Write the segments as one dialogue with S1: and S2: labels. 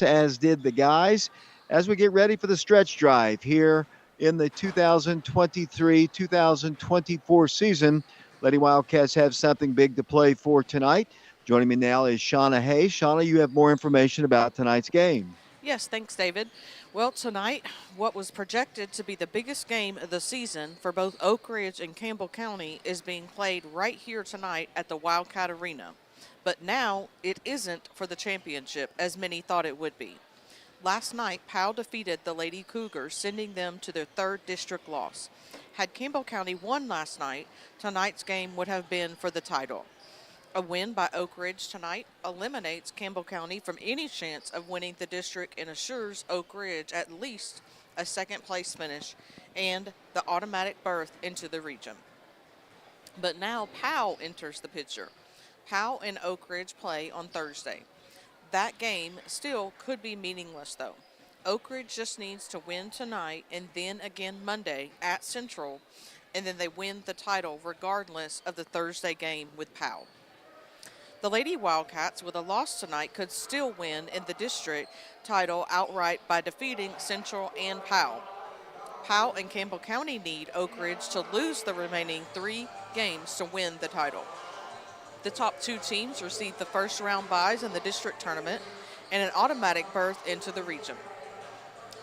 S1: as did the guys, as we get ready for the stretch drive here in the 2023-2024 season. Lady Wildcats have something big to play for tonight. Joining me now is Shauna Hayes. Shauna, you have more information about tonight's game.
S2: Yes, thanks, David. Well, tonight, what was projected to be the biggest game of the season for both Oak Ridge and Campbell County is being played right here tonight at the Wildcat Arena. But now it isn't for the championship, as many thought it would be. Last night, Powell defeated the Lady Cougars, sending them to their third district loss. Had Campbell County won last night, tonight's game would have been for the title. A win by Oak Ridge tonight eliminates Campbell County from any chance of winning the district and assures Oak Ridge at least a second-place finish and the automatic berth into the region. But now Powell enters the picture. Powell and Oak Ridge play on Thursday. That game still could be meaningless, though. Oak Ridge just needs to win tonight and then again Monday at Central, and then they win the title regardless of the Thursday game with Powell. The Lady Wildcats, with a loss tonight, could still win in the district title outright by defeating Central and Powell. Powell and Campbell County need Oak Ridge to lose the remaining 3 games to win the title. The top 2 teams receive the first round byes in the district tournament and an automatic berth into the region.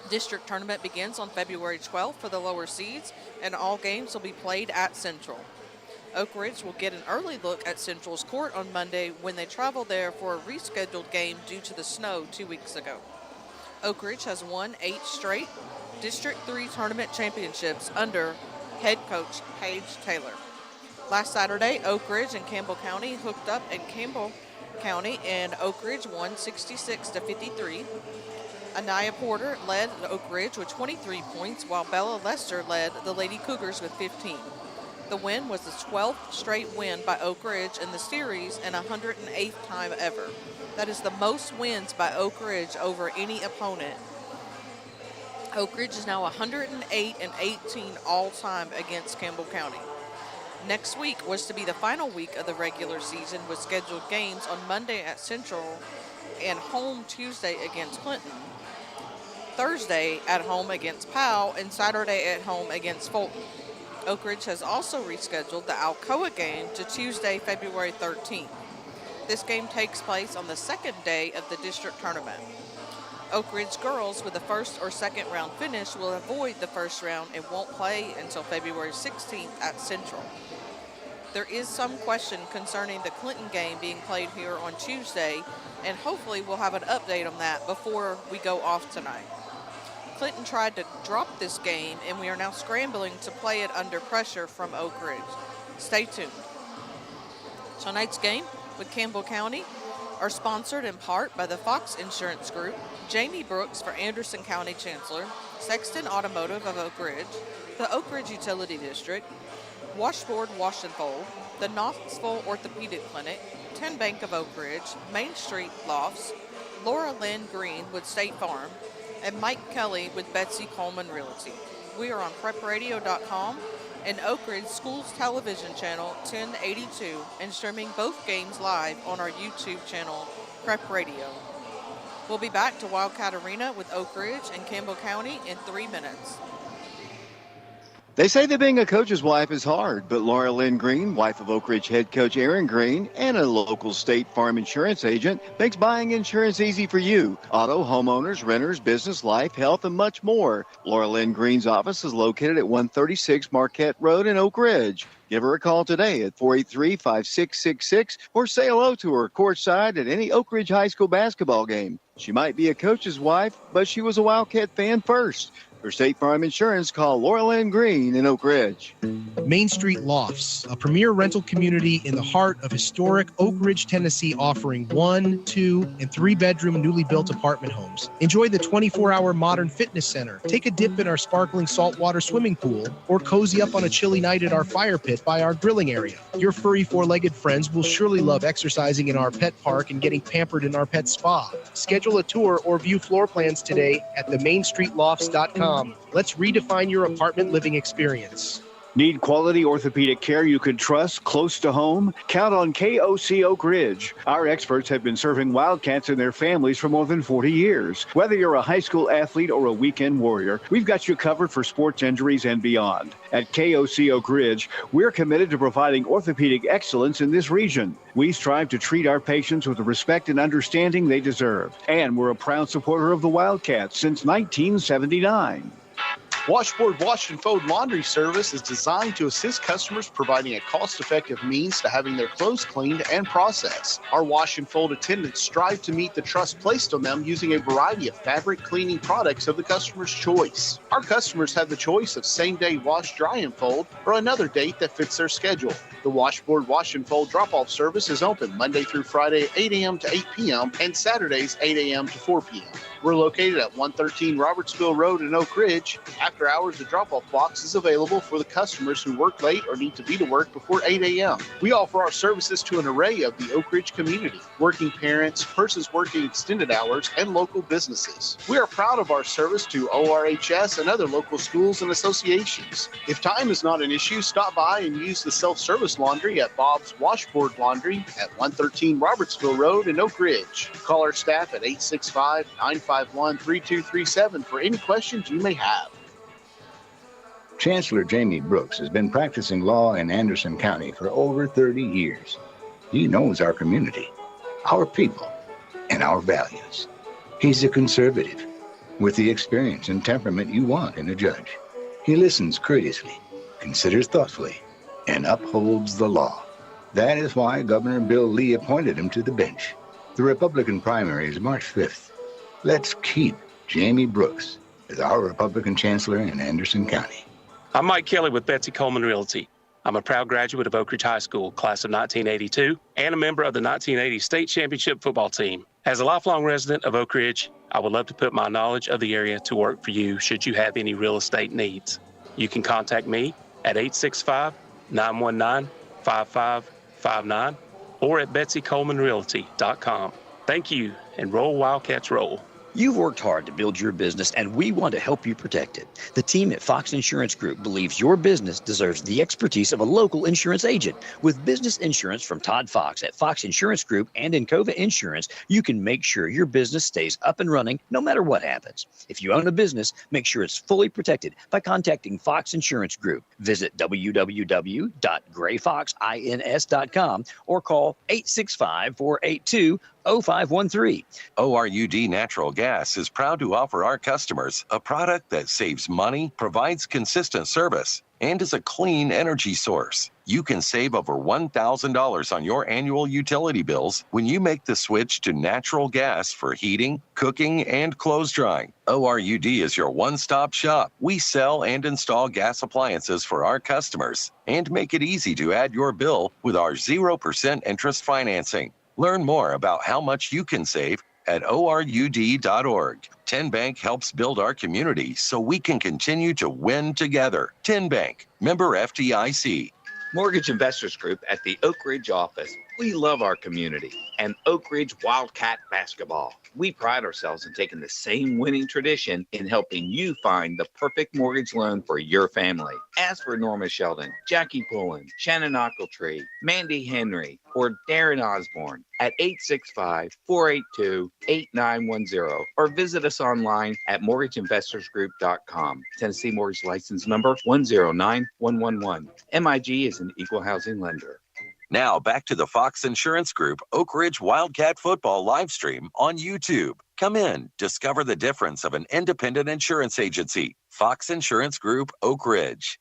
S2: District tournament begins on February 12th for the lower seeds, and all games will be played at Central. Oak Ridge will get an early look at Central's court on Monday when they travel there for a rescheduled game due to the snow 2 weeks ago. Oak Ridge has won 8 straight District 3 tournament championships under head coach Paige Taylor. Last Saturday, Oak Ridge and Campbell County hooked up, and Campbell County and Oak Ridge won 66-53. Anaya Porter led Oak Ridge with 23 points, while Bella Lester led the Lady Cougars with 15. The win was the 12th straight win by Oak Ridge in the series and 108th time ever. That is the most wins by Oak Ridge over any opponent. Oak Ridge is now 108-18 all-time against Campbell County. Next week was to be the final week of the regular season with scheduled games on Monday at Central and home Tuesday against Clinton, Thursday at home against Powell, and Saturday at home against Fulton. Oak Ridge has also rescheduled the Alcoa game to Tuesday, February 13th. This game takes place on the second day of the district tournament. Oak Ridge girls with a first or second round finish will avoid the first round and won't play until February 16th at Central. There is some question concerning the Clinton game being played here on Tuesday, and hopefully we'll have an update on that before we go off tonight. Clinton tried to drop this game, and we are now scrambling to play it under pressure from Oak Ridge. Stay tuned. Tonight's game with Campbell County are sponsored in part by the Fox Insurance Group, Jamie Brooks for Anderson County Chancellor, Sexton Automotive of Oak Ridge, the Oak Ridge Utility District, Washboard Wash and Fold, the Knoxville Orthopedic Clinic, 10 Bank of Oak Ridge, Main Street Lofts, Laura Lynn Green with State Farm, and Mike Kelly with Betsy Coleman Realty. We are on prepradio.com and Oak Ridge Schools Television Channel 1082 and streaming both games live on our YouTube channel, Prep Radio. We'll be back to Wildcat Arena with Oak Ridge and Campbell County in 3 minutes.
S1: They say that being a coach's wife is hard, but Laura Lynn Green, wife of Oak Ridge head coach Aaron Green, and a local State Farm insurance agent, makes buying insurance easy for you. Auto, homeowners, renters, business, life, health, and much more. Laura Lynn Green's office is located at 136 Marquette Road in Oak Ridge. Give her a call today at 483-5666 or say hello to her courtside at any Oak Ridge High School basketball game. She might be a coach's wife, but she was a Wildcat fan first. For State Farm Insurance, call Laura Lynn Green in Oak Ridge.
S3: Main Street Lofts, a premier rental community in the heart of historic Oak Ridge, Tennessee, offering 1, 2, and 3-bedroom newly built apartment homes. Enjoy the 24-hour modern fitness center. Take a dip in our sparkling saltwater swimming pool, or cozy up on a chilly night at our fire pit by our grilling area. Your furry four-legged friends will surely love exercising in our pet park and getting pampered in our pet spa. Schedule a tour or view floor plans today at themainstreetlofts.com. Let's redefine your apartment living experience.
S4: Need quality orthopedic care you can trust close to home? Count on KOC Oak Ridge. Our experts have been serving Wildcats and their families for more than 40 years. Whether you're a high school athlete or a weekend warrior, we've got you covered for sports injuries and beyond. At KOC Oak Ridge, we're committed to providing orthopedic excellence in this region. We strive to treat our patients with the respect and understanding they deserve. And we're a proud supporter of the Wildcats since 1979.
S3: Washboard Wash and Fold Laundry Service is designed to assist customers providing a cost-effective means to having their clothes cleaned and processed. Our wash and fold attendants strive to meet the trust placed on them using a variety of fabric cleaning products of the customer's choice. Our customers have the choice of same-day wash, dry, and fold, or another date that fits their schedule. The Washboard Wash and Fold drop-off service is open Monday through Friday, 8 a.m. to 8 p.m., and Saturdays, 8 a.m. to 4 p.m. We're located at 113 Robertsville Road in Oak Ridge. After hours, the drop-off box is available for the customers who work late or need to be to work before 8 a.m. We offer our services to an array of the Oak Ridge community, working parents, persons working extended hours, and local businesses. We are proud of our service to ORHS and other local schools and associations. If time is not an issue, stop by and use the self-service laundry at Bob's Washboard Laundry at 113 Robertsville Road in Oak Ridge. Call our staff at 865-951-3237 for any questions you may have.
S5: Chancellor Jamie Brooks has been practicing law in Anderson County for over 30 years. He knows our community, our people, and our values. He's a conservative with the experience and temperament you want in a judge. He listens courteously, considers thoughtfully, and upholds the law. That is why Governor Bill Lee appointed him to the bench. The Republican primary is March 5th. Let's keep Jamie Brooks as our Republican chancellor in Anderson County.
S6: I'm Mike Kelly with Betsy Coleman Realty. I'm a proud graduate of Oak Ridge High School, class of 1982, and a member of the 1980 state championship football team. As a lifelong resident of Oak Ridge, I would love to put my knowledge of the area to work for you should you have any real estate needs. You can contact me at 865-919-5559 or at betsycolemanrealty.com. Thank you, and roll Wildcats roll.
S7: You've worked hard to build your business, and we want to help you protect it. The team at Fox Insurance Group believes your business deserves the expertise of a local insurance agent. With business insurance from Todd Fox at Fox Insurance Group and Encova Insurance, you can make sure your business stays up and running no matter what happens. If you own a business, make sure it's fully protected by contacting Fox Insurance Group. Visit www.grayfoxins.com or call 865-482-0513.
S8: ORUD Natural Gas is proud to offer our customers a product that saves money, provides consistent service, and is a clean energy source. You can save over $1,000 on your annual utility bills when you make the switch to natural gas for heating, cooking, and clothes drying. ORUD is your one-stop shop. We sell and install gas appliances for our customers and make it easy to add your bill with our 0% interest financing. Learn more about how much you can save at ORUD.org. 10 Bank helps build our community so we can continue to win together. 10 Bank, member FDIC.
S9: Mortgage Investors Group at the Oak Ridge office. We love our community and Oak Ridge Wildcat basketball. We pride ourselves in taking the same winning tradition in helping you find the perfect mortgage loan for your family. Ask for Norma Sheldon, Jackie Pullen, Shannon Ochiltree, Mandy Henry, or Darren Osborne at 865-482-8910 or visit us online at mortgageinvestorsgroup.com. Tennessee Mortgage License Number 109111. MIG is an equal housing lender.
S8: Now back to the Fox Insurance Group Oak Ridge Wildcat football live stream on YouTube. Come in, discover the difference of an independent insurance agency. Fox Insurance Group Oak Ridge.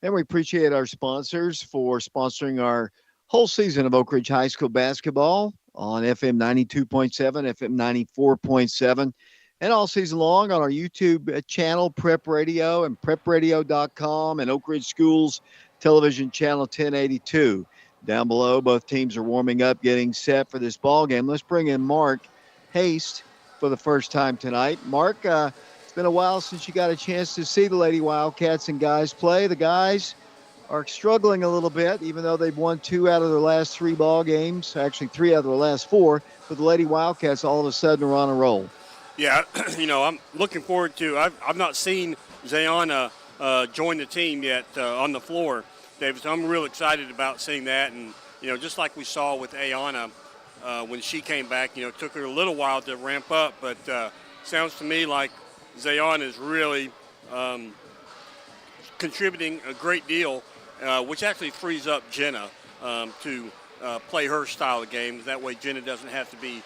S1: And we appreciate our sponsors for sponsoring our whole season of Oak Ridge High School basketball on FM 92.7, FM 94.7, and all season long on our YouTube channel, Prep Radio, and prepradio.com, and Oak Ridge Schools Television Channel 1082. Down below, both teams are warming up, getting set for this ball game. Let's bring in Mark Haste for the first time tonight. Mark, it's been a while since you got a chance to see the Lady Wildcats and guys play. The guys are struggling a little bit, even though they've won 2 out of their last 3 ball games, actually 3 out of their last 4. But the Lady Wildcats all of a sudden are on a roll.
S10: Yeah, I'm looking forward to. I've not seen Zayana joined the team yet on the floor, David. So I'm real excited about seeing that. And, just like we saw with Ayana when she came back, it took her a little while to ramp up. But sounds to me like Zayon is really contributing a great deal, which actually frees up Jenna to play her style of games. That way Jenna doesn't have to be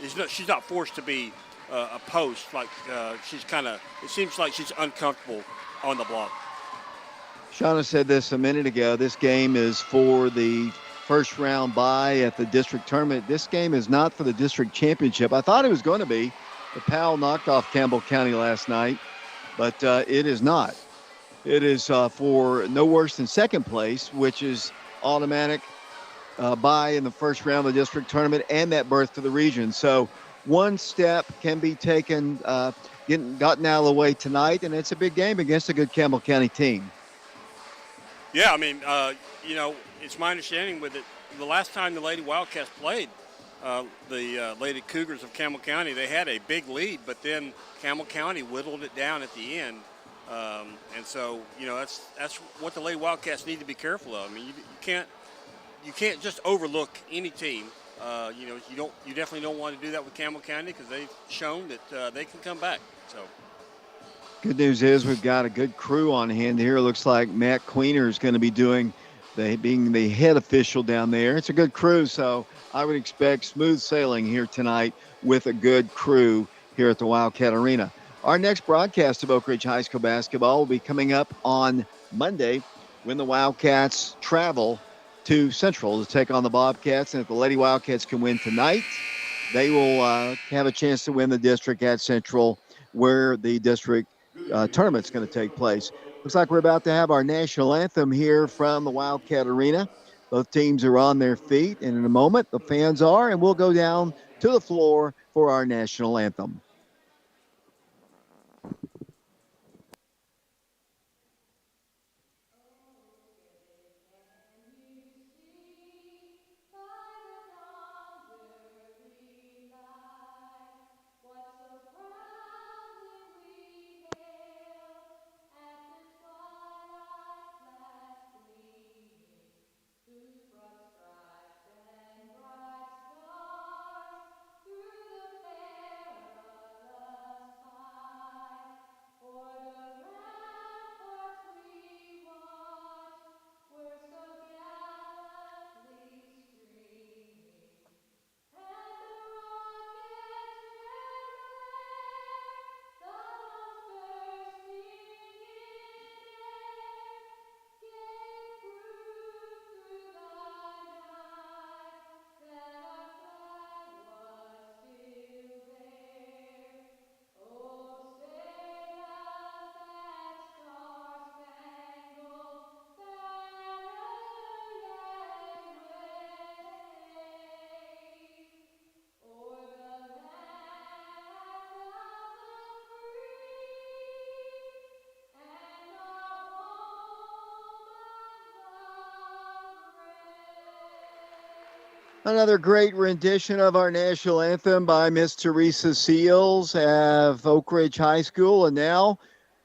S10: she's not forced to be a post. Like it seems like she's uncomfortable on the block.
S1: Shauna said this a minute ago. This game is for the first round bye at the district tournament. This game is not for the district championship. I thought it was going to be. The Powell knocked off Campbell County last night, but it is not. It is for no worse than second place, which is automatic bye in the first round of the district tournament and that berth to the region. So one step can be taken, gotten out of the way tonight, and it's a big game against a good Campbell County team.
S10: Yeah, I mean, it's my understanding with it, the last time the Lady Wildcats played the Lady Cougars of Campbell County, they had a big lead, but then Campbell County whittled it down at the end. And so, that's what the Lady Wildcats need to be careful of. I mean, you can't just overlook any team. You definitely don't want to do that with Campbell County because they've shown that they can come back. So.
S1: Good news is we've got a good crew on hand here. It looks like Matt Queener is going to be being the head official down there. It's a good crew, so I would expect smooth sailing here tonight with a good crew here at the Wildcat Arena. Our next broadcast of Oak Ridge High School basketball will be coming up on Monday when the Wildcats travel to Central to take on the Bobcats. And if the Lady Wildcats can win tonight, they will have a chance to win the district at Central where the district tournament's going to take place. Looks like we're about to have our national anthem here from the Wildcat Arena. Both teams are on their feet, and in a moment the fans are, and we'll go down to the floor for our national anthem. Another great rendition of our national anthem by Miss Teresa Seals of Oak Ridge High School. And now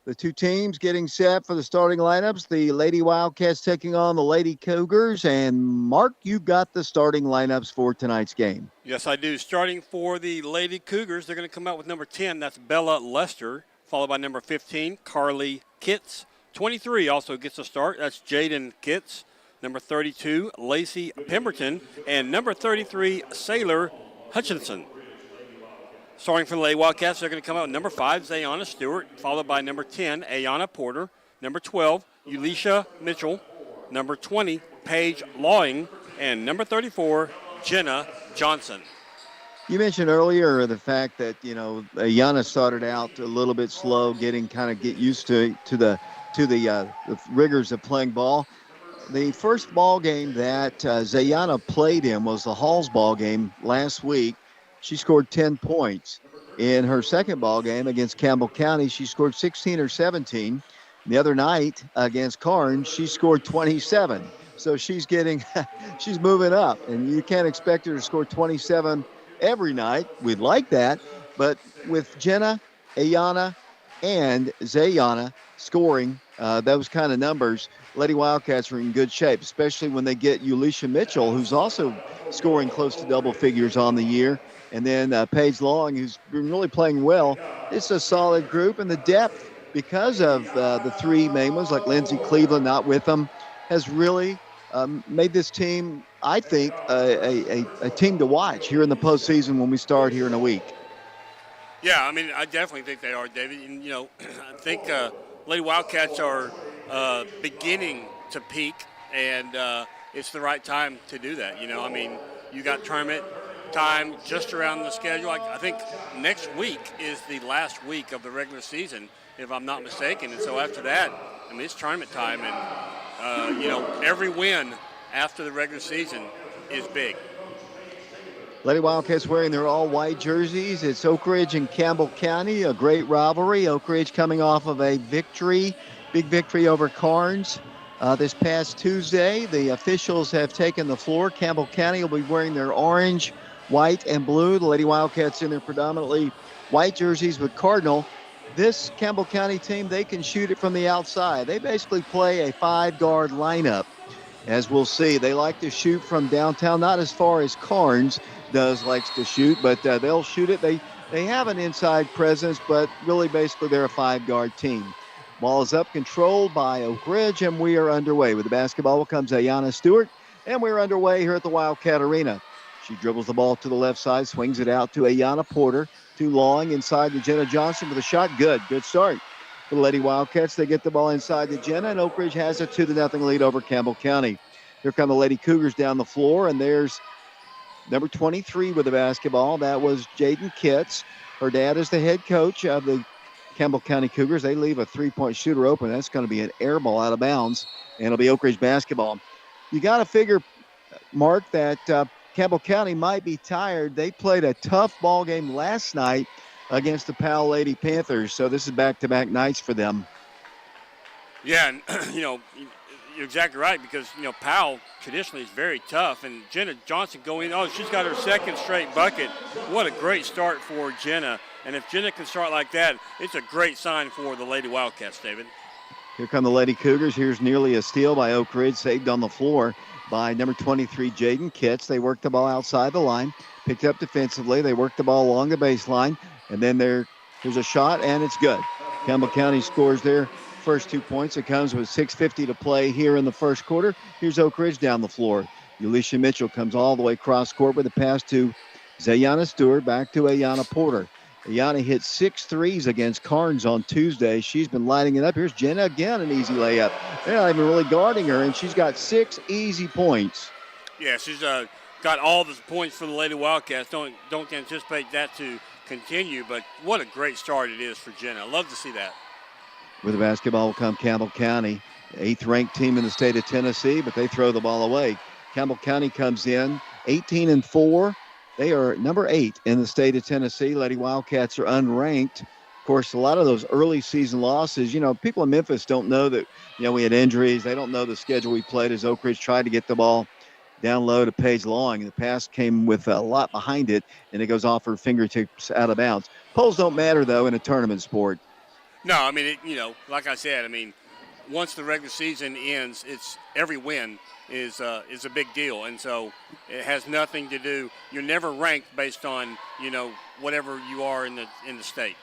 S1: the two teams getting set for the starting lineups. The Lady Wildcats taking on the Lady Cougars. And Mark, you've got the starting lineups for tonight's game.
S10: Yes, I do. Starting for the Lady Cougars, they're going to come out with number 10. That's Bella Lester, followed by number 15, Carly Kitts. 23 also gets a start. That's Jaden Kitts. Number 32, Lacey Pemberton, and number 33, Sailor Hutchinson. Starting for the Lady Wildcats, they're going to come out with number 5, Zayana Stewart, followed by number 10, Ayana Porter, number 12, Elisha Mitchell, number 20, Paige Lawing, and number 34, Jenna Johnson.
S1: You mentioned earlier the fact that, Ayana started out a little bit slow, get used to the rigors of playing ball. The first ball game that Zayana played in was the Halls ball game last week. She scored 10 points. In her second ball game against Campbell County, she scored 16 or 17. The other night against Carnes, she scored 27. So she's moving up, and you can't expect her to score 27 every night. We'd like that, but with Jenna, Ayana, and Zayana scoring those kind of numbers, Lady Wildcats are in good shape, especially when they get Ulisha Mitchell, who's also scoring close to double figures on the year. And then Paige Long, who's been really playing well. It's a solid group, and the depth, because of the three main ones, like Lindsay Cleveland not with them, has really made this team, I think, a team to watch here in the postseason when we start here in a week.
S10: Yeah, I mean, I definitely think they are, David. And, I think Lady Wildcats are beginning to peak, and it's the right time to do that. I mean, you got tournament time just around the schedule. I think next week is the last week of the regular season, if I'm not mistaken. And so after that, I mean, it's tournament time, and, every win after the regular season is big.
S1: Lady Wildcats wearing their all-white jerseys. It's Oak Ridge and Campbell County, a great rivalry. Oak Ridge coming off of a big victory over Carnes this past Tuesday. The officials have taken the floor. Campbell County will be wearing their orange, white, and blue. The Lady Wildcats in their predominantly white jerseys with Cardinal. This Campbell County team, they can shoot it from the outside. They basically play a 5-guard lineup. As we'll see, they like to shoot from downtown, not as far as Carnes likes to shoot, but they'll shoot it. They have an inside presence, but really basically they're a 5-guard team. Ball is up, controlled by Oak Ridge, and we are underway. With the basketball comes Ayanna Stewart, and we're underway here at the Wildcat Arena. She dribbles the ball to the left side, swings it out to Ayanna Porter, to Long inside to Jenna Johnson with a shot. Good start for the Lady Wildcats. They get the ball inside to Jenna, and Oak Ridge has a 2-0 lead over Campbell County. Here come the Lady Cougars down the floor, and there's number 23 with the basketball. That was Jaden Kitts. Her dad is the head coach of the Campbell County Cougars. They leave a three-point shooter open. That's going to be an air ball out of bounds, and it'll be Oak Ridge basketball. You got to figure, Mark, that Campbell County might be tired. They played a tough ball game last night against the Powell Lady Panthers, so this is back-to-back nights for them.
S10: Yeah, and, you're exactly right, because, Powell traditionally is very tough, and Jenna Johnson going, she's got her second straight bucket. What a great start for Jenna. And if Jenna can start like that, it's a great sign for the Lady Wildcats, David.
S1: Here come the Lady Cougars. Here's nearly a steal by Oak Ridge, saved on the floor by number 23, Jaden Kitts. They worked the ball outside the line, picked up defensively. They worked the ball along the baseline, and then there's a shot, and it's good. Campbell County scores their first 2 points. It comes with 6:50 to play here in the first quarter. Here's Oak Ridge down the floor. Ulisha Mitchell comes all the way cross court with a pass to Zayana Stewart, back to Ayanna Porter. Ayanna hit 6 threes against Carnes on Tuesday. She's been lighting it up. Here's Jenna again, an easy layup. They're not even really guarding her, and she's got 6 easy points.
S10: Yeah, she's got all the points for the Lady Wildcats. Don't anticipate that to continue, but what a great start it is for Jenna. I love to see that.
S1: With the basketball will come Campbell County, 8th-ranked team in the state of Tennessee, but they throw the ball away. Campbell County comes in 18-4. They are number 8 in the state of Tennessee. Lady Wildcats are unranked. Of course, a lot of those early season losses, people in Memphis don't know that, we had injuries. They don't know the schedule we played as Oak Ridge tried to get the ball down low to Paige Long. The pass came with a lot behind it, and it goes off her fingertips out of bounds. Polls don't matter, though, in a tournament sport.
S10: No, I mean, like I said, once the regular season ends, it's every win is a big deal, and so it has nothing to do. You're never ranked based on whatever you are in the state.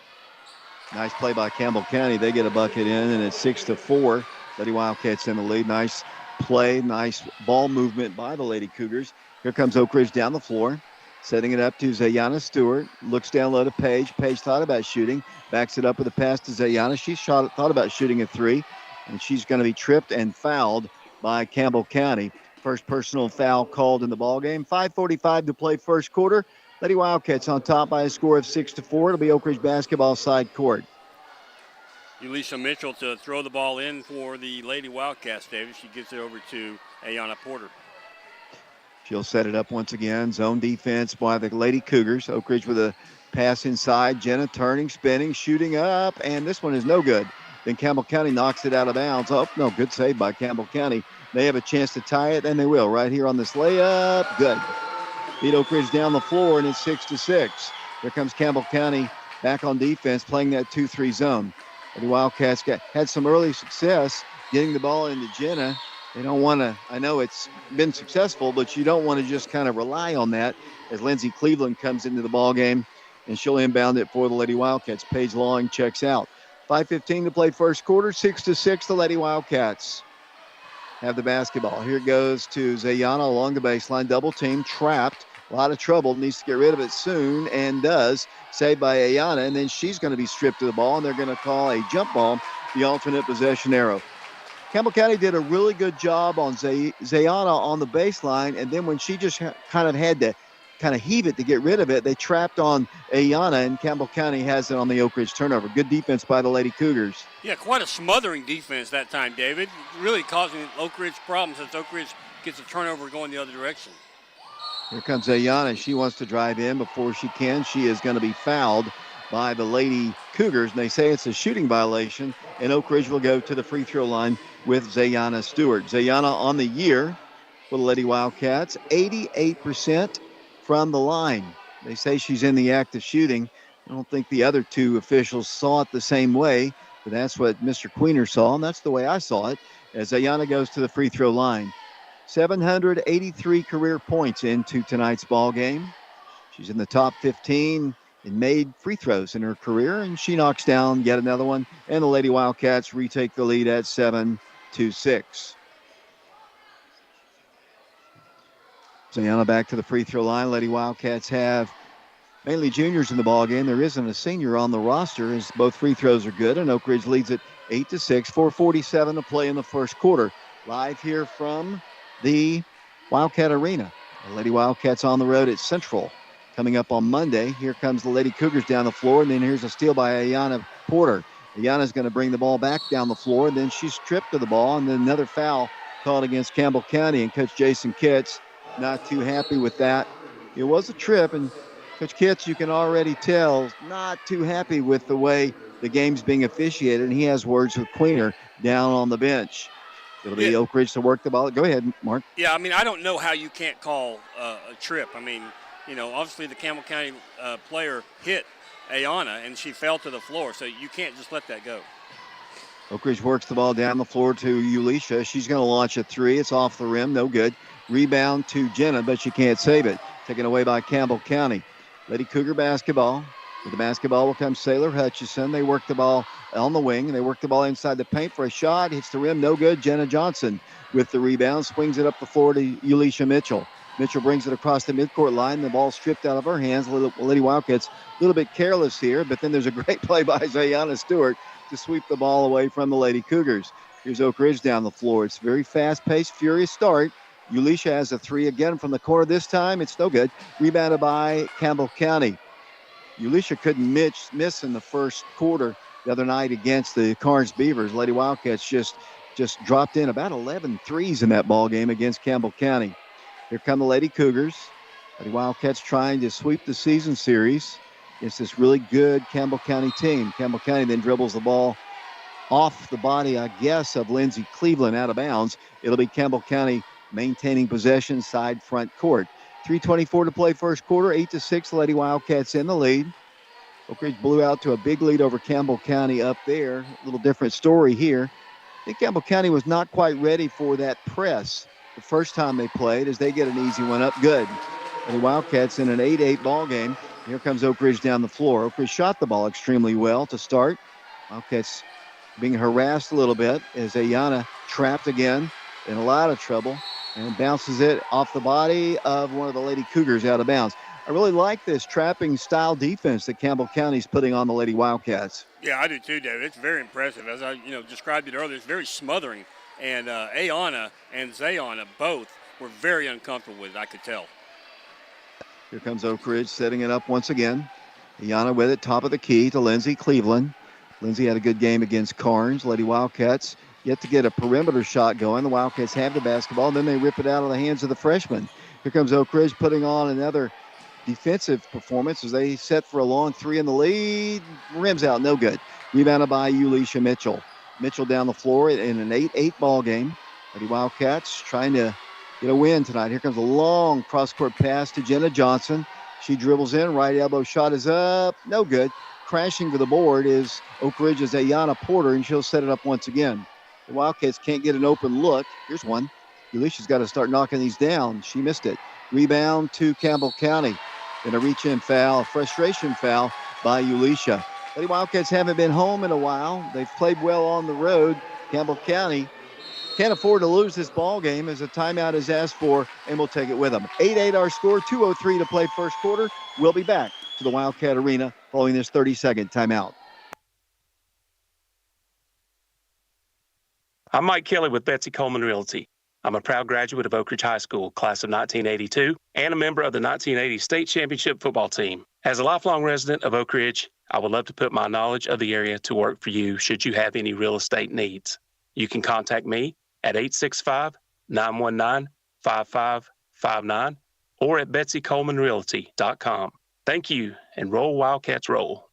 S1: Nice play by Campbell County. They get a bucket in, and it's 6-4. Lady Wildcats in the lead. Nice play, nice ball movement by the Lady Cougars. Here comes Oak Ridge down the floor, setting it up to Zayana Stewart. Looks down low to Paige. Paige thought about shooting, backs it up with a pass to Zayana. She thought about shooting a 3, and she's going to be tripped and fouled by Campbell County. First personal foul called in the ballgame. 5:45 to play first quarter. Lady Wildcats on top by a score of 6-4. It'll be Oak Ridge basketball side court.
S10: Ulisha Mitchell to throw the ball in for the Lady Wildcats, David. She gets it over to Ayanna Porter.
S1: She'll set it up once again. Zone defense by the Lady Cougars. Oak Ridge with a pass inside. Jenna turning, spinning, shooting up, and this one is no good. Then Campbell County knocks it out of bounds. Oh, no, good save by Campbell County. They have a chance to tie it, and they will right here on this layup. Good. Beat Oak Ridge down the floor, and it's 6-6. Here comes Campbell County back on defense, playing that 2-3 zone. The Wildcats had some early success getting the ball into Jenna. They don't want to, I know it's been successful, but you don't want to just kind of rely on that as Lindsey Cleveland comes into the ball game, and she'll inbound it for the Lady Wildcats. Paige Long checks out. 5:15 to play first quarter, 6-6. The Lady Wildcats have the basketball. Here it goes to Zayana along the baseline. Double team, trapped. A lot of trouble. Needs to get rid of it soon, and does. Saved by Ayana, and then she's going to be stripped of the ball, and they're going to call a jump ball, the alternate possession arrow. Campbell County did a really good job on Zayana on the baseline, and then when she just kind of had to kind of heave it to get rid of it, they trapped on Ayana, and Campbell County has it on the Oak Ridge turnover. Good defense by the Lady Cougars.
S10: Yeah, quite a smothering defense that time, David. Really causing Oak Ridge problems as Oak Ridge gets a turnover going the other direction.
S1: Here comes Ayana. She wants to drive in before she can. She is going to be fouled by the Lady Cougars, and they say it's a shooting violation, and Oak Ridge will go to the free throw line with Zayana Stewart. Zayana on the year for the Lady Wildcats, 88% from the line. They say she's in the act of shooting. I don't think the other two officials saw it the same way, but that's what Mr. Queener saw, and that's the way I saw it, as Ayana goes to the free throw line. 783 career points into tonight's ball game. She's in the top 15 and made free throws in her career, and she knocks down yet another one, and the Lady Wildcats retake the lead at 7-6. Zayana back to the free throw line. Lady Wildcats have mainly juniors in the ball game. There isn't a senior on the roster, as both free throws are good, and Oak Ridge leads it 8-6. 4:47 to play in the first quarter. Live here from the Wildcat Arena. The Lady Wildcats on the road at Central coming up on Monday. Here comes the Lady Cougars down the floor, and then here's a steal by Ayana Porter. Ayana's going to bring the ball back down the floor, and then she's stripped of the ball, and then another foul called against Campbell County, and Coach Jason Kitts not too happy with that. It was a trip, and Coach Kitts, you can already tell, not too happy with the way the game's being officiated, and he has words with Queener down on the bench. It'll be Oak Ridge to work the ball. Go ahead, Mark.
S10: Yeah, I mean, I don't know how you can't call a trip. I mean, you know, obviously the Campbell County player hit Ayana, and she fell to the floor, so you can't just let that go.
S1: Oak Ridge works the ball down the floor to Ulisha. She's going to launch a three. It's off the rim, no good. Rebound to Jenna, but she can't save it. Taken away by Campbell County. Lady Cougar basketball. With the basketball will come Sailor Hutchison. They work the ball on the wing. They work the ball inside the paint for a shot. Hits the rim, no good. Jenna Johnson with the rebound. Swings it up the floor to Ulisha Mitchell. Mitchell brings it across the midcourt line. The ball stripped out of her hands. Lady Wildcats a little bit careless here, but then there's a great play by Zayana Stewart to sweep the ball away from the Lady Cougars. Here's Oak Ridge down the floor. It's a very fast-paced, furious start. Ulisha has a three again from the corner this time. It's no good. Rebounded by Campbell County. Ulisha couldn't miss in the first quarter the other night against the Carnes Beavers. Lady Wildcats just dropped in about 11 threes in that ball game against Campbell County. Here come the Lady Cougars. Lady Wildcats trying to sweep the season series. It's this really good Campbell County team. Campbell County then dribbles the ball off the body, I guess, of Lindsey Cleveland out of bounds. It'll be Campbell County maintaining possession side front court. 3:24 to play first quarter, 8-6. Lady Wildcats in the lead. Oak Ridge blew out to a big lead over Campbell County up there. A little different story here. I think Campbell County was not quite ready for that press the first time they played, as they get an easy one up. Good. Lady Wildcats in an 8-8 ball game. Here comes Oak Ridge down the floor. Oak Ridge shot the ball extremely well to start. Wildcats being harassed a little bit as Ayana trapped again, in a lot of trouble, and bounces it off the body of one of the Lady Cougars out of bounds. I really like this trapping style defense that Campbell County's putting on the Lady Wildcats.
S10: Yeah, I do too, David. It's very impressive. As I described it earlier, it's very smothering. And Ayana and Zayana both were very uncomfortable with it, I could tell.
S1: Here comes Oak Ridge setting it up once again. Ayana with it, top of the key to Lindsey Cleveland. Lindsey had a good game against Carnes. Lady Wildcats yet to get a perimeter shot going. The Wildcats have the basketball, and then they rip it out of the hands of the freshman. Here comes Oak Ridge putting on another defensive performance as they set for a long three in the lead. Rims out, no good. Rebounded by Ulisha Mitchell. Mitchell down the floor in an 8-8 ball game. Lady Wildcats trying to get a win tonight. Here comes a long cross-court pass to Jenna Johnson. She dribbles in, right elbow shot is up, no good. crashing to the board is Oak Ridge's Ayana Porter, and she'll set it up once again. The Wildcats can't get an open look. Here's one. Ulysha's got to start knocking these down. She missed it. Rebound to Campbell County. And a reach-in foul, a frustration foul by Ulisha. Lady Wildcats haven't been home in a while. They've played well on the road. Campbell County can't afford to lose this ball game as a timeout is asked for, and we'll take it with them. 8-8 our score, 2:03 to play first quarter. We'll be back to the Wildcat Arena following this 30-second timeout.
S6: I'm Mike Kelly with Betsy Coleman Realty. I'm a proud graduate of Oak Ridge High School, class of 1982, and a member of the 1980 state championship football team. As a lifelong resident of Oak Ridge, I would love to put my knowledge of the area to work for you should you have any real estate needs. You can contact me at 865-919-5559 or at betsycolemanrealty.com. Thank you, and roll Wildcats roll.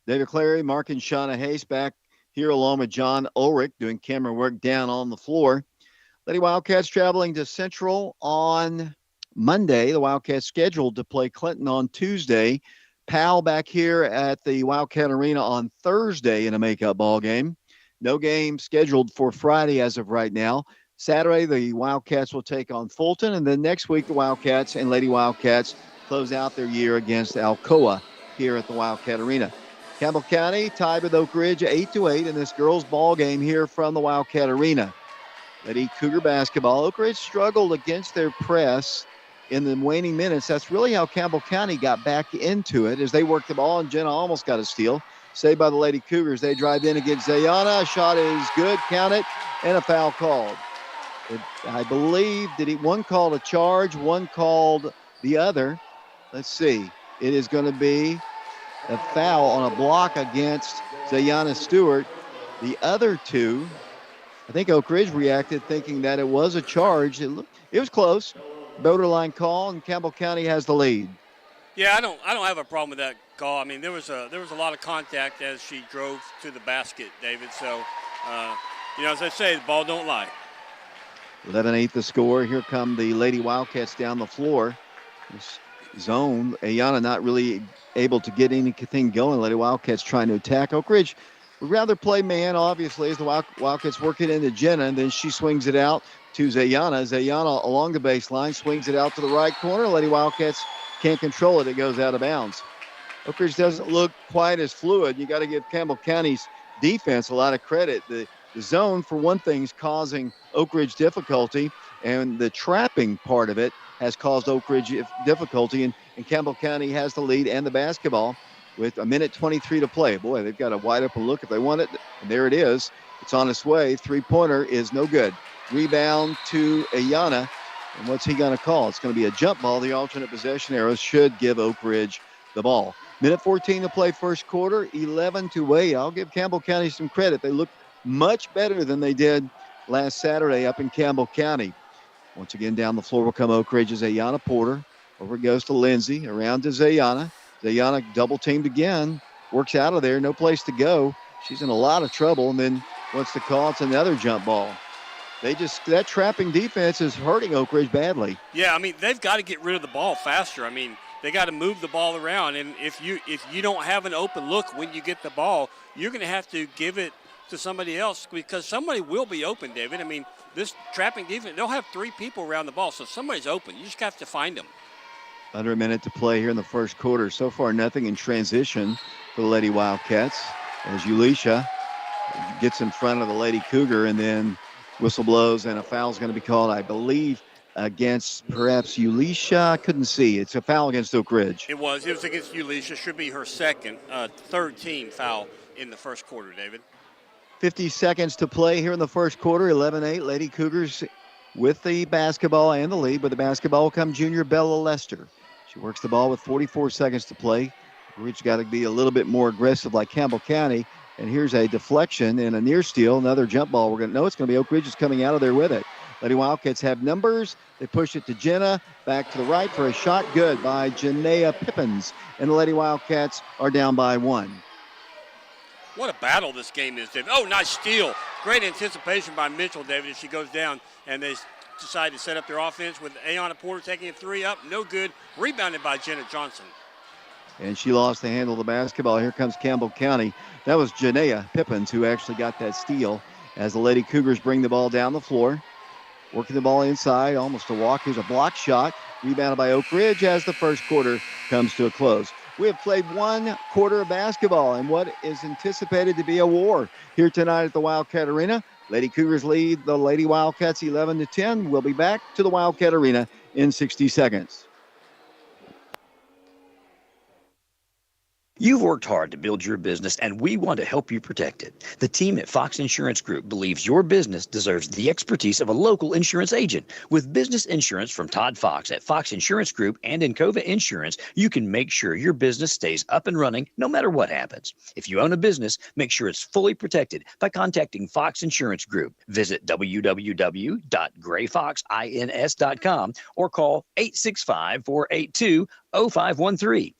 S1: David Clary, Mark and Shauna Hayes back here along with John Ulrich doing camera work down on the floor. Lady Wildcats traveling to Central on Monday. The Wildcats scheduled to play Clinton on Tuesday. Powell back here at the Wildcat Arena on Thursday in a makeup ball game. No game scheduled for Friday as of right now. Saturday, the Wildcats will take on Fulton, and then next week the Wildcats and Lady Wildcats close out their year against Alcoa here at the Wildcat Arena. Campbell County tied with Oak Ridge 8-8 in this girls ball game here from the Wildcat Arena. Lady Cougar basketball. Oak Ridge struggled against their press in the waning minutes. That's really how Campbell County got back into it as they worked the ball, and Jenna almost got a steal. Saved by the Lady Cougars. They drive in against Zayana. Shot is good. Count it. And a foul called. I believe, one called a charge, one called the other. Let's see. It is going to be a foul on a block against Zayana Stewart. The other two, I think Oak Ridge reacted thinking that it was a charge. It was close. Borderline call, and Campbell County has the lead.
S10: Yeah, I don't have a problem with that call. I mean, there was a lot of contact as she drove to the basket, David. So, as I say, the ball don't lie.
S1: 11-8 the score. Here come the Lady Wildcats down the floor. This zone, Ayana not really able to get anything going. Lady Wildcats trying to attack. Oak Ridge would rather play man, obviously, as the Wildcats work it into Jenna, and then she swings it out to Zayana. Zayana along the baseline, swings it out to the right corner. Lady Wildcats can't control it. It goes out of bounds. Oak Ridge doesn't look quite as fluid. You got to give Campbell County's defense a lot of credit. The zone, for one thing, is causing Oak Ridge difficulty, and the trapping part of it has caused Oak Ridge difficulty, and Campbell County has the lead and the basketball with 1:23 to play. Boy, they've got a wide open look if they want it, and there it is. It's on its way. Three-pointer is no good. Rebound to Ayana, and what's he going to call? It's going to be a jump ball. The alternate possession arrows should give Oak Ridge the ball. 1:14 to play first quarter, 11-8. I'll give Campbell County some credit. They look much better than they did last Saturday up in Campbell County. Once again, down the floor will come Oak Ridge's Ayana Porter. Over it goes to Lindsay, around to Zayana. Zayana double-teamed again, works out of there, no place to go. She's in a lot of trouble, and then what's the call? It's another jump ball. That trapping defense is hurting Oak Ridge badly.
S10: Yeah, I mean, they've got to get rid of the ball faster. I mean, they got to move the ball around, and if you don't have an open look when you get the ball, you're going to have to give it to somebody else because somebody will be open, David. I mean, this trapping defense, they'll have three people around the ball, so somebody's open. You just have to find them.
S1: Under a minute to play here in the first quarter. So far, nothing in transition for the Lady Wildcats as Ulisha gets in front of the Lady Cougar, and then whistle blows, and a foul is going to be called, I believe, against perhaps Ulisha. I couldn't see. It's a foul against Oak Ridge.
S10: It was against Ulisha. Should be her third team foul in the first quarter, David.
S1: 50 seconds to play here in the first quarter. 11-8. Lady Cougars with the basketball and the lead. With the basketball will come junior Bella Lester. She works the ball with 44 seconds to play. Ridge got to be a little bit more aggressive like Campbell County. And here's a deflection and a near steal. Another jump ball. We're going to know it's going to be Oak Ridge is coming out of there with it. Lady Wildcats have numbers. They push it to Jenna. Back to the right for a shot. Good by Janaea Pippins. And the Lady Wildcats are down by one.
S10: What a battle this game is, David. Oh, nice steal. Great anticipation by Mitchell, David, as she goes down. And they decide to set up their offense with Ayana Porter taking a three up. No good. Rebounded by Jenna Johnson.
S1: and she lost the handle of the basketball. Here comes Campbell County. That was Janaea Pippins who actually got that steal as the Lady Cougars bring the ball down the floor. Working the ball inside, almost a walk. Here's a block shot, rebounded by Oak Ridge as the first quarter comes to a close. We have played one quarter of basketball in what is anticipated to be a war here tonight at the Wildcat Arena. Lady Cougars lead the Lady Wildcats 11-10. We'll be back to the Wildcat Arena in 60 seconds.
S7: You've worked hard to build your business, and we want to help you protect it. The team at Fox Insurance Group believes your business deserves the expertise of a local insurance agent. With business insurance from Todd Fox at Fox Insurance Group and Encova Insurance, you can make sure your business stays up and running no matter what happens. If you own a business, make sure it's fully protected by contacting Fox Insurance Group. Visit www.grayfoxins.com or call 865-482-0513.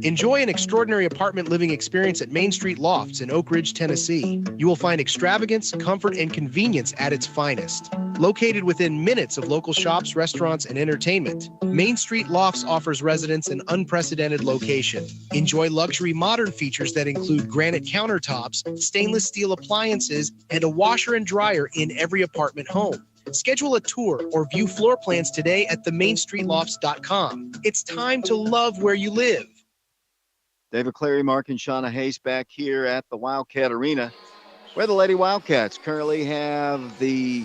S3: Enjoy an extraordinary apartment living experience at Main Street Lofts in Oak Ridge, Tennessee. You will find extravagance, comfort, and convenience at its finest. Located within minutes of local shops, restaurants, and entertainment, Main Street Lofts offers residents an unprecedented location. Enjoy luxury modern features that include granite countertops, stainless steel appliances, and a washer and dryer in every apartment home. Schedule a tour or view floor plans today at themainstreetlofts.com. It's time to love where you live.
S1: David Clary, Mark, and Shauna Hayes back here at the Wildcat Arena, where the Lady Wildcats currently have the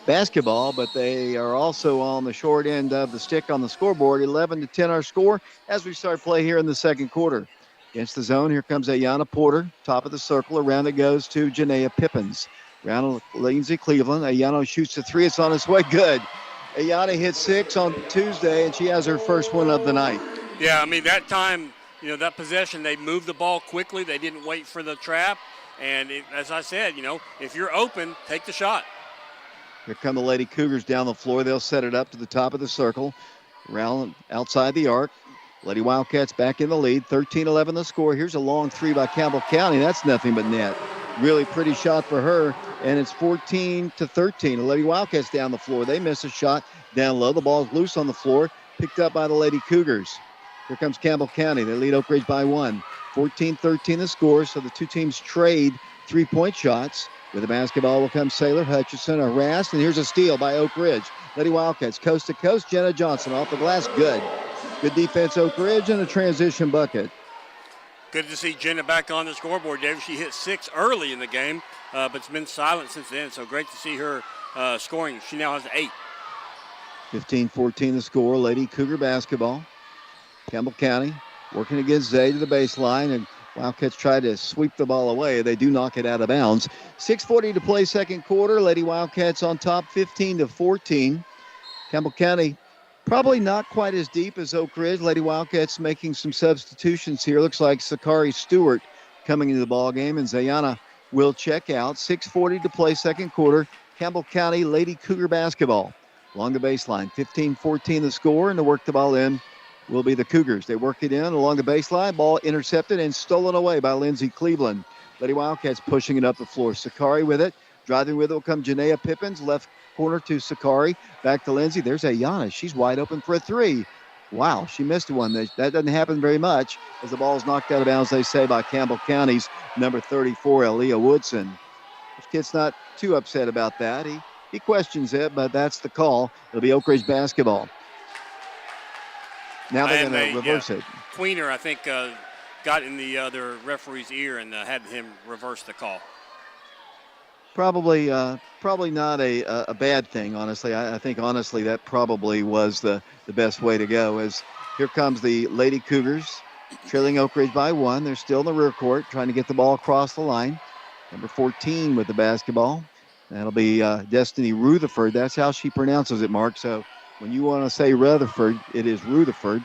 S1: basketball, but they are also on the short end of the stick on the scoreboard. 11-10 our score as we start play here in the second quarter. Against the zone, here comes Ayana Porter, top of the circle. Around it goes to Janaea Pippins. Around Lindsay Cleveland. Ayana shoots the three. It's on its way. Good. Ayana hit 6 on Tuesday, and she has her first one of the night.
S10: Yeah, I mean, that time, that possession, they moved the ball quickly. They didn't wait for the trap. And as I said, if you're open, take the shot.
S1: Here come the Lady Cougars down the floor. They'll set it up to the top of the circle, around outside the arc. Lady Wildcats back in the lead, 13-11 the score. Here's a long three by Campbell County. That's nothing but net. Really pretty shot for her, and it's 14-13. The Lady Wildcats down the floor. They miss a shot down low. The ball's loose on the floor, picked up by the Lady Cougars. Here comes Campbell County. They lead Oak Ridge by 1. 14-13 the score, so the two teams trade three-point shots. With the basketball will come Sailor Hutchison, harassed, and here's a steal by Oak Ridge. Lady Wildcats coast to coast. Jenna Johnson off the glass. Good. Good defense, Oak Ridge, and a transition bucket.
S10: Good to see Jenna back on the scoreboard, David. She hit 6 early in the game, but it's been silent since then, so great to see her scoring. She now has 8.
S1: 15-14 the score. Lady Cougar basketball. Campbell County working against Zay to the baseline, and Wildcats try to sweep the ball away. They do knock it out of bounds. 6:40 to play second quarter. Lady Wildcats on top 15-14. Campbell County probably not quite as deep as Oak Ridge. Lady Wildcats making some substitutions here. Looks like Sakari Stewart coming into the ball game, and Zayana will check out. 6:40 to play second quarter. Campbell County Lady Cougar basketball along the baseline. 15-14 the score, and to work the ball in will be the Cougars. They work it in along the baseline. Ball intercepted and stolen away by Lindsay Cleveland. Lady Wildcats pushing it up the floor. Sakari with it. Driving with it will come Janaea Pippins. Left corner to Sakari. Back to Lindsay. There's Ayana. She's wide open for a three. Wow, she missed one. That doesn't happen very much as the ball is knocked out of bounds, they say, by Campbell County's number 34, Aaliyah Woodson. This kid's not too upset about that. He questions it, but that's the call. It'll be Oak Ridge basketball. Now they're going to reverse it.
S10: Queener, I think, got in the other referee's ear and had him reverse the call.
S1: Probably not a bad thing, honestly. I think, honestly, that probably was the best way to go. As here comes the Lady Cougars, trailing Oak Ridge by 1. They're still in the rear court, trying to get the ball across the line. Number 14 with the basketball. That'll be Destiny Rutherford. That's how she pronounces it, Mark. So when you want to say Rutherford, it is Rutherford.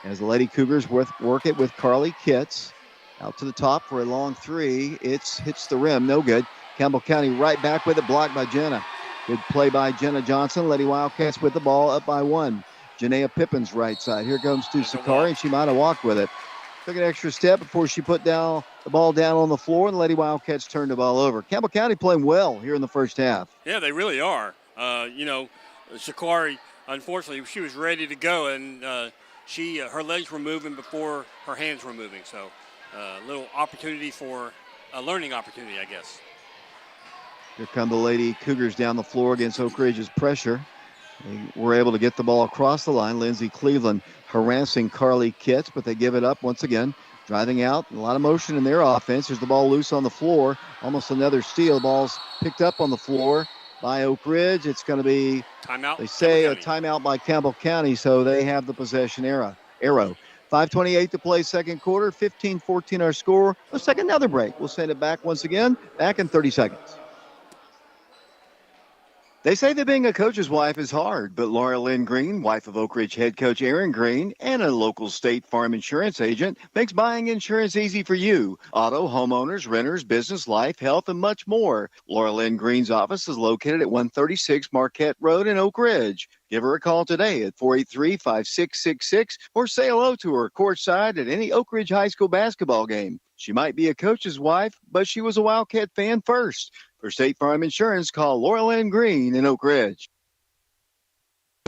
S1: As the Lady Cougars work it with Carly Kitts. Out to the top for a long three. It hits the rim. No good. Campbell County right back with it, blocked by Jenna. Good play by Jenna Johnson. Lady Wildcats with the ball, up by 1. Janaea Pippins right side. Here comes to Sakari, and she might have walked with it. Took an extra step before she put down the ball down on the floor, and the Lady Wildcats turned the ball over. Campbell County playing well here in the first half.
S10: Yeah, they really are. Sakari unfortunately, she was ready to go, and her legs were moving before her hands were moving. So a little opportunity for a learning opportunity, I guess.
S1: Here come the Lady Cougars down the floor against Oak Ridge's pressure. They were able to get the ball across the line. Lindsey Cleveland harassing Carly Kitts, but they give it up once again. Driving out, a lot of motion in their offense. There's the ball loose on the floor. Almost another steal. Ball's picked up on the floor by Oak Ridge. It's going to be,
S10: timeout.
S1: They say a timeout by Campbell County, so they have the possession arrow. 5:28 to play second quarter. 15-14 our score. Let's take another break. We'll send it back once again. Back in 30 seconds. They say that being a coach's wife is hard, but Laura Lynn Green, wife of Oak Ridge head coach Aaron Green, and a local State Farm insurance agent, makes buying insurance easy for you. Auto, homeowners, renters, business, life, health, and much more. Laura Lynn Green's office is located at 136 Marquette Road in Oak Ridge. Give her a call today at 483-5666 or say hello to her courtside at any Oak Ridge High School basketball game. She might be a coach's wife, but she was a Wildcat fan first. For State Farm Insurance, call Laura Lynn Green in Oak Ridge.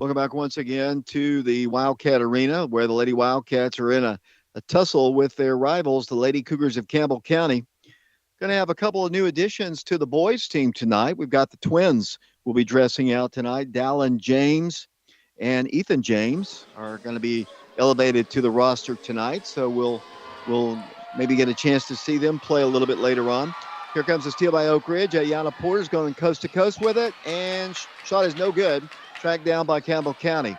S1: Welcome back once again to the Wildcat Arena, where the Lady Wildcats are in a tussle with their rivals, the Lady Cougars of Campbell County. Going to have a couple of new additions to the boys team tonight. We've got the twins will be dressing out tonight. Dallin James and Ethan James are going to be elevated to the roster tonight, so we'll maybe get a chance to see them play a little bit later on. Here comes a steal by Oak Ridge. Ayana Porter's going coast to coast with it, and shot is no good. Tracked down by Campbell County.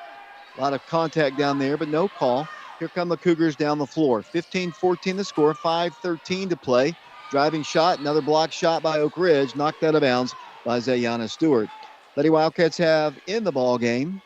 S1: A lot of contact down there, but no call. Here come the Cougars down the floor. 15-14 the score, 5:13 to play. Driving shot, another block shot by Oak Ridge, knocked out of bounds by Zayana Stewart. Lady Wildcats have in the ball game,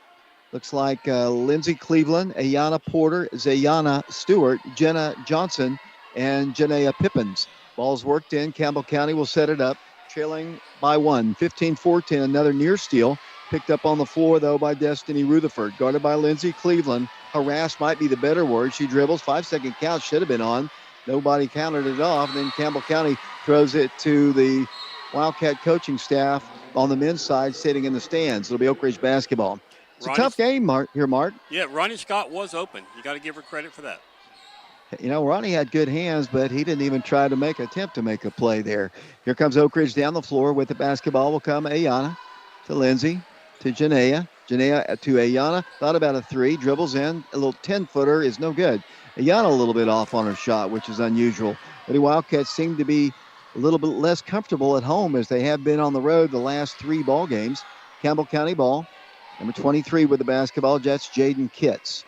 S1: looks like Lindsey Cleveland, Ayana Porter, Zayana Stewart, Jenna Johnson, and Janaea Pippins. Ball's worked in. Campbell County will set it up, trailing by one. 15-14, another near steal. Picked up on the floor, though, by Destiny Rutherford. Guarded by Lindsey Cleveland. Harassed might be the better word. She dribbles. 5-second count should have been on. Nobody counted it off. And then Campbell County throws it to the Wildcat coaching staff on the men's side sitting in the stands. It'll be Oak Ridge basketball. It's a tough game, Mark.
S10: Yeah, Ronnie Scott was open. You got to give her credit for that.
S1: You know, Ronnie had good hands, but he didn't even try to attempt to make a play there. Here comes Oak Ridge down the floor with the basketball. Will come Ayana to Lindsay to Janaea. Janaea to Ayana. Thought about a three. Dribbles in. A little 10-footer is no good. Ayana a little bit off on her shot, which is unusual. The Wildcats seem to be a little bit less comfortable at home as they have been on the road the last three ball games. Campbell County ball. Number 23 with the basketball. Jets Jaden Kitts.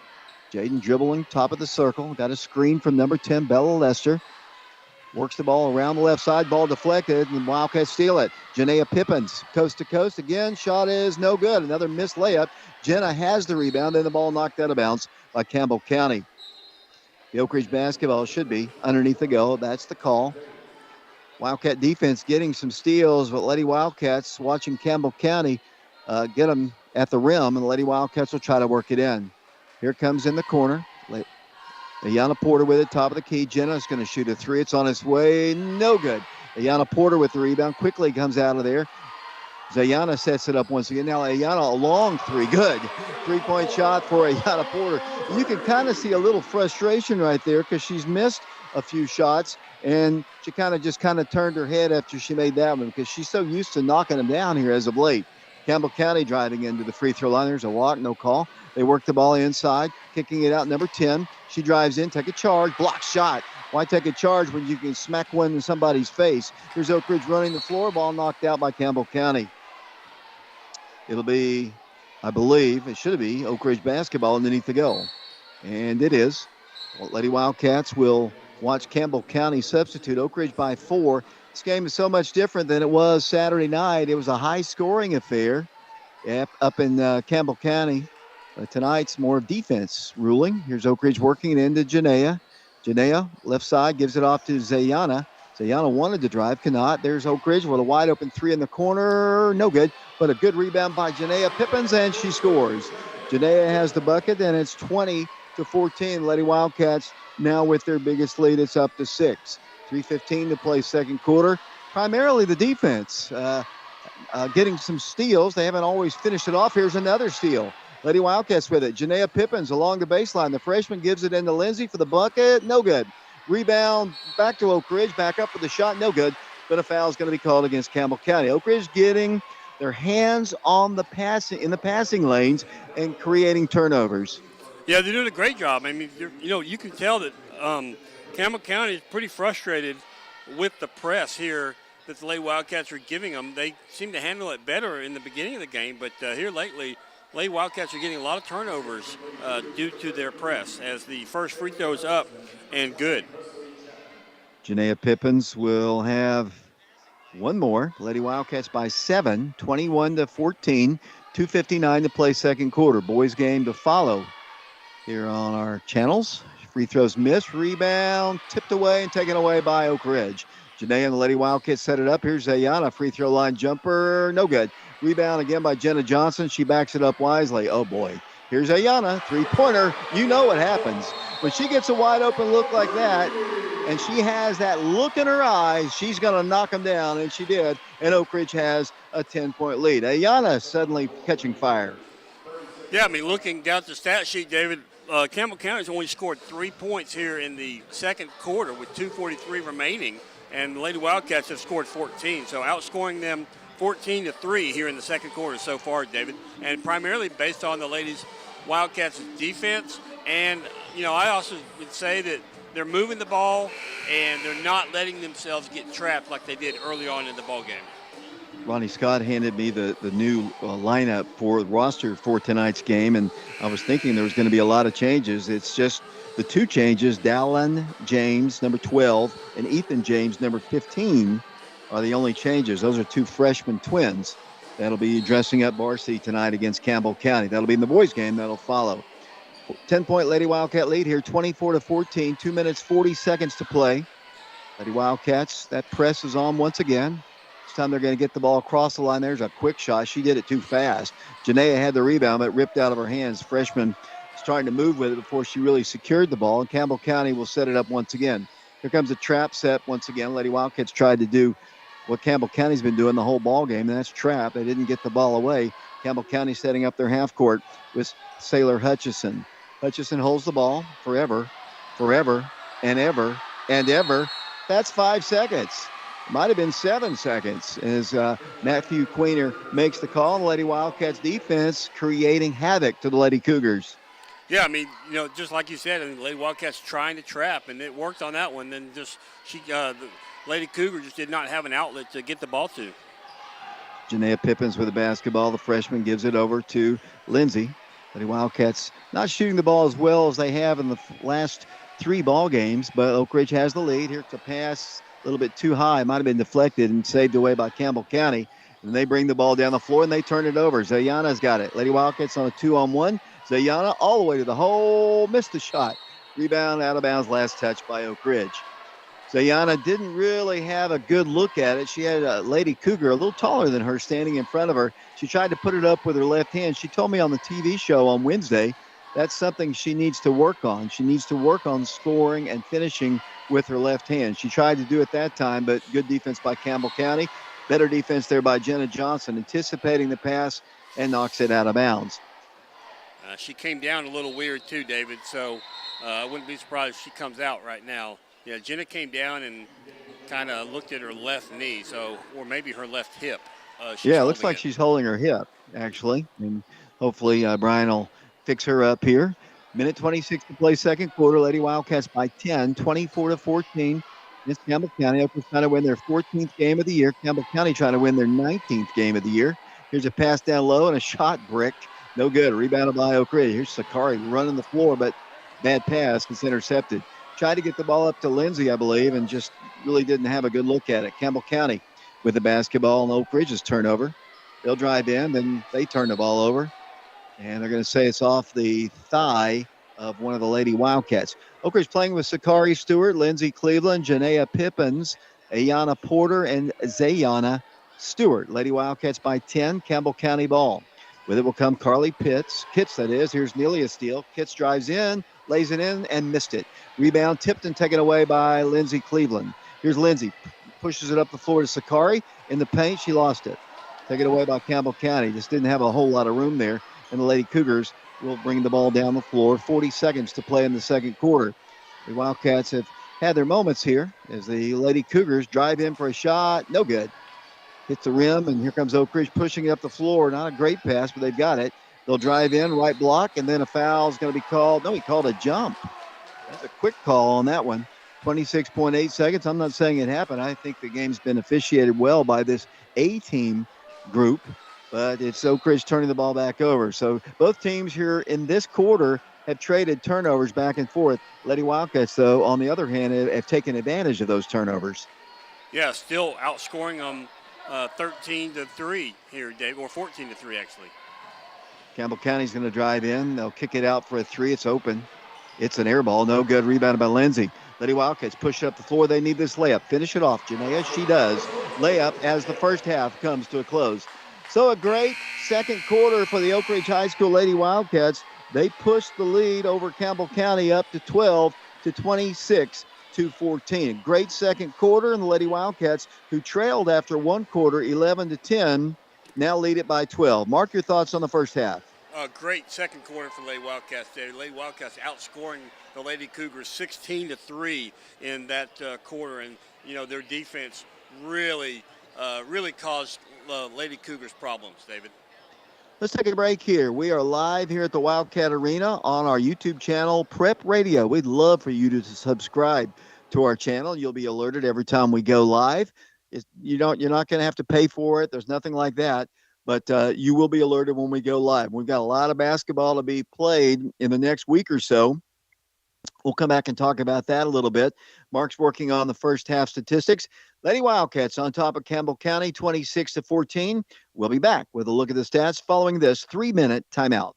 S1: Jaden dribbling, top of the circle. Got a screen from number 10, Bella Lester. Works the ball around the left side. Ball deflected, and Wildcats steal it. Janaea Pippins, coast to coast again. Shot is no good. Another missed layup. Jenna has the rebound, then the ball knocked out of bounds by Campbell County. The Oak Ridge basketball should be underneath the goal. That's the call. Wildcat defense getting some steals, but Lady Wildcats watching Campbell County get them at the rim, and the Lady Wildcats will try to work it in. Here comes in the corner. Ayana Porter with it, top of the key. Jenna is going to shoot a three. It's on its way. No good. Ayana Porter with the rebound. Quickly comes out of there. Zayana sets it up once again. Now Ayana, a long three. Good. Three-point shot for Ayana Porter. You can kind of see a little frustration right there because she's missed a few shots, and she kind of turned her head after she made that one because she's so used to knocking them down here as of late. Campbell County driving into the free throw line. There's a walk, no call. They work the ball inside, kicking it out. Number 10, she drives in, take a charge, block shot. Why take a charge when you can smack one in somebody's face? Here's Oak Ridge running the floor, ball knocked out by Campbell County. It'll be, I believe, it should be Oak Ridge basketball underneath the goal. And it is. Well, Lady Wildcats will watch Campbell County substitute Oak Ridge by 4. This game is so much different than it was Saturday night. It was a high-scoring affair up in Campbell County. But tonight's more defense ruling. Here's Oak Ridge working it into Janaea. Janaea, left side, gives it off to Zayana. Zayana wanted to drive, cannot. There's Oak Ridge with a wide-open three in the corner. No good, but a good rebound by Janaea Pippins, and she scores. Janaea has the bucket, and it's 20-14. Lady Wildcats now with their biggest lead. It's up to 6. 3:15 to play second quarter. Primarily the defense getting some steals. They haven't always finished it off. Here's another steal. Lady Wildcats with it. Janaea Pippins along the baseline. The freshman gives it into Lindsay for the bucket. No good. Rebound back to Oak Ridge. Back up with the shot. No good. But a foul is going to be called against Campbell County. Oak Ridge getting their hands on the passing lanes and creating turnovers.
S10: Yeah, they're doing a great job. I mean, you can tell that Campbell County is pretty frustrated with the press here that the Lady Wildcats are giving them. They seem to handle it better in the beginning of the game, but here lately, Lady Wildcats are getting a lot of turnovers due to their press as the first free throw is up and good.
S1: Janaea Pippins will have one more. Lady Wildcats by 7, 21-14, 2:59 to play second quarter. Boys game to follow here on our channels. Free throws missed, rebound, tipped away and taken away by Oak Ridge. Janaea and the Lady Wildcats set it up. Here's Ayana, free throw line jumper, no good. Rebound again by Jenna Johnson. She backs it up wisely. Oh boy. Here's Ayana, three-pointer. You know what happens. When she gets a wide open look like that, and she has that look in her eyes, she's going to knock them down, and she did. And Oak Ridge has a 10-point lead. Ayana suddenly catching fire.
S10: Yeah, I mean, looking down at the stat sheet, David, Campbell County's only scored 3 points here in the second quarter with 2:43 remaining, and the Lady Wildcats have scored 14, so outscoring them 14-3 here in the second quarter so far, David, and primarily based on the Ladies Wildcats' defense. And, I also would say that they're moving the ball and they're not letting themselves get trapped like they did early on in the ball game.
S1: Ronnie Scott handed me the new lineup for the roster for tonight's game, and I was thinking there was going to be a lot of changes. It's just the two changes, Dallin James, number 12, and Ethan James, number 15, are the only changes. Those are two freshman twins that'll be dressing up varsity tonight against Campbell County. That'll be in the boys' game that'll follow. 10-point Lady Wildcat lead here, 24-14, 2 minutes, 40 seconds to play. Lady Wildcats, that press is on once again. This time they're going to get the ball across the line. There's a quick shot. She did it too fast. Janaea had the rebound, but ripped out of her hands. Freshman was trying to move with it before she really secured the ball, and Campbell County will set it up once again. Here comes a trap set once again. Lady Wildcats tried to do what Campbell County's been doing the whole ball game, and that's trap. They didn't get the ball away. Campbell County setting up their half court with Sailor Hutchison. Hutchison holds the ball forever, and ever. That's 5 seconds. Might have been 7 seconds as Matthew Queener makes the call. The Lady Wildcats defense creating havoc to the Lady Cougars.
S10: Yeah, I mean, just like you said, the Lady Wildcats trying to trap, and it worked on that one. Then the Lady Cougar just did not have an outlet to get the ball to.
S1: Janaea Pippins with the basketball. The freshman gives it over to Lindsay. Lady Wildcats not shooting the ball as well as they have in the last 3 ball games, but Oak Ridge has the lead. Here's a pass a little bit too high. It might have been deflected and saved away by Campbell County. And they bring the ball down the floor and they turn it over. Zayana's got it. Lady Wildcats on a 2-on-1. Zayana all the way to the hole, missed the shot. Rebound out of bounds, last touch by Oak Ridge. Zayana didn't really have a good look at it. She had a Lady Cougar a little taller than her standing in front of her. She tried to put it up with her left hand. She told me on the TV show on Wednesday that's something she needs to work on. She needs to work on scoring and finishing with her left hand. She tried to do it that time, but good defense by Campbell County. Better defense there by Jenna Johnson, anticipating the pass and knocks it out of bounds.
S10: She came down a little weird too, David, so I wouldn't be surprised if she comes out right now. Yeah, Jenna came down and kind of looked at her left knee, or maybe her left hip.
S1: Yeah, it looks like she's holding her hip, actually. And hopefully Brian will fix her up here. Minute 26 to play second quarter. Lady Wildcats by 10, 24-14. It's Campbell County. Oak Ridge trying to win their 14th game of the year. Campbell County trying to win their 19th game of the year. Here's a pass down low and a shot bricked. No good. Rebounded by Oak Ridge. Here's Sakari running the floor, but bad pass. It's intercepted. Tried to get the ball up to Lindsay, I believe, and just really didn't have a good look at it. Campbell County with the basketball and Oak Ridge's turnover. They'll drive in, then they turn the ball over. And they're going to say it's off the thigh of one of the Lady Wildcats. Oak Ridge playing with Sakari Stewart, Lindsay Cleveland, Janaea Pippins, Ayana Porter, and Zayana Stewart. Lady Wildcats by 10, Campbell County ball. With it will come Carly Kitts, that is. Here's Nelia Steele. Kitts drives in, lays it in, and missed it. Rebound tipped and taken away by Lindsay Cleveland. Here's Lindsay. Pushes it up the floor to Sakari. In the paint, she lost it. Taken away by Campbell County. Just didn't have a whole lot of room there. and the Lady Cougars will bring the ball down the floor. 40 seconds to play in the second quarter. The Wildcats have had their moments here as the Lady Cougars drive in for a shot. No good. Hits the rim, and here comes Oak Ridge pushing it up the floor. Not a great pass, but they've got it. They'll drive in, right block, and then a foul is going to be called. No, he called a jump. That's a quick call on that one. 26.8 seconds. I'm not saying it happened. I think the game's been officiated well by this A-team group, but it's Oak Ridge turning the ball back over. So both teams here in this quarter have traded turnovers back and forth. Lady Wildcats, though, on the other hand, have taken advantage of those turnovers.
S10: Yeah, still outscoring them 13-3 here, Dave, or 14-3 actually.
S1: Campbell County's going to drive in. They'll kick it out for a three. It's open. It's an air ball. No good. Rebounded by Lindsay. Lady Wildcats push up the floor. They need this layup. Finish it off, Janaea. She does. Layup as the first half comes to a close. So a great second quarter for the Oak Ridge High School Lady Wildcats. They pushed the lead over Campbell County up to 12 to 26 to 14. Great second quarter, and the Lady Wildcats, who trailed after one quarter 11 to 10, now lead it by 12. Mark, your thoughts on the first half.
S10: Great second quarter for Lady Wildcats there. Lady Wildcats outscoring the Lady Cougars 16-3 in that quarter, and their defense really caused Lady Cougars problems, David.
S1: Let's take a break here. We are live here at the Wildcat Arena on our YouTube channel, Prep Radio. We'd love for you to subscribe to our channel. You'll be alerted every time we go live. You're not going to have to pay for it. There's nothing like that. But you will be alerted when we go live. We've got a lot of basketball to be played in the next week or so. We'll come back and talk about that a little bit. Mark's working on the first half statistics. Lady Wildcats on top of Campbell County, 26 to 14. We'll be back with a look at the stats following this 3-minute timeout.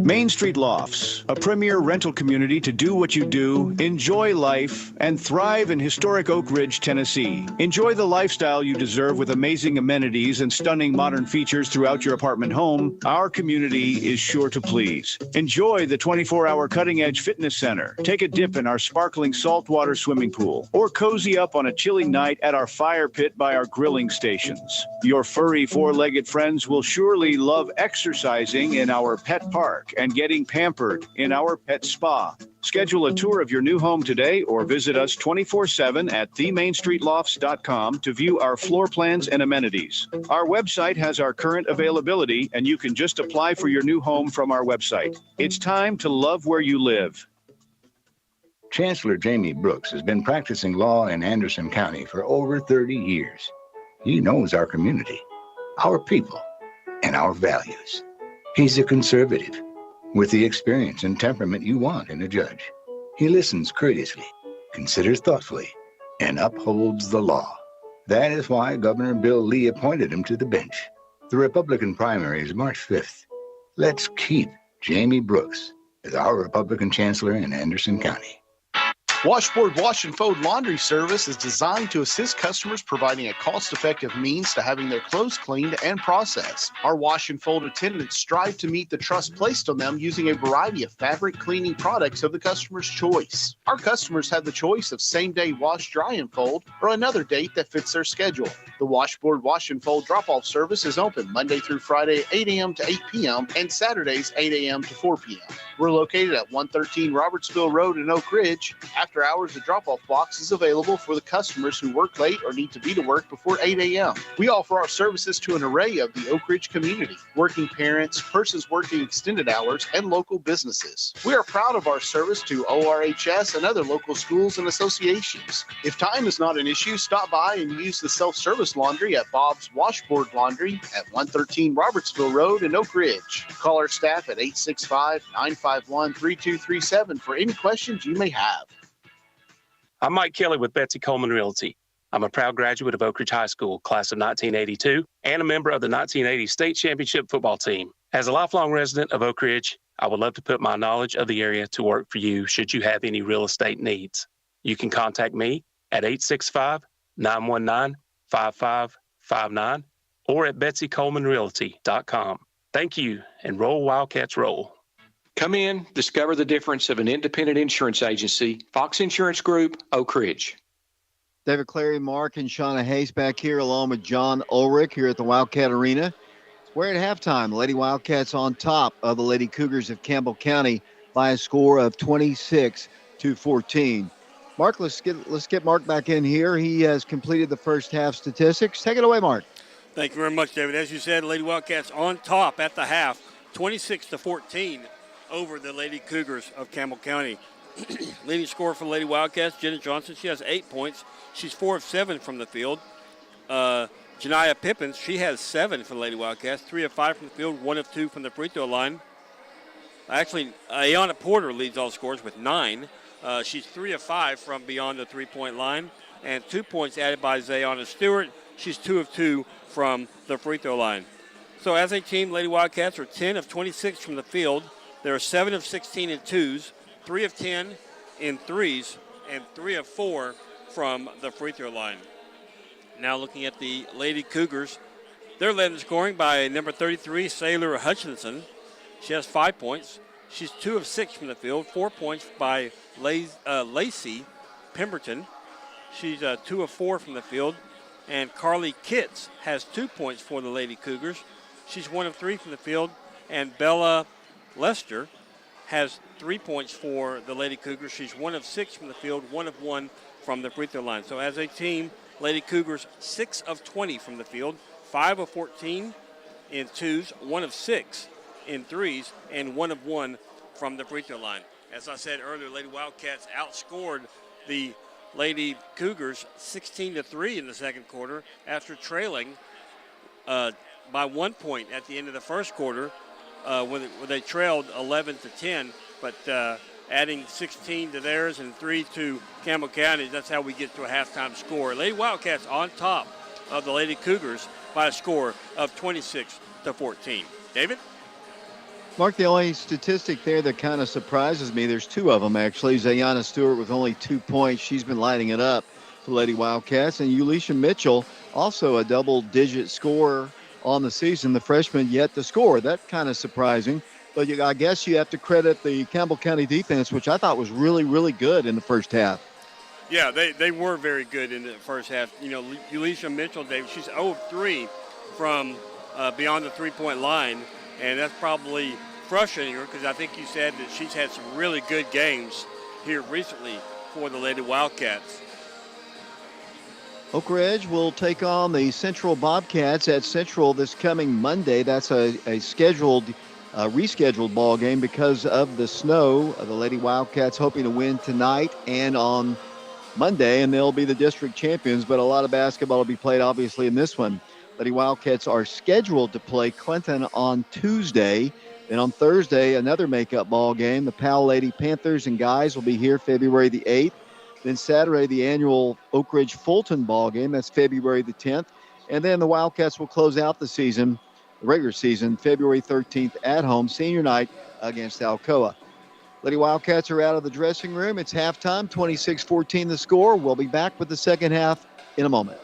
S4: Main Street Lofts, a premier rental community to do what you do, enjoy life, and thrive in historic Oak Ridge, Tennessee. Enjoy the lifestyle you deserve with amazing amenities and stunning modern features throughout your apartment home. Our community is sure to please. Enjoy the 24-hour cutting-edge fitness center. Take a dip in our sparkling saltwater swimming pool, or cozy up on a chilly night at our fire pit by our grilling stations. Your furry four-legged friends will surely love exercising in our pet park and getting pampered in our pet spa. Schedule a tour of your new home today or visit us 24/7 at themainstreetlofts.com to view our floor plans and amenities. Our website has our current availability, and you can just apply for your new home from our website. It's time to love where you live.
S5: Chancellor Jamie Brooks has been practicing law in Anderson County for over 30 years. He knows our community, our people, and our values. He's a conservative with the experience and temperament you want in a judge. He listens courteously, considers thoughtfully, and upholds the law. That is why Governor Bill Lee appointed him to the bench. The Republican primary is March 5th. Let's keep Jamie Brooks as our Republican chancellor in Anderson County.
S11: Washboard Wash and Fold Laundry Service is designed to assist customers providing a cost-effective means to having their clothes cleaned and processed. Our wash and fold attendants strive to meet the trust placed on them using a variety of fabric cleaning products of the customer's choice. Our customers have the choice of same-day wash, dry, and fold, or another date that fits their schedule. The Washboard Wash and Fold drop-off service is open Monday through Friday, 8 a.m. to 8 p.m., and Saturdays, 8 a.m. to 4 p.m. We're located at 113 Robertsville Road in Oak Ridge. After hours, the drop-off box is available for the customers who work late or need to be to work before 8 a.m. We offer our services to an array of the Oak Ridge community, working parents, persons working extended hours, and local businesses. We are proud of our service to ORHS and other local schools and associations. If time is not an issue, stop by and use the self-service laundry at Bob's Washboard Laundry at 113 Robertsville Road in Oak Ridge. Call our staff at 865-951-3237 for any questions you may have.
S6: I'm Mike Kelly with Betsy Coleman Realty. I'm a proud graduate of Oak Ridge High School, class of 1982, and a member of the 1980 state championship football team. As a lifelong resident of Oak Ridge, I would love to put my knowledge of the area to work for you should you have any real estate needs. You can contact me at 865-919-5559 or at betsycolemanrealty.com. Thank you, and roll Wildcats roll.
S12: Come in, discover the difference of an independent insurance agency, Fox Insurance Group, Oak Ridge.
S1: David Clary, Mark, and Shauna Hayes back here along with John Ulrich here at the Wildcat Arena. We're at halftime. The Lady Wildcats on top of the Lady Cougars of Campbell County by a score of 26-14. Mark, let's get Mark back in here. He has completed the first half statistics. Take it away, Mark.
S10: Thank you very much, David. As you said, Lady Wildcats on top at the half, 26-14 over the Lady Cougars of Campbell County. Leading scorer for the Lady Wildcats, Jenna Johnson. She has 8 points. She's 4 of 7 from the field. Janiah Pippins, she has 7 for the Lady Wildcats, 3 of 5 from the field, 1 of 2 from the free throw line. Actually, Ayana Porter leads all scores with 9. She's 3 of 5 from beyond the three-point line, and 2 points added by Zayana Stewart. She's 2 of 2 from the free throw line. So as a team, Lady Wildcats are 10 of 26 from the field. They're 7 of 16 in twos, 3 of 10 in threes, and 3 of 4 from the free throw line. Now looking at the Lady Cougars, they're led in scoring by number 33, Sailor Hutchinson. She has 5 points. She's 2 of 6 from the field, 4 points by Lacey Pemberton. She's 2 of 4 from the field. And Carly Kitts has 2 points for the Lady Cougars. She's 1 of 3 from the field. And Bella Lester has 3 points for the Lady Cougars. She's 1 of 6 from the field, 1 of 1 from the free throw line. So as a team, Lady Cougars 6 of 20 from the field, 5 of 14 in twos, 1 of 6 in threes, and 1 of 1 from the free throw line. As I said earlier, Lady Wildcats outscored the Lady Cougars 16-3 in the second quarter after trailing by 1 point at the end of the first quarter when they trailed 11-10. But adding 16 to theirs and 3 to Campbell County, that's how we get to a halftime score. Lady Wildcats on top of the Lady Cougars by a score of 26-14. David?
S1: Mark, the only statistic there that kind of surprises me, there's 2 of them actually. Zayana Stewart with only 2 points. She's been lighting it up for Lady Wildcats. And Ulisha Mitchell, also a double-digit scorer on the season, the freshman yet to score. That kind of surprising. But I guess you have to credit the Campbell County defense, which I thought was really, really good in the first half.
S10: Yeah, they were very good in the first half. You know, Ulisha Mitchell, David, she's 0 of 3 from beyond the three-point line, and that's probably frustrating her because I think you said that she's had some really good games here recently for the Lady Wildcats.
S1: Oak Ridge will take on the Central Bobcats at Central this coming Monday. That's a rescheduled ball game because of the snow. The Lady Wildcats hoping to win tonight and on Monday, and they'll be the district champions, but a lot of basketball will be played obviously in this one. Lady Wildcats are scheduled to play Clinton on Tuesday. Then on Thursday, another makeup ball game. The Powell Lady Panthers and Guys will be here February the 8th. Then Saturday, the annual Oak Ridge Fulton ball game. That's February the 10th. And then the Wildcats will close out the season, the regular season, February 13th at home, senior night against Alcoa. Lady Wildcats are out of the dressing room. It's halftime, 26-14 the score. We'll be back with the second half in a moment.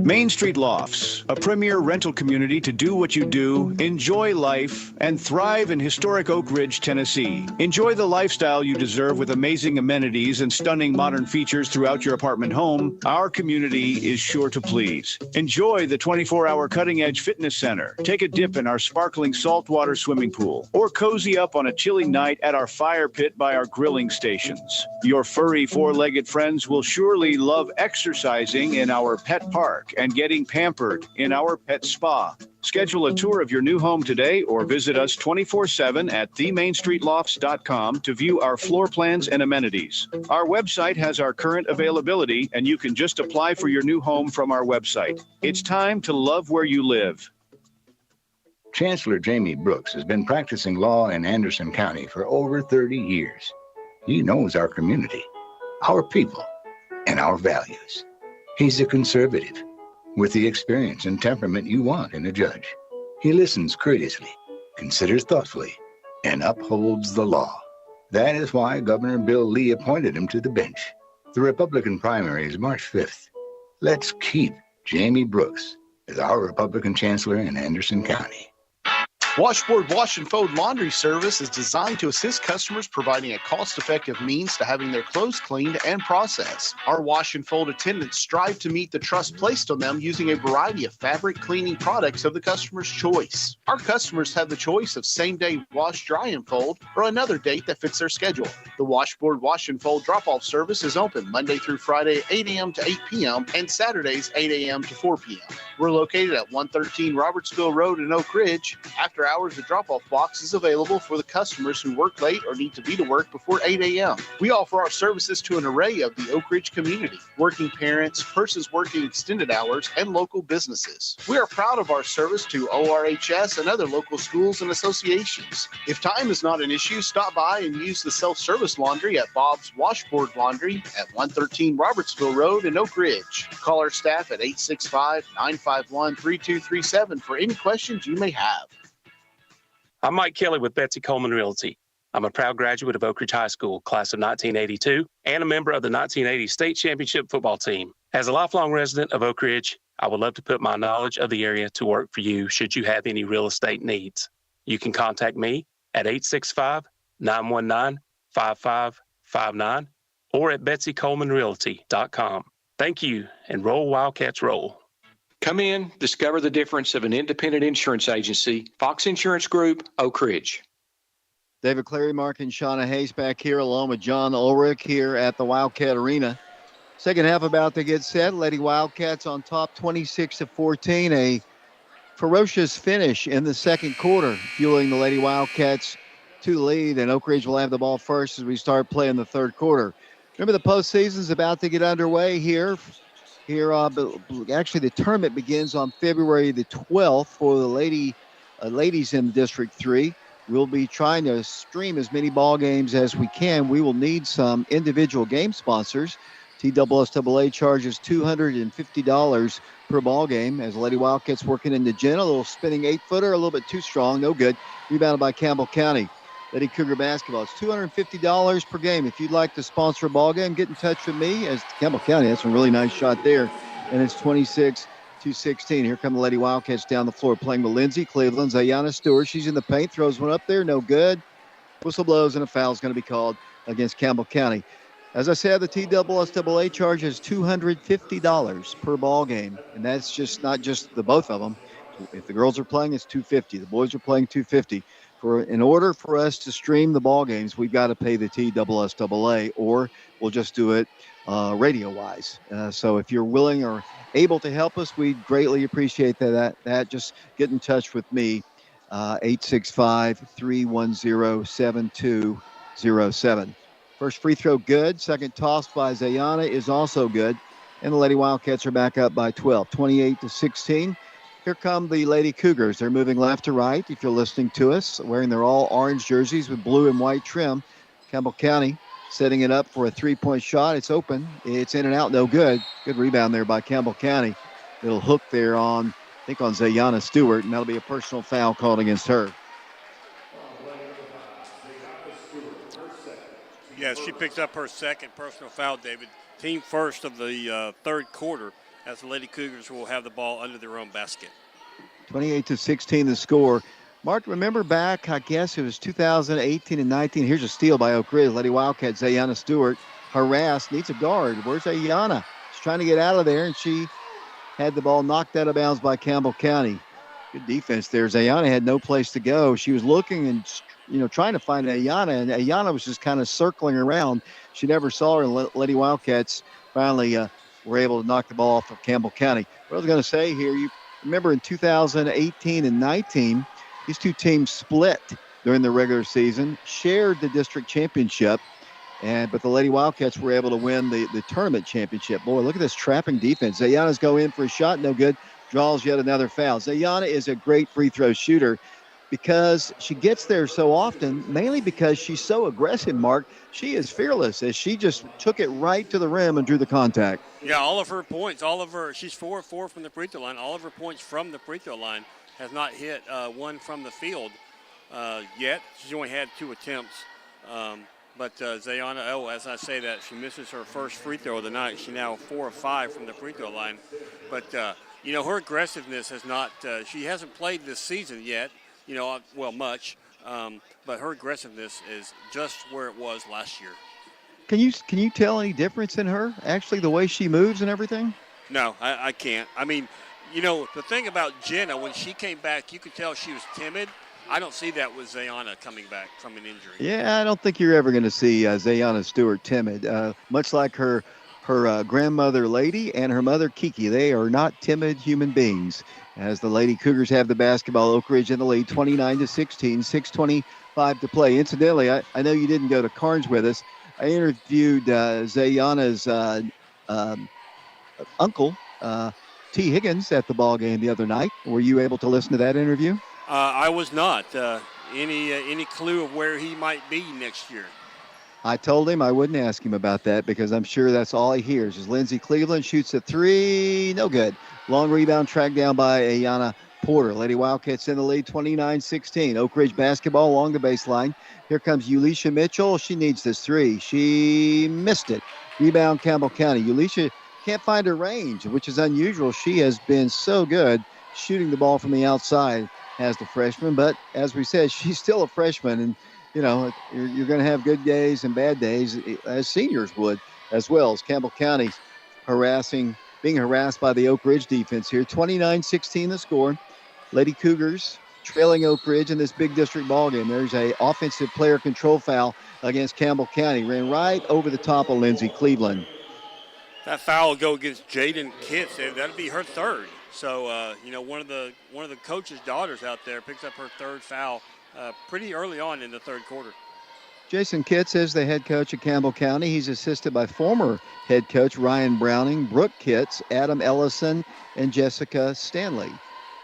S4: Main Street Lofts, a premier rental community to do what you do, enjoy life, and thrive in historic Oak Ridge, Tennessee. Enjoy the lifestyle you deserve with amazing amenities and stunning modern features throughout your apartment home. Our community is sure to please. Enjoy the 24-hour cutting-edge fitness center. Take a dip in our sparkling saltwater swimming pool, or cozy up on a chilly night at our fire pit by our grilling stations. Your furry four-legged friends will surely love exercising in our pet park and getting pampered in our pet spa. Schedule a tour of your new home today or visit us 24/7 at themainstreetlofts.com to view our floor plans and amenities. Our website has our current availability, and you can just apply for your new home from our website. It's time to love where you live.
S5: Chancellor Jamie Brooks has been practicing law in Anderson County for over 30 years. He knows our community, our people, and our values. He's a conservative with the experience and temperament you want in a judge. He listens courteously, considers thoughtfully, and upholds the law. That is why Governor Bill Lee appointed him to the bench. The Republican primary is March 5th. Let's keep Jamie Brooks as our Republican chancellor in Anderson County.
S11: Washboard Wash and Fold Laundry Service is designed to assist customers providing a cost-effective means to having their clothes cleaned and processed. Our wash and fold attendants strive to meet the trust placed on them using a variety of fabric cleaning products of the customer's choice. Our customers have the choice of same-day wash, dry, and fold, or another date that fits their schedule. The Washboard Wash and Fold drop-off service is open Monday through Friday, 8 a.m. to 8 p.m., and Saturdays, 8 a.m. to 4 p.m. We're located at 113 Robertsville Road in Oak Ridge. After hours, the drop-off box is available for the customers who work late or need to be to work before 8 a.m. We offer our services to an array of the Oak Ridge community, working parents, persons working extended hours, and local businesses. We are proud of our service to ORHS and other local schools and associations. If time is not an issue, stop by and use the self-service laundry at Bob's Washboard Laundry at 113 Robertsville Road in Oak Ridge. Call our staff at 865-951-3237 for any questions you may have.
S6: I'm Mike Kelly with Betsy Coleman Realty. I'm a proud graduate of Oak Ridge High School, class of 1982, and a member of the 1980 state championship football team. As a lifelong resident of Oak Ridge, I would love to put my knowledge of the area to work for you should you have any real estate needs. You can contact me at 865-919-5559 or at betsycolemanrealty.com. Thank you, and roll Wildcats roll.
S12: Come in, discover the difference of an independent insurance agency. Fox Insurance Group, Oak Ridge.
S1: David Clary, Mark and Shauna Hayes back here along with John Ulrich here at the Wildcat Arena. Second half about to get set. Lady Wildcats on top 26-14. A ferocious finish in the second quarter, fueling the Lady Wildcats to the lead, and Oak Ridge will have the ball first as we start playing the third quarter. Remember, the postseason's about to get underway here. Actually, the tournament begins on February the 12th for the ladies in District 3. We'll be trying to stream as many ball games as we can. We will need some individual game sponsors. TSSAA charges $250 per ball game as the Lady Wildcats working into Jenna. A little spinning 8-footer, a little bit too strong, no good. Rebounded by Campbell County. Lady Cougar basketball. It's $250 per game. If you'd like to sponsor a ball game, get in touch with me as Campbell County. That's a really nice shot there. And it's 26-16. Here come the Lady Wildcats down the floor playing with Lindsay Cleveland. Zayana Stewart. She's in the paint. Throws one up there. No good. Whistle blows and a foul is going to be called against Campbell County. As I said, the TSSAA charges $250 per ball game. And that's just not just the both of them. If the girls are playing, it's $250. The boys are playing $250. In order for us to stream the ball games, we've got to pay the TSSAA, or we'll just do it radio-wise. So if you're willing or able to help us, we'd greatly appreciate that. Just get in touch with me, 865-310-7207. First free throw good. Second toss by Zayana is also good. And the Lady Wildcats are back up by 12, 28-16. Here come the Lady Cougars. They're moving left to right, if you're listening to us, wearing their all orange jerseys with blue and white trim. Campbell County setting it up for a three-point shot. It's open. It's in and out, no good. Good rebound there by Campbell County. Little hook there on Zayana Stewart, and that'll be a personal foul called against her.
S10: Yes, she picks up her second personal foul, David. Team first of the third quarter, as the Lady Cougars will have the ball under their own basket.
S1: 28-16 the score. Mark, remember back, I guess it was 2018 and 19. Here's a steal by Oak Ridge. Lady Wildcats, Zayana Stewart, harassed, needs a guard. Where's Zayana? She's trying to get out of there, and she had the ball knocked out of bounds by Campbell County. Good defense there. Zayana had no place to go. She was looking and, trying to find Ayana, and Ayana was just kind of circling around. She never saw her, and Lady Wildcats finally were able to knock the ball off of Campbell County. What I was going to say here, you remember in 2018 and 19, these two teams split during the regular season, shared the district championship, but the Lady Wildcats were able to win the tournament championship. Boy, look at this trapping defense. Zayana's go in for a shot, no good, draws yet another foul. Zayana is a great free throw shooter because she gets there so often, mainly because she's so aggressive, Mark. She is fearless as she just took it right to the rim and drew the contact.
S10: Yeah, all of her points, she's 4 of 4 from the free throw line. All of her points from the free throw line has not hit one from the field yet. She's only had 2 attempts. But Zayana, as I say that, she misses her first free throw of the night. She's now 4 of 5 from the free throw line. But, her aggressiveness has not, she hasn't played this season yet. much. But her aggressiveness is just where it was last year.
S1: Can you tell any difference in her, actually, the way she moves and everything?
S10: No, I can't. I mean, the thing about Jenna, when she came back, you could tell she was timid. I don't see that with Zayana coming back from an injury.
S1: Yeah, I don't think you're ever going to see Zayana Stewart timid. Much like her grandmother, Lady, and her mother, Kiki. They are not timid human beings. As the Lady Cougars have the basketball, Oak Ridge in the lead, 29-16, 6:25 to play. Incidentally, I know you didn't go to Carnes with us. I interviewed Zayana's uncle, T. Higgins, at the ball game the other night. Were you able to listen to that interview?
S10: I was not. Any clue of where he might be next year?
S1: I told him I wouldn't ask him about that because I'm sure that's all he hears is Lindsey Cleveland shoots a three. No good. Long rebound tracked down by Ayanna Porter. Lady Wildcats in the lead, 29-16. Oak Ridge basketball along the baseline. Here comes Ulisha Mitchell. She needs this three. She missed it. Rebound Campbell County. Ulisha can't find her range, which is unusual. She has been so good shooting the ball from the outside as the freshman. But as we said, she's still a freshman. And you're going to have good days and bad days, as seniors would, as well as Campbell County being harassed by the Oak Ridge defense here. 29-16 the score. Lady Cougars trailing Oak Ridge in this big district ball game. There's a offensive player control foul against Campbell County. Ran right over the top of Lindsey Cleveland.
S10: That foul will go against Jaden Kitts. That'll be her third. So, one of the coach's daughters out there picks up her third foul pretty early on in the third quarter.
S1: Jason Kitts is the head coach of Campbell County. He's assisted by former head coach Ryan Browning, Brooke Kitts, Adam Ellison, and Jessica Stanley.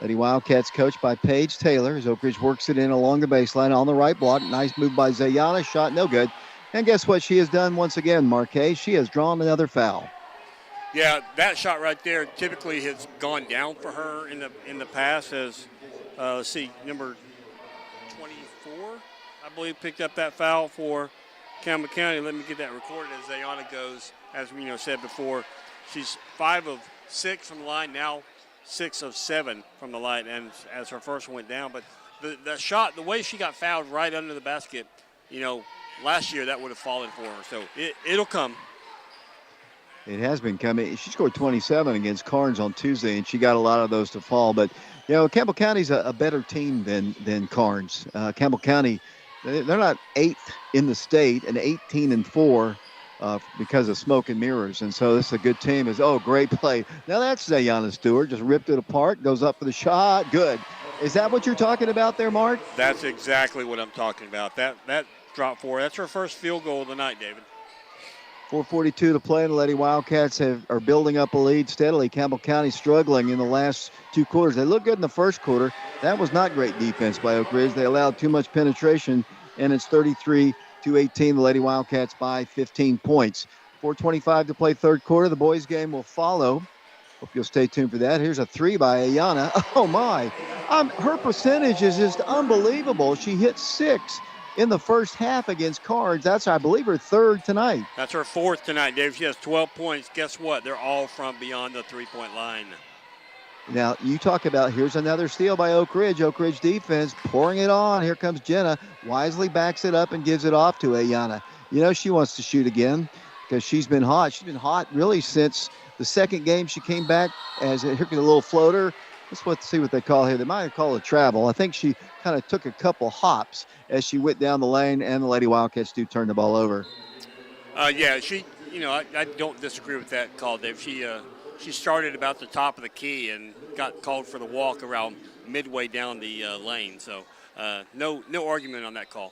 S1: Lady Wildcats coached by Paige Taylor as Oak Ridge works it in along the baseline on the right block. Nice move by Zayana. Shot no good. And guess what she has done once again, Marquez? She has drawn another foul.
S10: Yeah, that shot right there typically has gone down for her in the past as, number 24, I believe, picked up that foul for Campbell County. Let me get that recorded as Zayana goes. As we said before, she's 5 of 6 from the line, now 6 of 7 from the line, and as her first one went down. But the shot, the way she got fouled right under the basket, last year that would have fallen for her. So it'll come.
S1: It has been coming. She scored 27 against Carnes on Tuesday, and she got a lot of those to fall. But, Campbell County's a better team than Carnes. Campbell County, they're not 8th in the state and 18-4 because of smoke and mirrors. And so this is a good team. Great play. Now that's Zayana Stewart. Just ripped it apart, goes up for the shot. Good. Is that what you're talking about there, Mark?
S10: That's exactly what I'm talking about. That drop four, that's her first field goal of the night, David.
S1: 4:42 to play, and the Lady Wildcats are building up a lead steadily. Campbell County struggling in the last 2 quarters. They looked good in the first quarter. That was not great defense by Oak Ridge. They allowed too much penetration, and it's 33-18. The Lady Wildcats by 15 points. 4:25 to play third quarter. The boys' game will follow. Hope you'll stay tuned for that. Here's a three by Ayanna. Oh, my. Her percentage is just unbelievable. She hit 6 in the first half against Carnes. That's, I believe, her third tonight.
S10: That's her fourth tonight, Dave. She has 12 points. Guess what? They're all from beyond the three-point line.
S1: Now, you talk about, here's another steal by Oak Ridge. Oak Ridge defense pouring it on. Here comes Jenna. Wisely backs it up and gives it off to Ayanna. She wants to shoot again because she's been hot. She's been hot really since the second game she came back as here comes a little floater. Let's see what they call here. They might have called it travel. I think she kind of took a couple hops as she went down the lane, and the Lady Wildcats do turn the ball over.
S10: She, I don't disagree with that call, Dave. She started about the top of the key and got called for the walk around midway down the lane. So no argument on that call.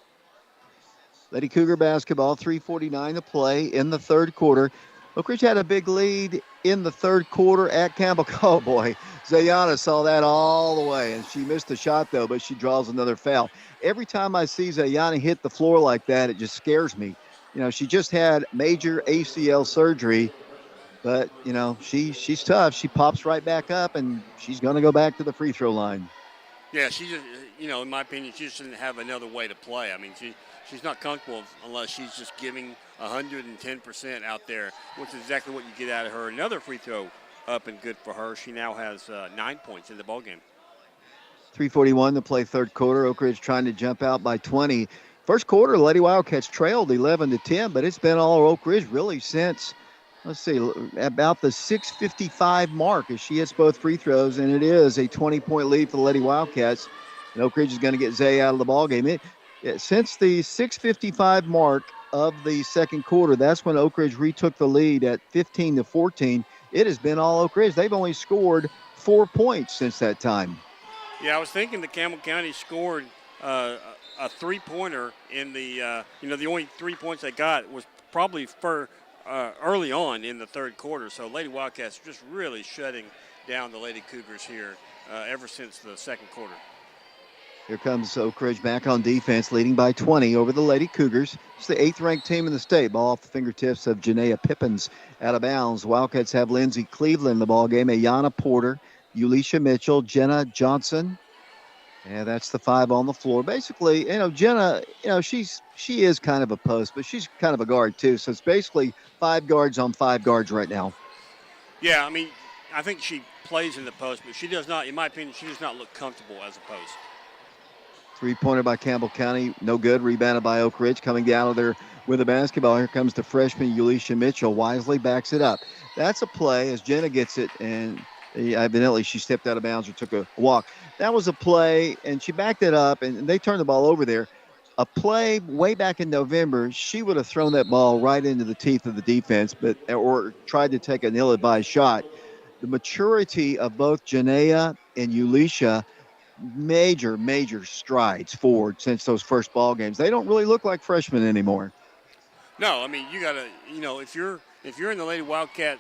S1: Lady Cougar basketball, 3:49 to play in the third quarter. Oak Ridge had a big lead in the third quarter at Campbell. Oh, boy. Zayana saw that all the way, and she missed the shot, though, but she draws another foul. Every time I see Zayana hit the floor like that, it just scares me. She just had major ACL surgery, but, she's tough. She pops right back up, and she's going to go back to the free throw line.
S10: Yeah, she just, in my opinion, she just didn't have another way to play. I mean, she's not comfortable unless she's just giving 110% out there, which is exactly what you get out of her. Another free throw up and good for her. She now has 9 points in the ballgame.
S1: 3:41 to play third quarter. Oak Ridge trying to jump out by 20. First quarter, the Lady Wildcats trailed 11-10, but it's been all Oak Ridge really since, let's see, about the 6:55 mark as she hits both free throws, and it is a 20-point lead for the Lady Wildcats. And Oak Ridge is going to get Zay out of the ballgame. Since the 6:55 mark of the second quarter, that's when Oak Ridge retook the lead at 15-14. It has been all Oak Ridge. They've only scored 4 points since that time.
S10: Yeah, I was thinking that Campbell County scored a three-pointer in the, the only 3 points they got was probably for early on in the third quarter. So Lady Wildcats just really shutting down the Lady Cougars here ever since the second quarter.
S1: Here comes Oak Ridge back on defense, leading by 20 over the Lady Cougars. It's the 8th-ranked team in the state. Ball off the fingertips of Janaea Pippins out of bounds. Wildcats have Lindsey Cleveland in the ballgame, Ayana Porter, Ulisha Mitchell, Jenna Johnson. And that's the 5 on the floor. Basically, Jenna, she is kind of a post, but she's kind of a guard too. So it's basically 5 guards on 5 guards right now.
S10: Yeah, I mean, I think she plays in the post, but she does not, in my opinion, she does not look comfortable as a post.
S1: 3-pointer by Campbell County, no good. Rebounded by Oak Ridge, coming down of there with the basketball. Here comes the freshman Ulisha Mitchell. Wisely backs it up. That's a play as Jenna gets it, and evidently she stepped out of bounds or took a walk. That was a play, and she backed it up, and they turned the ball over there. A play way back in November, she would have thrown that ball right into the teeth of the defense, or tried to take an ill-advised shot. The maturity of both Janaea and Ulisha, major strides forward since those first ball games. They don't really look like freshmen anymore.
S10: No, I mean, you got to, if you're in the Lady Wildcat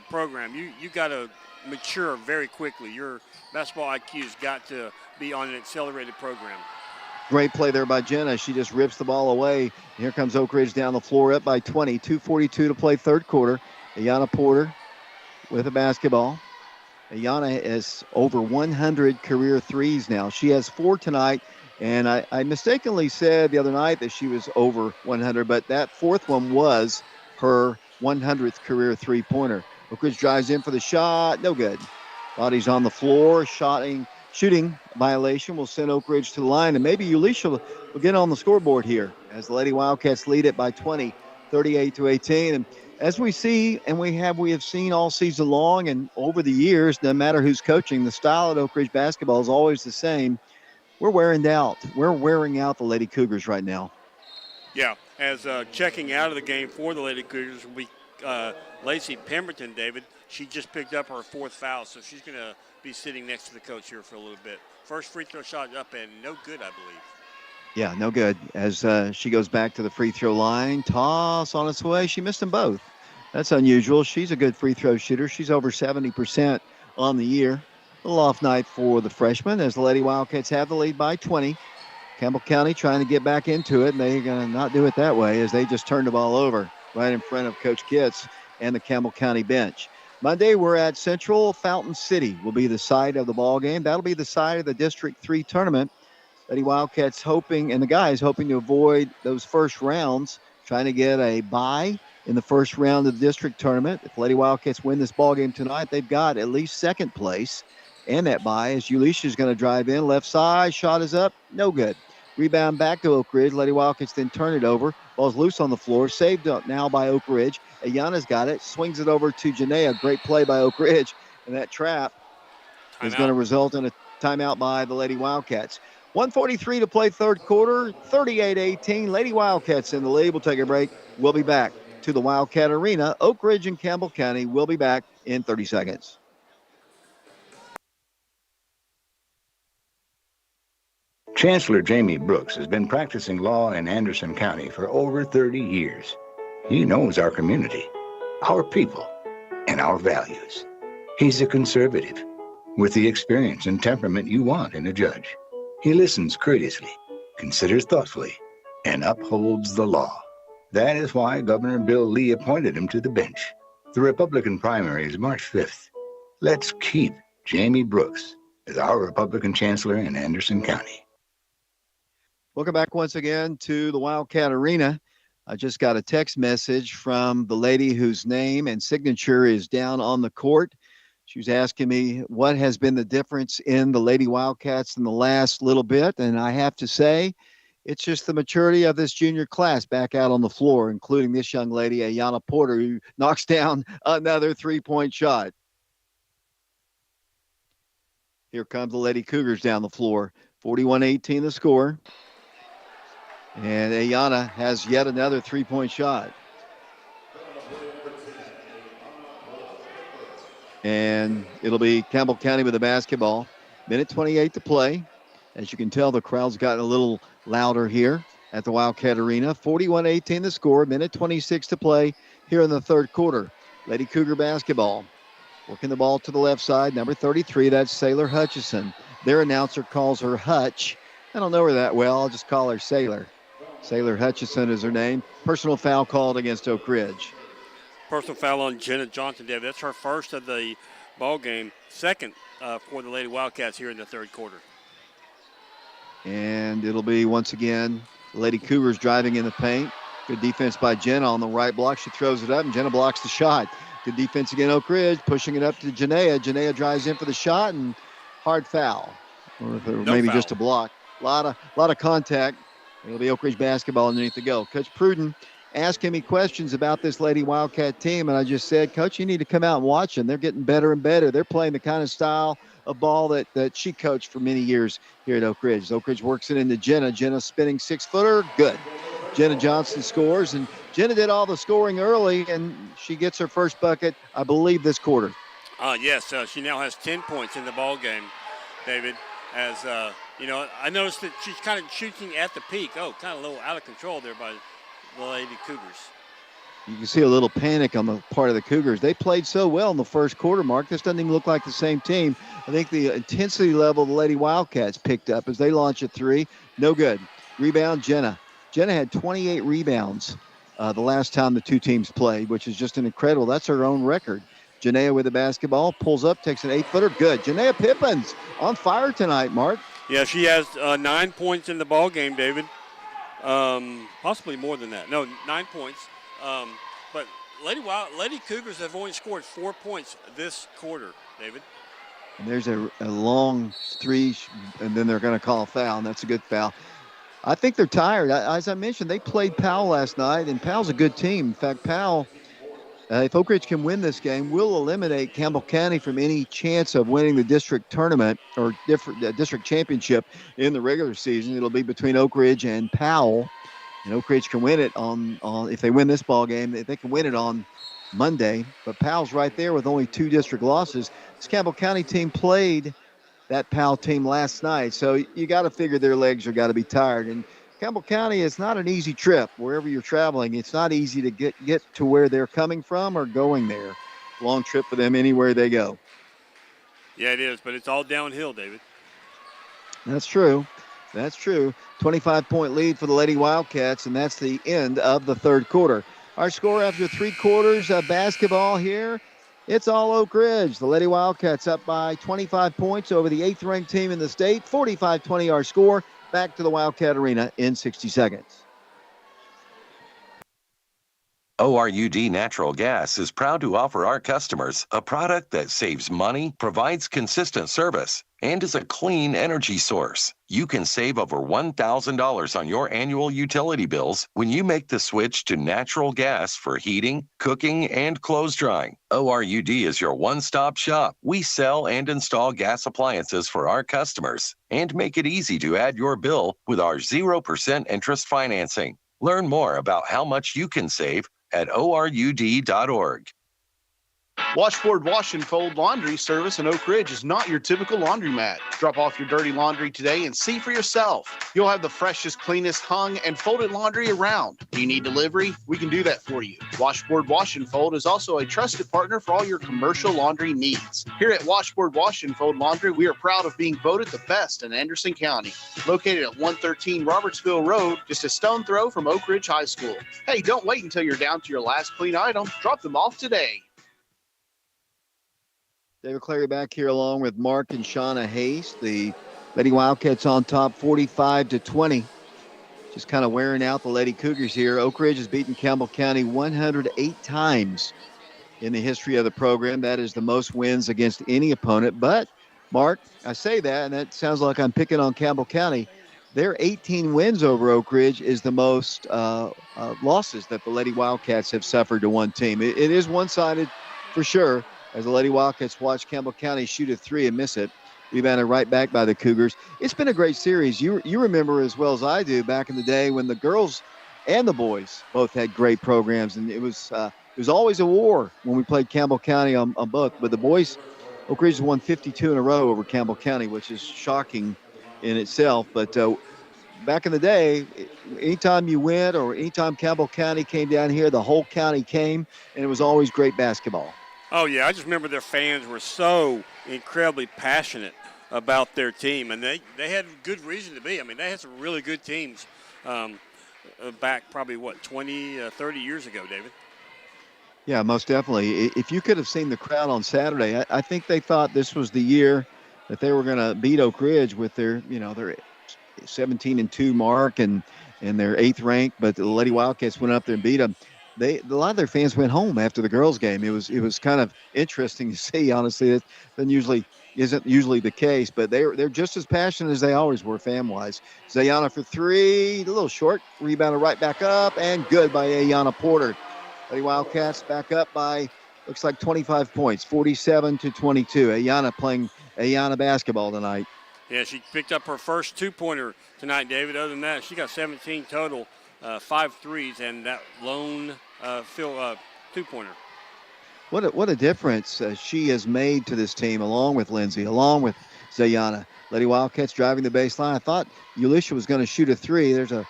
S10: program, you got to mature very quickly. Your basketball IQ's got to be on an accelerated program.
S1: Great play there by Jenna. She just rips the ball away. Here comes Oak Ridge down the floor, up by 20. 2:42 to play third quarter. Ayana Porter with a basketball. Ayana has over 100 career threes now. She has 4 tonight, and I mistakenly said the other night that she was over 100, but that 4th one was her 100th career three-pointer. Oak Ridge drives in for the shot. No good. Body's on the floor. Shooting violation will send Oak Ridge to the line, and maybe Ulisha will get on the scoreboard here as the Lady Wildcats lead it by 20, 38-18. And as we see, and we have seen all season long and over the years, no matter who's coaching, the style of Oak Ridge basketball is always the same. We're wearing out. We're wearing out the Lady Cougars right now.
S10: Yeah, as checking out of the game for the Lady Cougars will be Lacey Pemberton, David. She just picked up her 4th foul, so she's going to be sitting next to the coach here for a little bit. First free throw shot up and no good, I believe.
S1: Yeah, no good. As she goes back to the free throw line, toss on its way. She missed them both. That's unusual. She's a good free throw shooter. She's over 70% on the year. A little off night for the freshman as the Lady Wildcats have the lead by 20. Campbell County trying to get back into it, and they're going to not do it that way as they just turned the ball over right in front of Coach Kitts and the Campbell County bench. Monday, we're at Central. Fountain City will be the site of the ball game. That'll be the site of the District 3 tournament. Lady Wildcats hoping, and the guys hoping to avoid those first rounds, trying to get a bye in the first round of the district tournament. If Lady Wildcats win this ball game tonight, they've got at least second place and that bye as Ulisha is going to drive in. Left side, shot is up, no good. Rebound back to Oak Ridge. Lady Wildcats then turn it over. Ball's loose on the floor, saved up now by Oak Ridge. Ayana's got it, swings it over to Janaea. Great play by Oak Ridge, and that trap is going to result in a timeout by the Lady Wildcats. 1:43 to play third quarter, 38-18. Lady Wildcats in the lead. We'll take a break. We'll be back to the Wildcat Arena. Oak Ridge and Campbell County will be back in 30 seconds.
S5: Chancellor Jamie Brooks has been practicing law in Anderson County for over 30 years. He knows our community, our people, and our values. He's a conservative with the experience and temperament you want in a judge. He listens courteously, considers thoughtfully, and upholds the law. That is why Governor Bill Lee appointed him to the bench. The Republican primary is March 5th. Let's keep Jamie Brooks as our Republican chancellor in Anderson County.
S1: Welcome back once again to the Wildcat Arena. I just got a text message from the lady whose name and signature is down on the court. She was asking me what has been the difference in the Lady Wildcats in the last little bit, and I have to say, it's just the maturity of this junior class back out on the floor, including this young lady, Ayanna Porter, who knocks down another three-point shot. Here comes the Lady Cougars down the floor. 41-18 the score. And Ayanna has yet another three-point shot. And it'll be Campbell County with the basketball. Minute 28 to play. As you can tell, the crowd's gotten a little louder here at the Wildcat Arena. 41-18 the score. Minute 26 to play here in the third quarter. Lady Cougar basketball. Working the ball to the left side. Number 33, that's Sailor Hutchison. Their announcer calls her Hutch. I don't know her that well. I'll just call her Sailor. Sailor Hutchison is her name. Personal foul called against Oak Ridge.
S10: Personal foul on Jenna Johnson, Dave. That's her first of the ball game, second for the Lady Wildcats here in the third quarter.
S1: And it'll be, once again, the Lady Cougars driving in the paint. Good defense by Jenna on the right block. She throws it up, and Jenna blocks the shot. Good defense again, Oak Ridge, pushing it up to Janaea. Janaea drives in for the shot, and hard foul. Or maybe just a block. A lot of contact. It'll be Oak Ridge basketball underneath the goal. Coach Pruden asking me questions about this Lady Wildcat team, and I just said, Coach, you need to come out and watch them. They're getting better and better. They're playing the kind of style of ball that she coached for many years here at Oak Ridge. Oak Ridge works it into Jenna. Jenna spinning six-footer, good. Jenna Johnson scores, and Jenna did all the scoring early, and she gets her first bucket, I believe, this quarter.
S10: Yes, she now has 10 points in the ball game, David. As I noticed that she's kind of shooting at the peak. Oh, kind of a little out of control there by the Lady Cougars.
S1: You can see a little panic on the part of the Cougars. They played so well in the first quarter, Mark. This doesn't even look like the same team. I think the intensity level of the Lady Wildcats picked up as they launch a three. No good. Rebound, Jenna. Jenna had 28 rebounds the last time the two teams played, which is just an incredible. That's her own record. Janaea with the basketball, pulls up, takes an 8-footer. Good. Janaea Pippins on fire tonight, Mark.
S10: Yeah, she has 9 points in the ball game, David. Possibly more than that. No, 9 points. But Lady Cougars have only scored 4 points this quarter, David.
S1: And there's a long three, and then they're going to call a foul, and that's a good foul. I think they're tired. As I mentioned, they played Powell last night, and Powell's a good team. In fact, Powell, if Oak Ridge can win this game, will eliminate Campbell County from any chance of winning the district tournament or district championship in the regular season. It'll be between Oak Ridge and Powell, and Oak Ridge can win it on if they win this ball game, they can win it on Monday. But Powell's right there with only 2 district losses. This Campbell County team played that Powell team last night, so you got to figure their legs are got to be tired. And Campbell County is not an easy trip. Wherever you're traveling, it's not easy to get to where they're coming from or going there. Long trip for them anywhere they go.
S10: Yeah, it is, but it's all downhill, David.
S1: That's true. That's true. 25-point lead for the Lady Wildcats, and that's the end of the third quarter. Our score after 3 quarters of basketball here, it's all Oak Ridge. The Lady Wildcats up by 25 points over the 8th-ranked team in the state. 45-20 our score. Back to the Wildcat Arena in 60 seconds.
S8: ORUD Natural Gas is proud to offer our customers a product that saves money, provides consistent service, and is a clean energy source. You can save over $1,000 on your annual utility bills when you make the switch to natural gas for heating, cooking, and clothes drying. ORUD is your one-stop shop. We sell and install gas appliances for our customers and make it easy to add your bill with our 0% interest financing. Learn more about how much you can save at ORUD.org.
S11: Washboard Wash and Fold Laundry Service in Oak Ridge is not your typical laundromat. Drop off your dirty laundry today and see for yourself. You'll have the freshest, cleanest hung and folded laundry around. Do you need delivery? We can do that for you. Washboard Wash and Fold is also a trusted partner for all your commercial laundry needs. Here at Washboard Wash and Fold Laundry, we are proud of being voted the best in Anderson County. Located at 113 Robertsville Road, just a stone throw from Oak Ridge High School. Hey, don't wait until you're down to your last clean item. Drop them off today.
S1: David Clary back here along with Mark and Shauna Hayes. The Lady Wildcats on top 45-20. Just kind of wearing out the Lady Cougars here. Oak Ridge has beaten Campbell County 108 times in the history of the program. That is the most wins against any opponent. But, Mark, I say that, and that sounds like I'm picking on Campbell County. Their 18 wins over Oak Ridge is the most losses that the Lady Wildcats have suffered to one team. It is one-sided for sure, as the Lady Wildcats watch Campbell County shoot a three and miss it. Rebounded right back by the Cougars. It's been a great series. You remember as well as I do back in the day when the girls and the boys both had great programs, and it was always a war when we played Campbell County on both. But the boys, Oak Ridge has won 52 in a row over Campbell County, which is shocking in itself. But back in the day, anytime you went or anytime Campbell County came down here, the whole county came, and it was always great basketball.
S10: Oh, yeah, I just remember their fans were so incredibly passionate about their team, and they had good reason to be. I mean, they had some really good teams back probably, 20, 30 years ago, David?
S1: Yeah, most definitely. If you could have seen the crowd on Saturday, I think they thought this was the year that they were going to beat Oak Ridge with their 17-2 mark and their 8th rank, but the Lady Wildcats went up there and beat them. A lot of their fans went home after the girls' game. It was kind of interesting to see. Honestly, it isn't usually the case, but they're just as passionate as they always were fan-wise. Zayana for three, a little short, rebounded right back up, and good by Ayana Porter. Lady Wildcats back up by looks like 25 points, 47-22. Ayana playing Ayana basketball tonight.
S10: Yeah, she picked up her first two-pointer tonight, David. Other than that, she got 17 total, 5 threes, and that lone two-pointer.
S1: What a difference she has made to this team, along with Lindsay, along with Zayana. Lady Wildcats driving the baseline. I thought Ulisha was going to shoot a three. There's a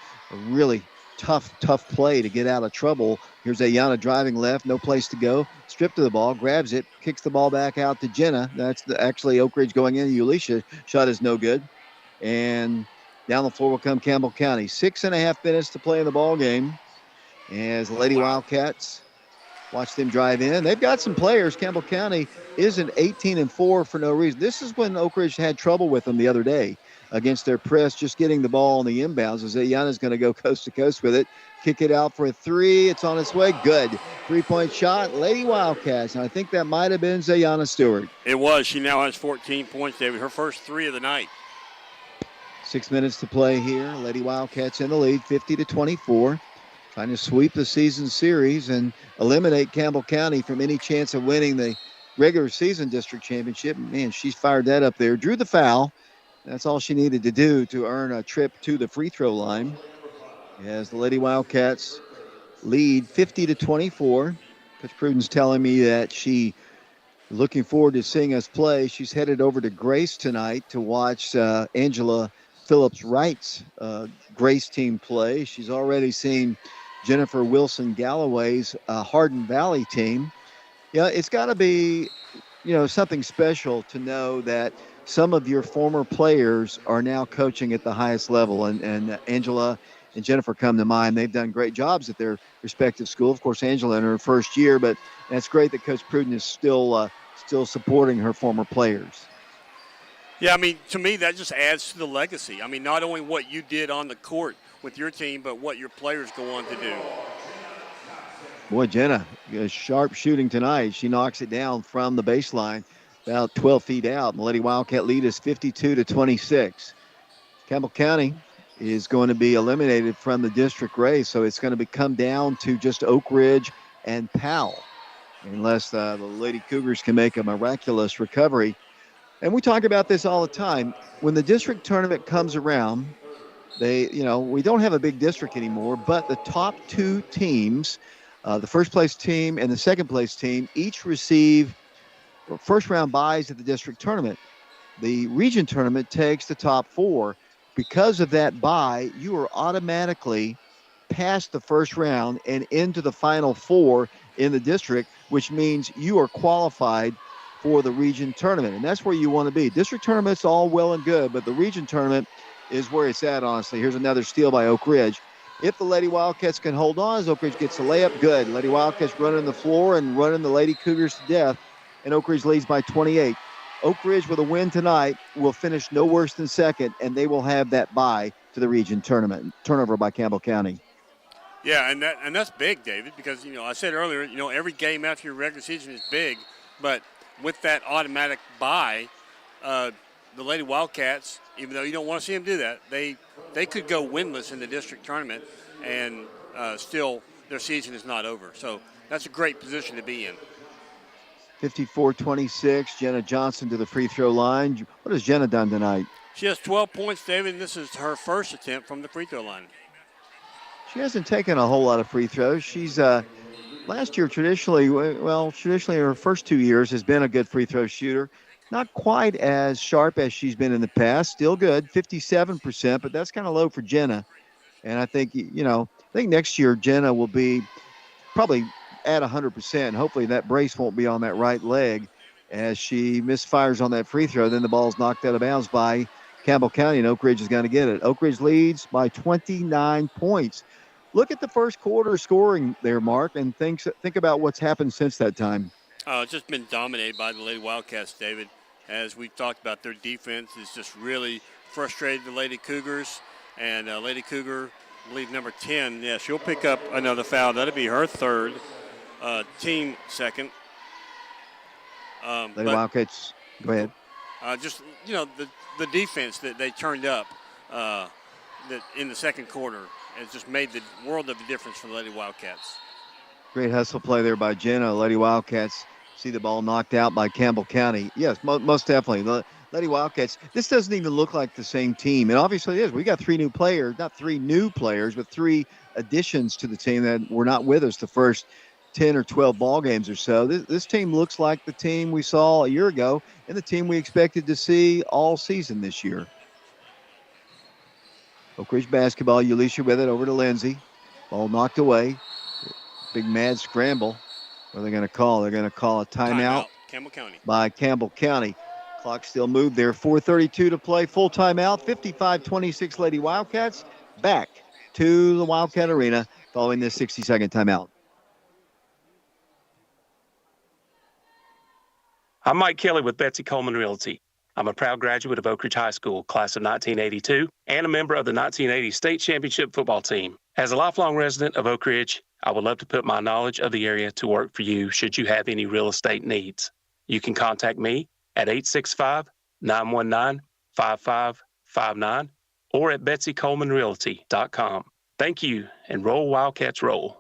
S1: really tough play to get out of trouble. Here's Ayana driving left, no place to go. Stripped to the ball, grabs it, kicks the ball back out to Jenna. That's actually Oak Ridge going in. Ulisha shot is no good. And down the floor will come Campbell County. 6.5 minutes to play in the ball game. As the Lady Wildcats watch them drive in. They've got some players. Campbell County isn't 18-4 for no reason. This is when Oak Ridge had trouble with them the other day against their press, just getting the ball on the inbounds. As Ayana's going to go coast to coast with it. Kick it out for a three. It's on its way. Good. 3-point shot. Lady Wildcats. And I think that might have been Zayana Stewart.
S10: It was. She now has 14 points, David. Her first three of the night.
S1: 6 minutes to play here. Lady Wildcats in the lead, 50-24. Trying to sweep the season series and eliminate Campbell County from any chance of winning the regular season district championship. Man, she's fired that up there. Drew the foul. That's all she needed to do to earn a trip to the free throw line. As the Lady Wildcats lead 50-24. Coach Pruden's telling me that she looking forward to seeing us play. She's headed over to Grace tonight to watch Angela Phillips-Wright's Grace team play. She's already seen Jennifer Wilson Galloway's Hardin Valley team. Yeah, it's got to be, something special to know that some of your former players are now coaching at the highest level. And Angela and Jennifer come to mind. They've done great jobs at their respective school. Of course, Angela in her first year, but that's great that Coach Pruden is still supporting her former players.
S10: Yeah, I mean, to me, that just adds to the legacy. I mean, not only what you did on the court with your team, but what your players go on to do.
S1: Boy, Jenna, sharp shooting tonight. She knocks it down from the baseline, about 12 feet out. And the Lady Wildcat lead is 52-26. Campbell County is going to be eliminated from the district race, so it's going to come down to just Oak Ridge and Powell, unless the Lady Cougars can make a miraculous recovery. And we talk about this all the time. When the district tournament comes around, we don't have a big district anymore, but the top two teams, the first place team and the second place team, each receive first round byes at the district tournament. The region tournament takes the top four. Because of that bye, you are automatically past the first round and into the final four in the district, which means you are qualified for the region tournament. And that's where you want to be. District tournament's all well and good, but the region tournament is where it's at, honestly. Here's another steal by Oak Ridge. If the Lady Wildcats can hold on as Oak Ridge gets a layup, good. Lady Wildcats running the floor and running the Lady Cougars to death, and Oak Ridge leads by 28. Oak Ridge with a win tonight will finish no worse than second, and they will have that bye to the region tournament. Turnover by Campbell County.
S10: Yeah, and that's big, David, because, I said earlier, every game after your regular season is big, but with that automatic bye, the Lady Wildcats, even though you don't want to see them do that, they could go winless in the district tournament, and still their season is not over. So that's a great position to be in.
S1: 54-26, Jenna Johnson to the free throw line. What has Jenna done tonight?
S10: She has 12 points, David, and this is her first attempt from the free throw line.
S1: She hasn't taken a whole lot of free throws. She's last year traditionally her first 2 years has been a good free throw shooter. Not quite as sharp as she's been in the past. Still good, 57%, but that's kind of low for Jenna. And I think, I think next year Jenna will be probably at 100%. Hopefully that brace won't be on that right leg as she misfires on that free throw. Then the ball's knocked out of bounds by Campbell County, and Oak Ridge is going to get it. Oak Ridge leads by 29 points. Look at the first quarter scoring there, Mark, and think about what's happened since that time.
S10: It's just been dominated by the Lady Wildcats, David. As we talked about, their defense is just really frustrated the Lady Cougars. And Lady Cougar, I believe number 10, she'll pick up another foul. That'll be her third, team second.
S1: Lady Wildcats, go ahead.
S10: The defense that they turned up that in the second quarter has just made the world of a difference for the Lady Wildcats.
S1: Great hustle play there by Jenna. Lady Wildcats see the ball knocked out by Campbell County. Yes, most definitely. The Lady Wildcats, this doesn't even look like the same team. And obviously it is. We got three new players, not three new players, but three additions to the team that were not with us the first 10 or 12 ball games or so. This team looks like the team we saw a year ago and the team we expected to see all season this year. Oak Ridge basketball, Ulisha with it over to Lindsay. Ball knocked away. Big mad scramble. What are they going to call? They're going to call a timeout
S10: Campbell County.
S1: By Campbell County. Clock still moved there. 4:32 to play. Full timeout. 55-26 Lady Wildcats. Back to the Wildcat Arena following this 60-second timeout.
S6: I'm Mike Kelly with Betsy Coleman Realty. I'm a proud graduate of Oak Ridge High School, class of 1982, and a member of the 1980 state championship football team. As a lifelong resident of Oak Ridge, I would love to put my knowledge of the area to work for you should you have any real estate needs. You can contact me at 865-919-5559 or at betsycolemanrealty.com. Thank you, and roll Wildcats roll.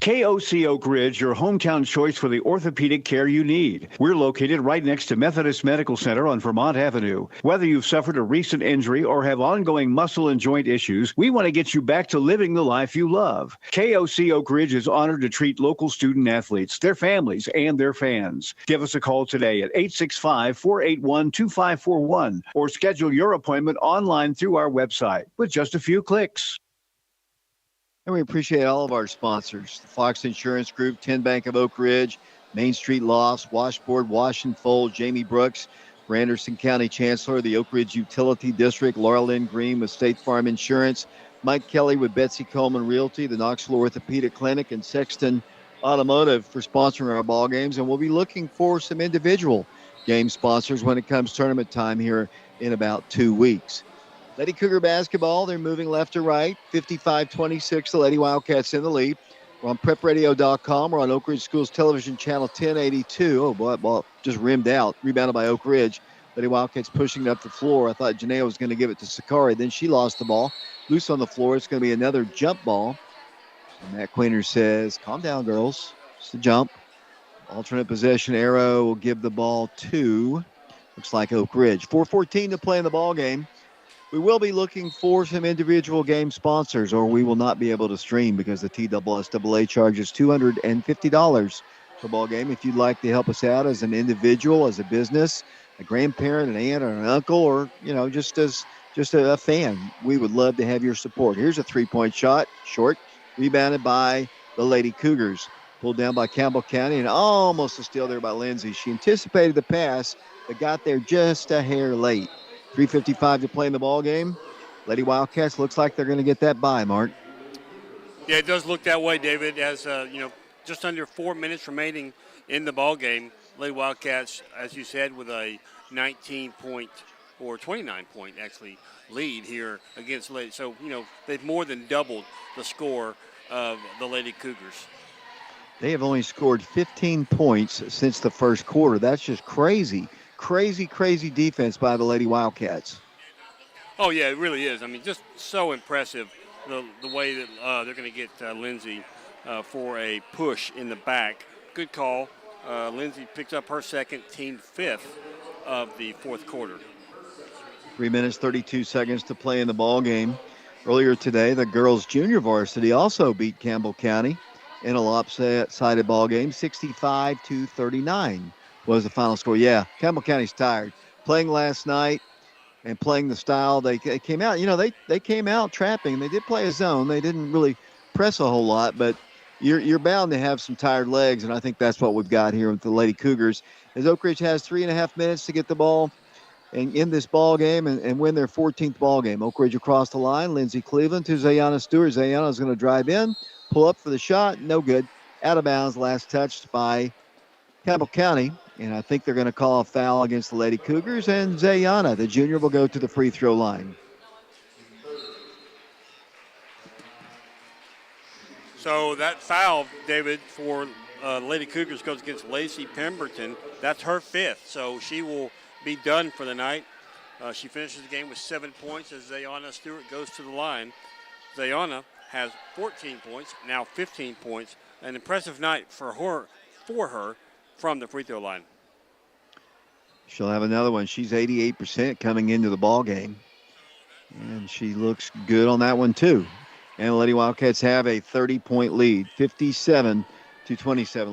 S4: KOC Oak Ridge, your hometown choice for the orthopedic care you need. We're located right next to Methodist Medical Center on Vermont Avenue. Whether you've suffered a recent injury or have ongoing muscle and joint issues, we want to get you back to living the life you love. KOC Oak Ridge is honored to treat local student athletes, their families, and their fans. Give us a call today at 865-481-2541 or schedule your appointment online through our website with just a few clicks.
S1: And we appreciate all of our sponsors. The Fox Insurance Group, 10 Bank of Oak Ridge, Main Street Lofts, Washboard, Wash and Fold, Jamie Brooks for Anderson County Chancellor, the Oak Ridge Utility District, Laura Lynn Green with State Farm Insurance, Mike Kelly with Betsy Coleman Realty, the Knoxville Orthopedic Clinic, and Sexton Automotive for sponsoring our ball games. And we'll be looking for some individual game sponsors when it comes tournament time here in about 2 weeks. Lady Cougar basketball, they're moving left to right. 55-26, the Lady Wildcats in the lead. We're on prepradio.com. We're on Oak Ridge Schools Television Channel 1082. Oh, boy, ball just rimmed out. Rebounded by Oak Ridge. Lady Wildcats pushing it up the floor. I thought Janaea was going to give it to Sakari. Then she lost the ball. Loose on the floor. It's going to be another jump ball. And Matt Queener says, calm down, girls. Just a jump. Alternate possession arrow will give the ball to, looks like Oak Ridge. 4:14 to play in the ball game. We will be looking for some individual game sponsors, or we will not be able to stream because the TSSAA charges $250 per ball game. If you'd like to help us out as an individual, as a business, a grandparent, an aunt, or an uncle, or just a fan, we would love to have your support. Here's a three-point shot, short, rebounded by the Lady Cougars, pulled down by Campbell County, and almost a steal there by Lindsay. She anticipated the pass, but got there just a hair late. 3:55 to play in the ball game. Lady Wildcats looks like they're going to get that bye, Mark.
S10: Yeah, it does look that way, David. As just under 4 minutes remaining in the ball game. Lady Wildcats, as you said, with a 19-point or 29-point actually lead here against Lady. So, they've more than doubled the score of the Lady Cougars.
S1: They have only scored 15 points since the first quarter. That's just crazy. Crazy defense by the Lady Wildcats.
S10: Oh, yeah, it really is. I mean, just so impressive the way that they're going to get Lindsay for a push in the back. Good call. Lindsay picks up her second, team fifth of the fourth quarter.
S1: 3 minutes, 32 seconds to play in the ball game. Earlier today, the girls' junior varsity also beat Campbell County in a lopsided ball game. 65-39 was the final score. Yeah, Campbell County's tired. Playing last night and playing the style they came out. They came out trapping. They did play a zone. They didn't really press a whole lot, but you're bound to have some tired legs, and I think that's what we've got here with the Lady Cougars. As Oak Ridge has 3.5 minutes to get the ball and in this ball game and win their 14th ball game. Oak Ridge across the line. Lindsey Cleveland to Zayana Stewart. Zayana is going to drive in, pull up for the shot. No good. Out of bounds. Last touched by Campbell County. And I think they're going to call a foul against the Lady Cougars. And Zayana, the junior, will go to the free throw line.
S10: So that foul, David, for Lady Cougars goes against Lacey Pemberton. That's her fifth. So she will be done for the night. She finishes the game with 7 points as Zayana Stewart goes to the line. Zayana has 14 points, now 15 points. An impressive night for her from the free throw line.
S1: She'll have another one. She's 88% coming into the ball game. And she looks good on that one, too. And the Lady Wildcats have a 30-point lead, 57-27.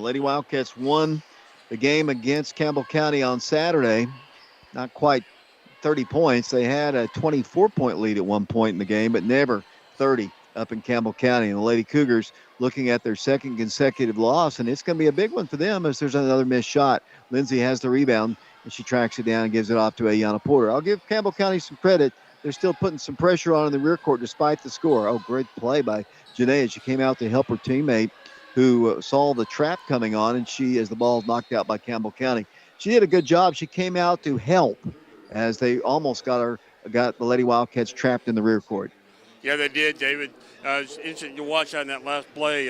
S1: Lady Wildcats won the game against Campbell County on Saturday. Not quite 30 points. They had a 24-point lead at one point in the game, but never 30 up in Campbell County. And the Lady Cougars looking at their second consecutive loss, and it's going to be a big one for them as there's another missed shot. Lindsay has the rebound, and she tracks it down and gives it off to Ayana Porter. I'll give Campbell County some credit. They're still putting some pressure on in the rear court despite the score. Oh, great play by Janae. She came out to help her teammate who saw the trap coming on, and she, as the ball is knocked out by Campbell County. She did a good job. She came out to help as they almost got the Lady Wildcats trapped in the rear court.
S10: Yeah, they did, David. It's interesting to watch on that last play.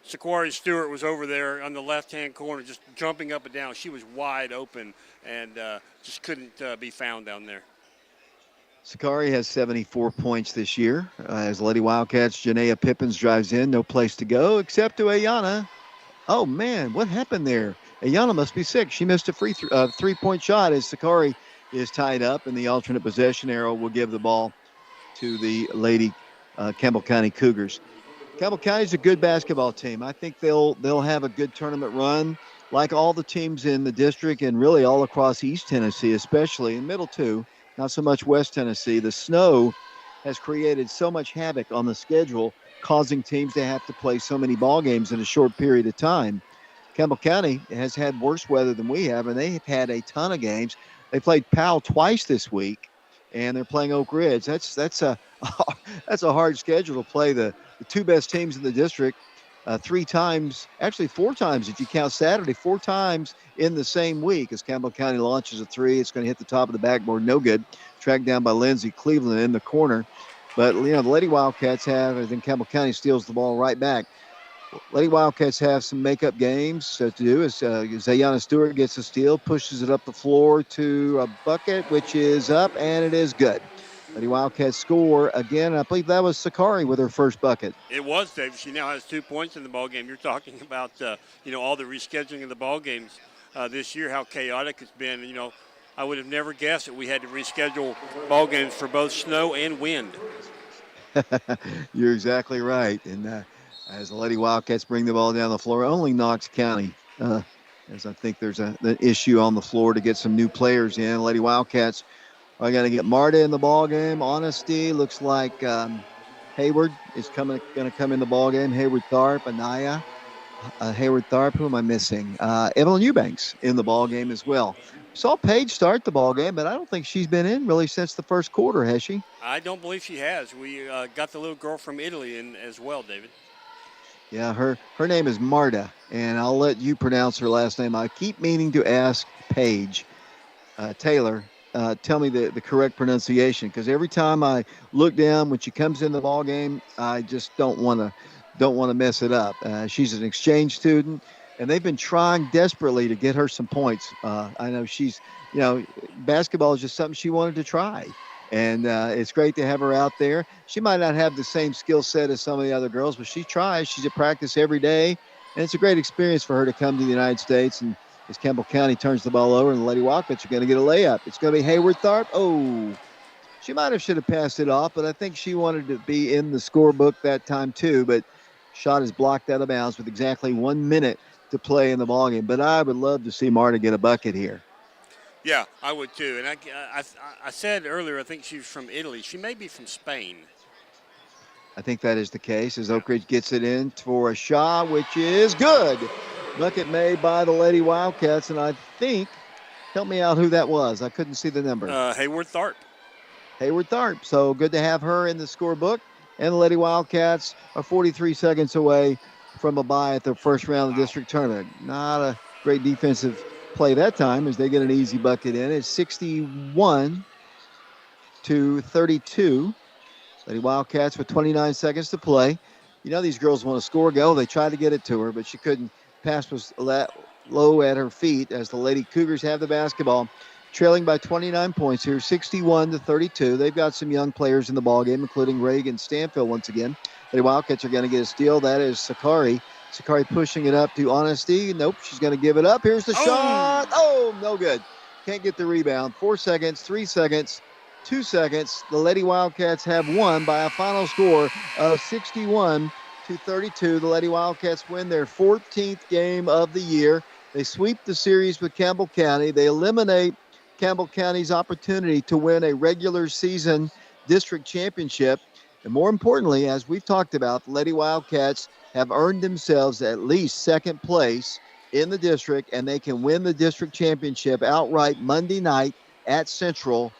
S10: Saquari Stewart was over there on the left-hand corner just jumping up and down. She was wide open and just couldn't be found down there.
S1: Sakari has 74 points this year. As Lady Wildcats, Janaea Pippins drives in. No place to go except to Ayana. Oh, man, what happened there? Ayana must be sick. She missed a three-point shot as Sakari is tied up, and the alternate possession arrow will give the ball to the Lady Campbell County Cougars. Campbell County's a good basketball team. I think they'll have a good tournament run, like all the teams in the district and really all across East Tennessee, especially in Middle too. Not so much West Tennessee. The snow has created so much havoc on the schedule, causing teams to have to play so many ball games in a short period of time. Campbell County has had worse weather than we have, and they've had a ton of games. They played Powell twice this week, and they're playing Oak Ridge. That's a hard schedule to play the two best teams in the district 3 times, actually 4 times if you count Saturday, 4 times in the same week. As Campbell County launches a 3, it's going to hit the top of the backboard, no good. Tracked down by Lindsey Cleveland in the corner. But, the Lady Wildcats have, and then Campbell County steals the ball right back. Lady Wildcats have some makeup games to do as Zayana Stewart gets a steal, pushes it up the floor to a bucket, which is up, and it is good. Lady Wildcats score again. I believe that was Sakari with her first bucket.
S10: It was, Dave. She now has 2 points in the ball game. You're talking about, all the rescheduling of the ball games this year, how chaotic it's been. I would have never guessed that we had to reschedule ball games for both snow and wind.
S1: You're exactly right. And as the Lady Wildcats bring the ball down the floor, only Knox County, as I think there's an issue on the floor to get some new players in. Lady Wildcats are going to get Marta in the ball game. Honesty looks like Hayward is going to come in the ball game. Hayward Tharp, Anaya, Hayward Tharp. Who am I missing? Evelyn Eubanks in the ball game as well. Saw Paige start the ball game, but I don't think she's been in really since the first quarter, has she?
S10: I don't believe she has. We got the little girl from Italy in as well, David.
S1: Yeah, her name is Marta, and I'll let you pronounce her last name. I keep meaning to ask Paige Taylor tell me the correct pronunciation, because every time I look down when she comes in the ball game, I just don't want to mess it up. She's an exchange student, and they've been trying desperately to get her some points. I know she's, basketball is just something she wanted to try. And it's great to have her out there. She might not have the same skill set as some of the other girls, but she tries. She's at practice every day. And it's a great experience for her to come to the United States. And as Campbell County turns the ball over and the Lady Wildcats are going to get a layup. It's going to be Hayward Tharp. Oh, she should have passed it off, but I think she wanted to be in the scorebook that time too. But shot is blocked out of bounds with exactly 1 minute to play in the ballgame. But I would love to see Marta get a bucket here.
S10: Yeah, I would too. And I said earlier, I think she's from Italy. She may be from Spain.
S1: I think that is the case as Oak Ridge gets it in for a shot, which is good. Bucket made by the Lady Wildcats, and I think, help me out who that was. I couldn't see the number.
S10: Hayward Tharp.
S1: Hayward Tharp. So good to have her in the scorebook. And the Lady Wildcats are 43 seconds away from a bye at their first round of the district tournament. Not a great defensive play that time as they get an easy bucket in. It's 61-32. Lady Wildcats with 29 seconds to play. These girls want to score go. They tried to get it to her, but she couldn't. Pass was low at her feet as the Lady Cougars have the basketball, trailing by 29 points here, 61-32. They've got some young players in the ballgame, including Reagan Stanfield once again. Lady Wildcats are going to get a steal. That is Sakari. Sakari pushing it up to Honesty. Nope, she's going to give it up. Here's the shot. Oh, no good. Can't get the rebound. 4 seconds, 3 seconds, 2 seconds. The Lady Wildcats have won by a final score of 61-32. The Lady Wildcats win their 14th game of the year. They sweep the series with Campbell County. They eliminate Campbell County's opportunity to win a regular season district championship. And more importantly, as we've talked about, the Lady Wildcats have earned themselves at least second place in the district, and they can win the district championship outright Monday night at Central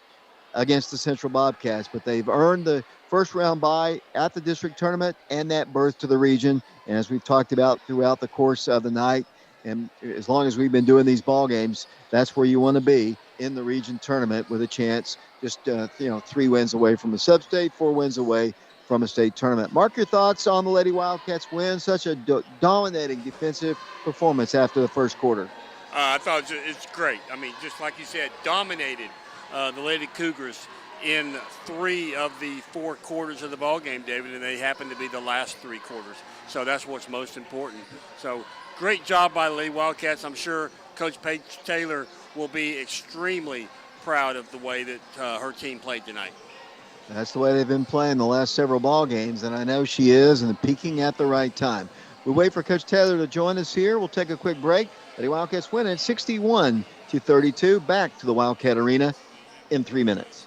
S1: against the Central Bobcats. But they've earned the first round bye at the district tournament and that berth to the region. And as we've talked about throughout the course of the night, and as long as we've been doing these ball games, that's where you want to be in the region tournament with a chance. Just 3 wins away from a sub-state, 4 wins away from a state tournament. Mark, your thoughts on the Lady Wildcats win, such a dominating defensive performance after the first quarter.
S10: I thought it's great. I mean, just like you said, dominated the Lady Cougars in 3 of the 4 quarters of the ball game, David, and they happened to be the last 3 quarters. So that's what's most important. So great job by the Lady Wildcats. I'm sure Coach Paige Taylor will be extremely proud of the way that her team played tonight.
S1: That's the way they've been playing the last several ball games, and I know she is, and peaking at the right time. We wait for Coach Taylor to join us here. We'll take a quick break. Lady Wildcats win it 61-32. Back to the Wildcat Arena in 3 minutes.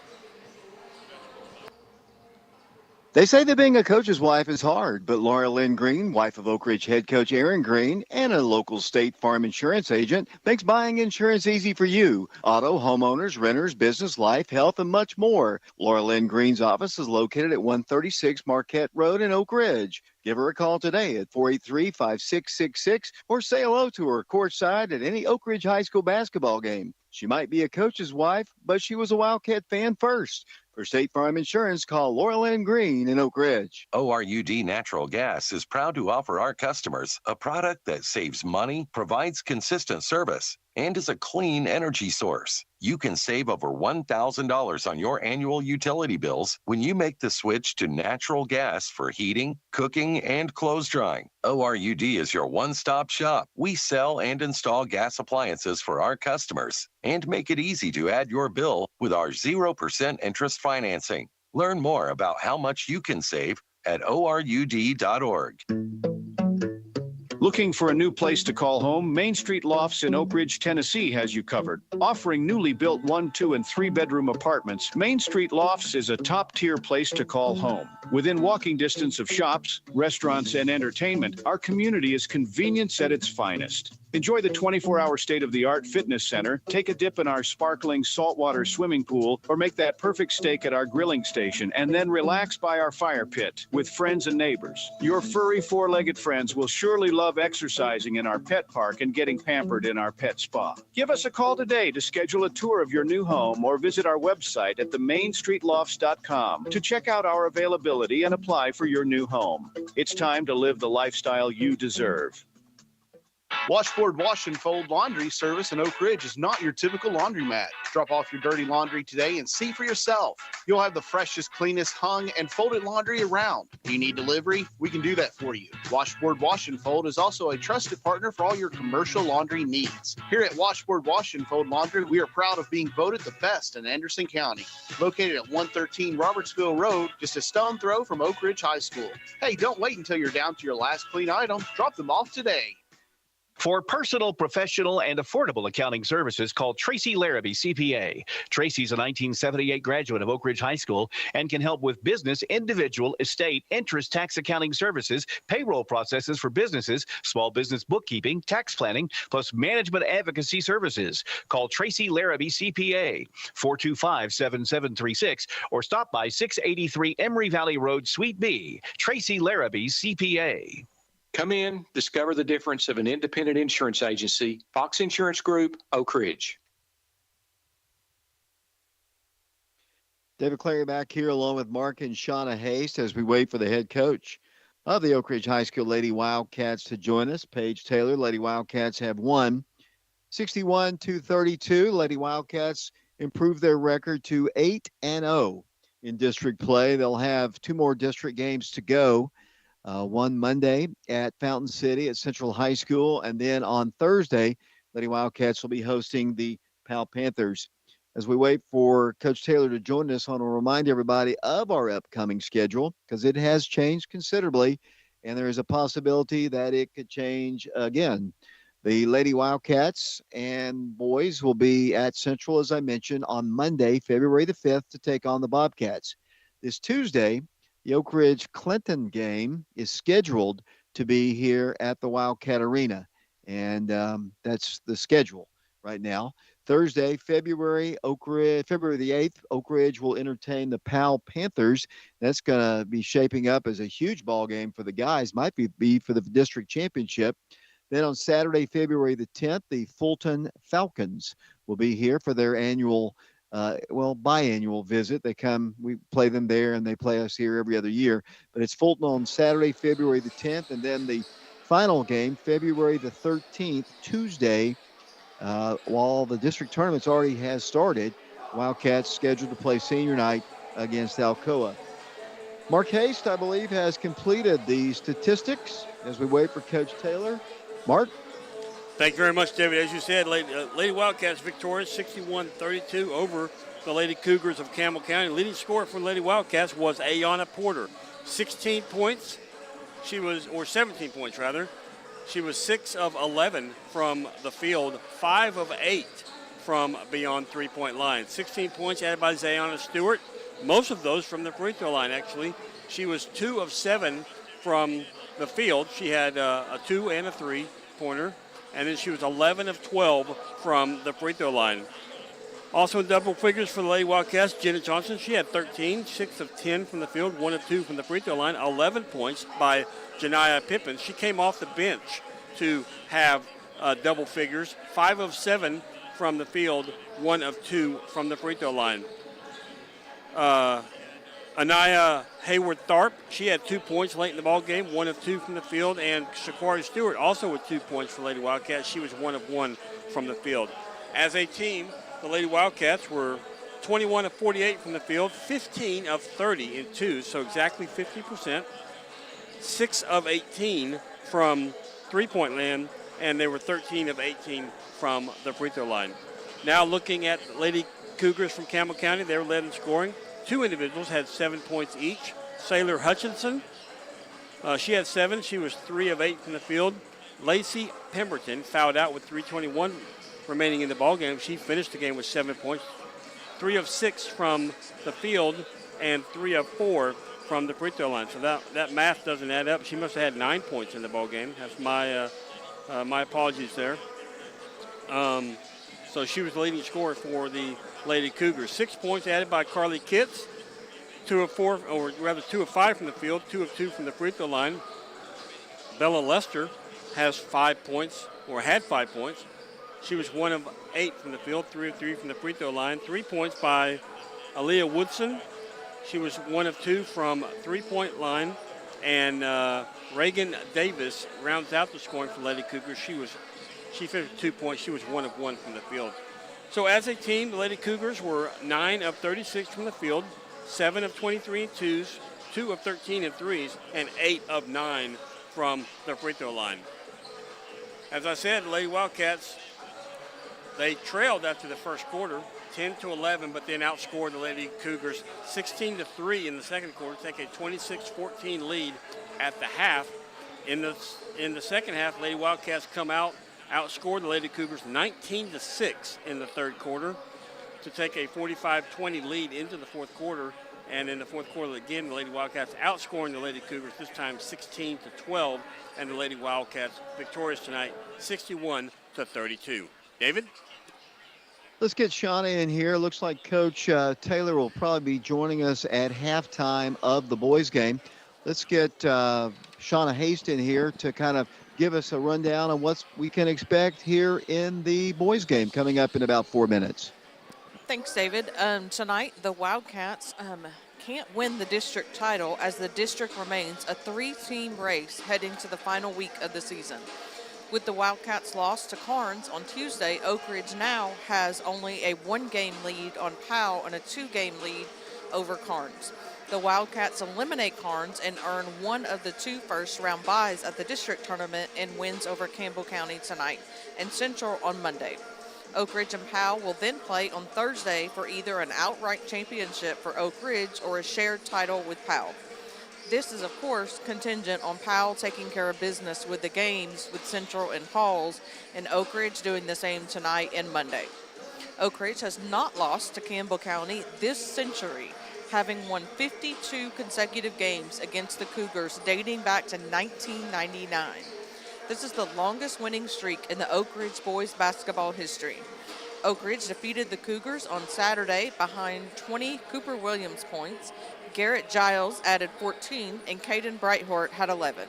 S1: They say that being a coach's wife is hard, but Laura Lynn Green, wife of Oak Ridge head coach Aaron Green, and a local State Farm insurance agent, makes buying insurance easy for you. Auto, homeowners, renters, business, life, health, and much more. Laura Lynn Green's office is located at 136 Marquette Road in Oak Ridge. Give her a call today at 483-5666 or say hello to her courtside at any Oak Ridge High School basketball game. She might be a coach's wife, but she was a Wildcat fan first. For State Farm Insurance, call Laura Lynn Green in Oak Ridge.
S8: ORUD Natural Gas is proud to offer our customers a product that saves money, provides consistent service, and is a clean energy source. You can save over $1,000 on your annual utility bills when you make the switch to natural gas for heating, cooking, and clothes drying. ORUD is your one-stop shop. We sell and install gas appliances for our customers and make it easy to add your bill with our 0% interest financing. Learn more about how much you can save at ORUD.org.
S4: Looking for a new place to call home? Main Street Lofts in Oak Ridge, Tennessee has you covered. Offering newly built 1, 2, and 3-bedroom apartments, Main Street Lofts is a top-tier place to call home. Within walking distance of shops, restaurants, and entertainment, our community is convenience at its finest. Enjoy the 24-hour state-of-the-art fitness center, take a dip in our sparkling saltwater swimming pool, or make that perfect steak at our grilling station, and then relax by our fire pit with friends and neighbors. Your furry four-legged friends will surely love exercising in our pet park and getting pampered in our pet spa. Give us a call today to schedule a tour of your new home or visit our website at themainstreetlofts.com to check out our availability and apply for your new home. It's time to live the lifestyle you deserve.
S11: Washboard Wash and Fold Laundry Service in Oak Ridge is not your typical laundromat. Drop off your dirty laundry today and see for yourself. You'll have the freshest, cleanest hung and folded laundry around. Do you need delivery? We can do that for you. Washboard Wash and Fold is also a trusted partner for all your commercial laundry needs. Here at Washboard Wash and Fold Laundry, we are proud of being voted the best in Anderson County. Located at 113 Robertsville Road, just a stone throw from Oak Ridge High School. Hey, don't wait until you're down to your last clean item. Drop them off today.
S13: For personal, professional, and affordable accounting services, call Tracy Larrabee, CPA. Tracy's a 1978 graduate of Oak Ridge High School and can help with business, individual, estate, interest, tax accounting services, payroll processes for businesses, small business bookkeeping, tax planning, plus management advocacy services. Call Tracy Larrabee, CPA, 425-7736, or stop by 683 Emory Valley Road, Suite B. Tracy Larrabee, CPA.
S12: Come in, discover the difference of an independent insurance agency. Fox Insurance Group, Oak Ridge.
S1: David Clary back here along with Mark and Shauna Haste as we wait for the head coach of the Oak Ridge High School Lady Wildcats to join us, Paige Taylor. Lady Wildcats have won 61-32. Lady Wildcats improved their record to 8-0 in district play. They'll have two more district games to go. One Monday at Fountain City at Central High School, and then on Thursday, Lady Wildcats will be hosting the Pal Panthers. As we wait for Coach Taylor to join us, I want to remind everybody of our upcoming schedule because it has changed considerably, and there is a possibility that it could change again. The Lady Wildcats and boys will be at Central, as I mentioned, on Monday, February the 5th, to take on the Bobcats. This Tuesday, the Oak Ridge Clinton game is scheduled to be here at the Wildcat Arena, and that's the schedule right now. Thursday, February the 8th, Oak Ridge will entertain the Pal Panthers. That's going to be shaping up as a huge ball game for the guys, might be for the district championship. Then on Saturday, February the 10th, the Fulton Falcons will be here for their annual biannual visit. We play them there and they play us here every other year, but it's Fulton on Saturday, February the 10th. And then the final game, February the 13th, Tuesday, while the district tournaments already has started, Wildcats scheduled to play senior night against Alcoa. Mark Haste, I believe, has completed the statistics as we wait for Coach Taylor. Mark?
S10: Thank you very much, David. As you said, Lady Wildcats victorious 61-32 over the Lady Cougars of Campbell County. Leading scorer for Lady Wildcats was Ayana Porter. 16 points. 17 points rather. She was 6 of 11 from the field, 5 of 8 from beyond three-point line. 16 points added by Zayana Stewart. Most of those from the free throw line, actually. She was 2 of 7 from the field. She had a 2 and a 3-pointer. And then she was 11 of 12 from the free throw line. Also in double figures for the Lady Wildcats, Jenna Johnson, she had 13, 6 of 10 from the field, 1 of 2 from the free throw line, 11 points by Janiyah Pippin. She came off the bench to have double figures, 5 of 7 from the field, 1 of 2 from the free throw line. Anaya Hayward-Tharp, she had 2 points late in the ball game, 1 of 2 from the field, and Shaquari Stewart also with 2 points for Lady Wildcats. She was 1 of 1 from the field. As a team, the Lady Wildcats were 21 of 48 from the field, 15 of 30 in twos, so exactly 50%, 6 of 18 from three-point land, and they were 13 of 18 from the free throw line. Now looking at Lady Cougars from Campbell County, they were led in scoring. 2 individuals had 7 points each. Sailor Hutchinson, she had 7. She was 3 of 8 from the field. Lacey Pemberton fouled out with 3:21 remaining in the ballgame. She finished the game with 7 points. 3 of 6 from the field and 3 of 4 from the free throw line. So that math doesn't add up. She must have had 9 points in the ballgame. That's my My apologies there. So she was the leading scorer for the Lady Cougars. 6 points added by Carly Kitts. 2 of 5 from the field, 2 of 2 from the free throw line. Bella Lester has 5 points, or had 5 points. She was 1 of 8 from the field, 3 of 3 from the free throw line. 3 points by Aaliyah Woodson. She was 1 of 2 from three-point line. And Reagan Davis rounds out the scoring for Lady Cougars. She finished 2 points. She was 1 of 1 from the field. So as a team, the Lady Cougars were 9 of 36 from the field, 7 of 23 in twos, 2 of 13 in threes, and 8 of 9 from the free throw line. As I said, the Lady Wildcats, they trailed after the first quarter, 10-11, but then outscored the Lady Cougars 16-3 in the second quarter, take a 26-14 lead at the half. In the second half, Lady Wildcats come out, outscored the Lady Cougars 19-6 in the third quarter to take a 45-20 lead into the fourth quarter. And in the fourth quarter, again, the Lady Wildcats outscoring the Lady Cougars, this time 16-12, and the Lady Wildcats victorious tonight, 61-32. David?
S1: Let's get Shauna in here. Looks like Coach Taylor will probably be joining us at halftime of the boys' game. Let's get Shauna Haste in here to kind of give us a rundown on what we can expect here in the boys' game coming up in about 4 minutes.
S2: Thanks, David. Tonight, the Wildcats can't win the district title as the district remains a 3-team race heading to the final week of the season. With the Wildcats' loss to Carnes on Tuesday, Oak Ridge now has only a 1-game lead on Powell and a 2-game lead over Carnes. The Wildcats eliminate Carnes and earn one of the 2 first-round byes at the district tournament and wins over Campbell County tonight and Central on Monday. Oak Ridge and Powell will then play on Thursday for either an outright championship for Oak Ridge or a shared title with Powell. This is, of course, contingent on Powell taking care of business with the games with Central and Halls, and Oak Ridge doing the same tonight and Monday. Oak Ridge has not lost to Campbell County this century, having won 52 consecutive games against the Cougars dating back to 1999. This is the longest winning streak in the Oak Ridge boys basketball history. Oak Ridge defeated the Cougars on Saturday behind 20 Cooper Williams points. Garrett Giles added 14, and Caden Brighthort had 11.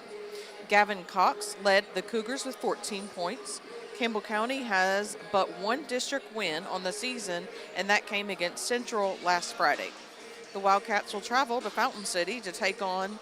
S2: Gavin Cox led the Cougars with 14 points. Campbell County has but 1 district win on the season, and that came against Central last Friday. The Wildcats will travel to Fountain City to take on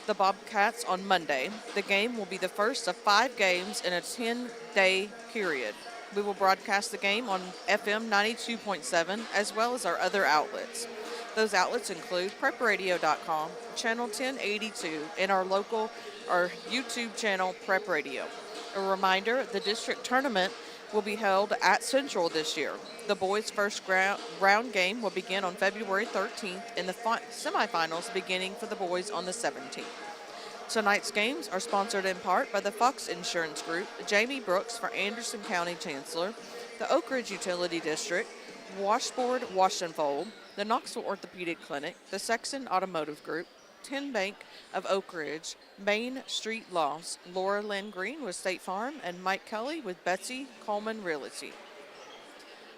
S2: the Bobcats on Monday. The game will be the first of 5 games in a 10-day period. We will broadcast the game on FM 92.7 as well as our other outlets. Those outlets include prepradio.com, channel 1082, and our YouTube channel, Prep Radio. A reminder, the district tournament will be held at Central this year. The boys' first round game will begin on February 13th, and the semifinals beginning for the boys on the 17th. Tonight's games are sponsored in part by the Fox Insurance Group, Jamie Brooks for Anderson County Chancellor, the Oak Ridge Utility District, Washboard Wash and Fold, the Knoxville Orthopedic Clinic, the Sexton Automotive Group, 10 Bank of Oak Ridge, Main Street Lofts, Laura Lynn Green with State Farm, and Mike Kelly with Betsy Coleman Realty.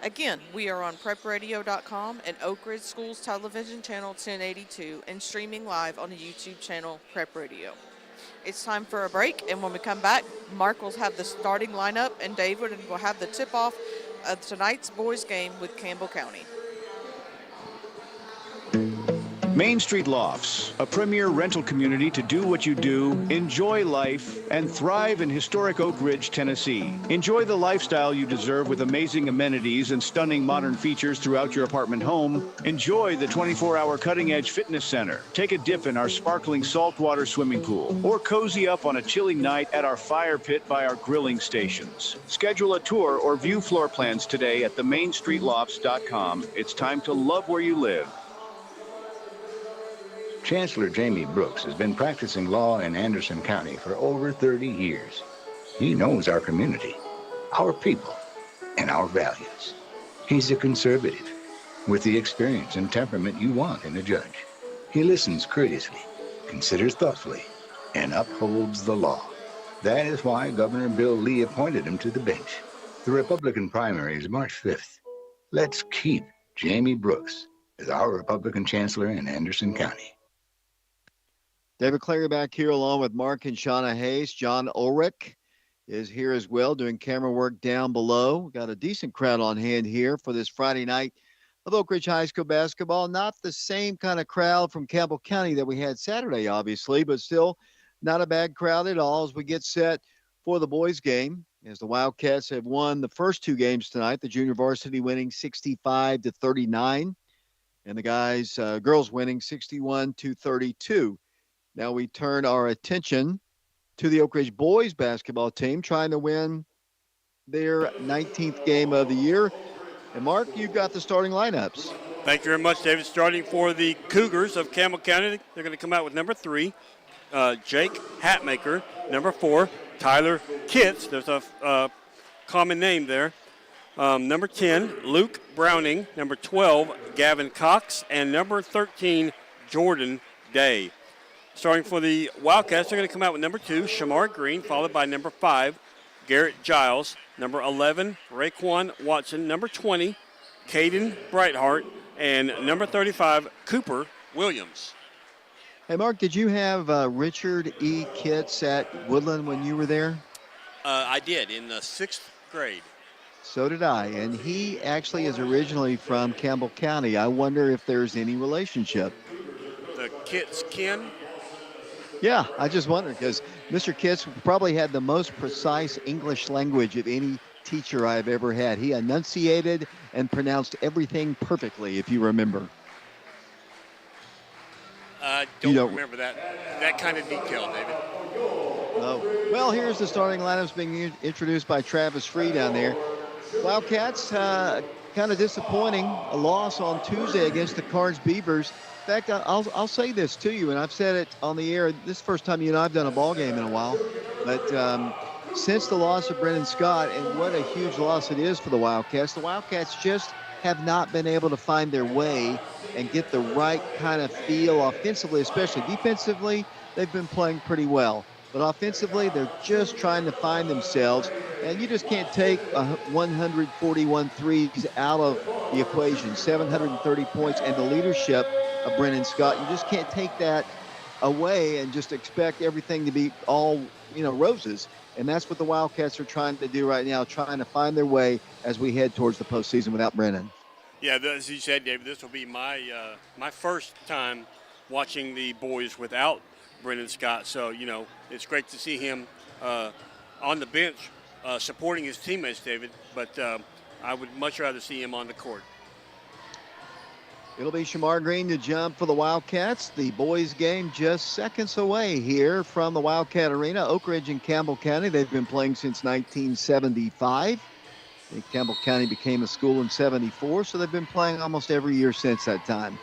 S2: Again, we are on prepradio.com and Oak Ridge Schools Television Channel 1082 and streaming live on the YouTube channel Prep Radio. It's time for a break, and when we come back, Mark will have the starting lineup, and David will have the tip-off of tonight's boys' game with Campbell County.
S4: Main Street Lofts, a premier rental community to do what you do, enjoy life, and thrive in historic Oak Ridge, Tennessee. Enjoy the lifestyle you deserve with amazing amenities and stunning modern features throughout your apartment home. Enjoy the 24-hour cutting-edge fitness center. Take a dip in our sparkling saltwater swimming pool, or cozy up on a chilly night at our fire pit by our grilling stations. Schedule a tour or view floor plans today at themainstreetlofts.com. It's time to love where you live.
S5: Chancellor Jamie Brooks has been practicing law in Anderson County for over 30 years. He knows our community, our people, and our values. He's a conservative with the experience and temperament you want in a judge. He listens courteously, considers thoughtfully, and upholds the law. That is why Governor Bill Lee appointed him to the bench. The Republican primary is March 5th. Let's keep Jamie Brooks as our Republican chancellor in Anderson County.
S1: David Clary back here along with Mark and Shauna Hayes. John Ulrich is here as well doing camera work down below. Got a decent crowd on hand here for this Friday night of Oak Ridge High School basketball. Not the same kind of crowd from Campbell County that we had Saturday, obviously, but still not a bad crowd at all as we get set for the boys game. As the Wildcats have won the first two games tonight, the junior varsity winning 65-39, and the girls winning 61-32. Now we turn our attention to the Oak Ridge boys basketball team trying to win their 19th game of the year. And Mark, you've got the starting lineups.
S10: Thank you very much, David. Starting for the Cougars of Campbell County, they're going to come out with number 3, Jake Hatmaker. Number 4, Tyler Kitts. There's a common name there. Number 10, Luke Browning. Number 12, Gavin Cox. And number 13, Jordan Day. Starting for the Wildcats, they're going to come out with number 2, Shamar Green, followed by number 5, Garrett Giles. Number 11, Raekwon Watson. Number 20, Caden Brightheart. And number 35, Cooper Williams.
S1: Hey, Mark, did you have Richard E. Kitts at Woodland when you were there?
S10: I did, in the 6th grade.
S1: So did I, and he actually is originally from Campbell County. I wonder if there's any relationship.
S10: The Kitts kin?
S1: Yeah, I just wonder because Mr. Kitts probably had the most precise English language of any teacher I've ever had. He enunciated and pronounced everything perfectly, if you remember.
S10: Don't remember that kind of detail, David.
S1: Oh. Well, here's the starting lineups being introduced by Travis Free down there. Wildcats, kind of disappointing, a loss on Tuesday against the Carnes Beavers. In fact, I'll say this to you, and I've said it on the air. This is the first time you and I have done a ball game in a while. But since the loss of Brennan Scott, and what a huge loss it is for the Wildcats just have not been able to find their way and get the right kind of feel offensively, especially defensively. They've been playing pretty well. But offensively, they're just trying to find themselves. And you just can't take 141 threes out of the equation, 730 points, and the leadership of Brennan Scott. You just can't take that away and just expect everything to be all, roses. And that's what the Wildcats are trying to do right now, trying to find their way as we head towards the postseason without Brennan.
S10: Yeah, as you said, David, this will be my first time watching the boys without Brennan Scott. So, it's great to see him on the bench supporting his teammates, David. But I would much rather see him on the court.
S1: It'll be Shamar Green to jump for the Wildcats. The boys game just seconds away here from the Wildcat Arena. Oak Ridge and Campbell County, they've been playing since 1975. I think Campbell County became a school in 74, so they've been playing almost every year since that time.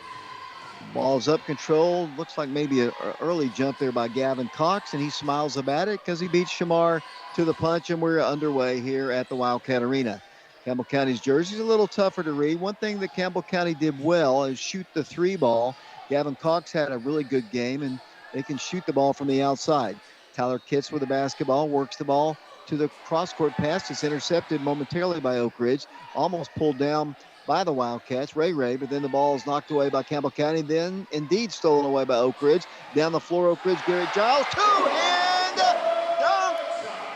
S1: Ball's up control. Looks like maybe an early jump there by Gavin Cox, and he smiles about it because he beats Shamar to the punch, and we're underway here at the Wildcat Arena. Campbell County's jersey is a little tougher to read. One thing that Campbell County did well is shoot the 3-ball. Gavin Cox had a really good game, and they can shoot the ball from the outside. Tyler Kitts with the basketball, works the ball to the cross-court pass. It's intercepted momentarily by Oak Ridge, almost pulled down by the Wildcats, Ray, but then the ball is knocked away by Campbell County, then indeed stolen away by Oak Ridge. Down the floor, Oak Ridge, Garrett Giles, two-hand dunk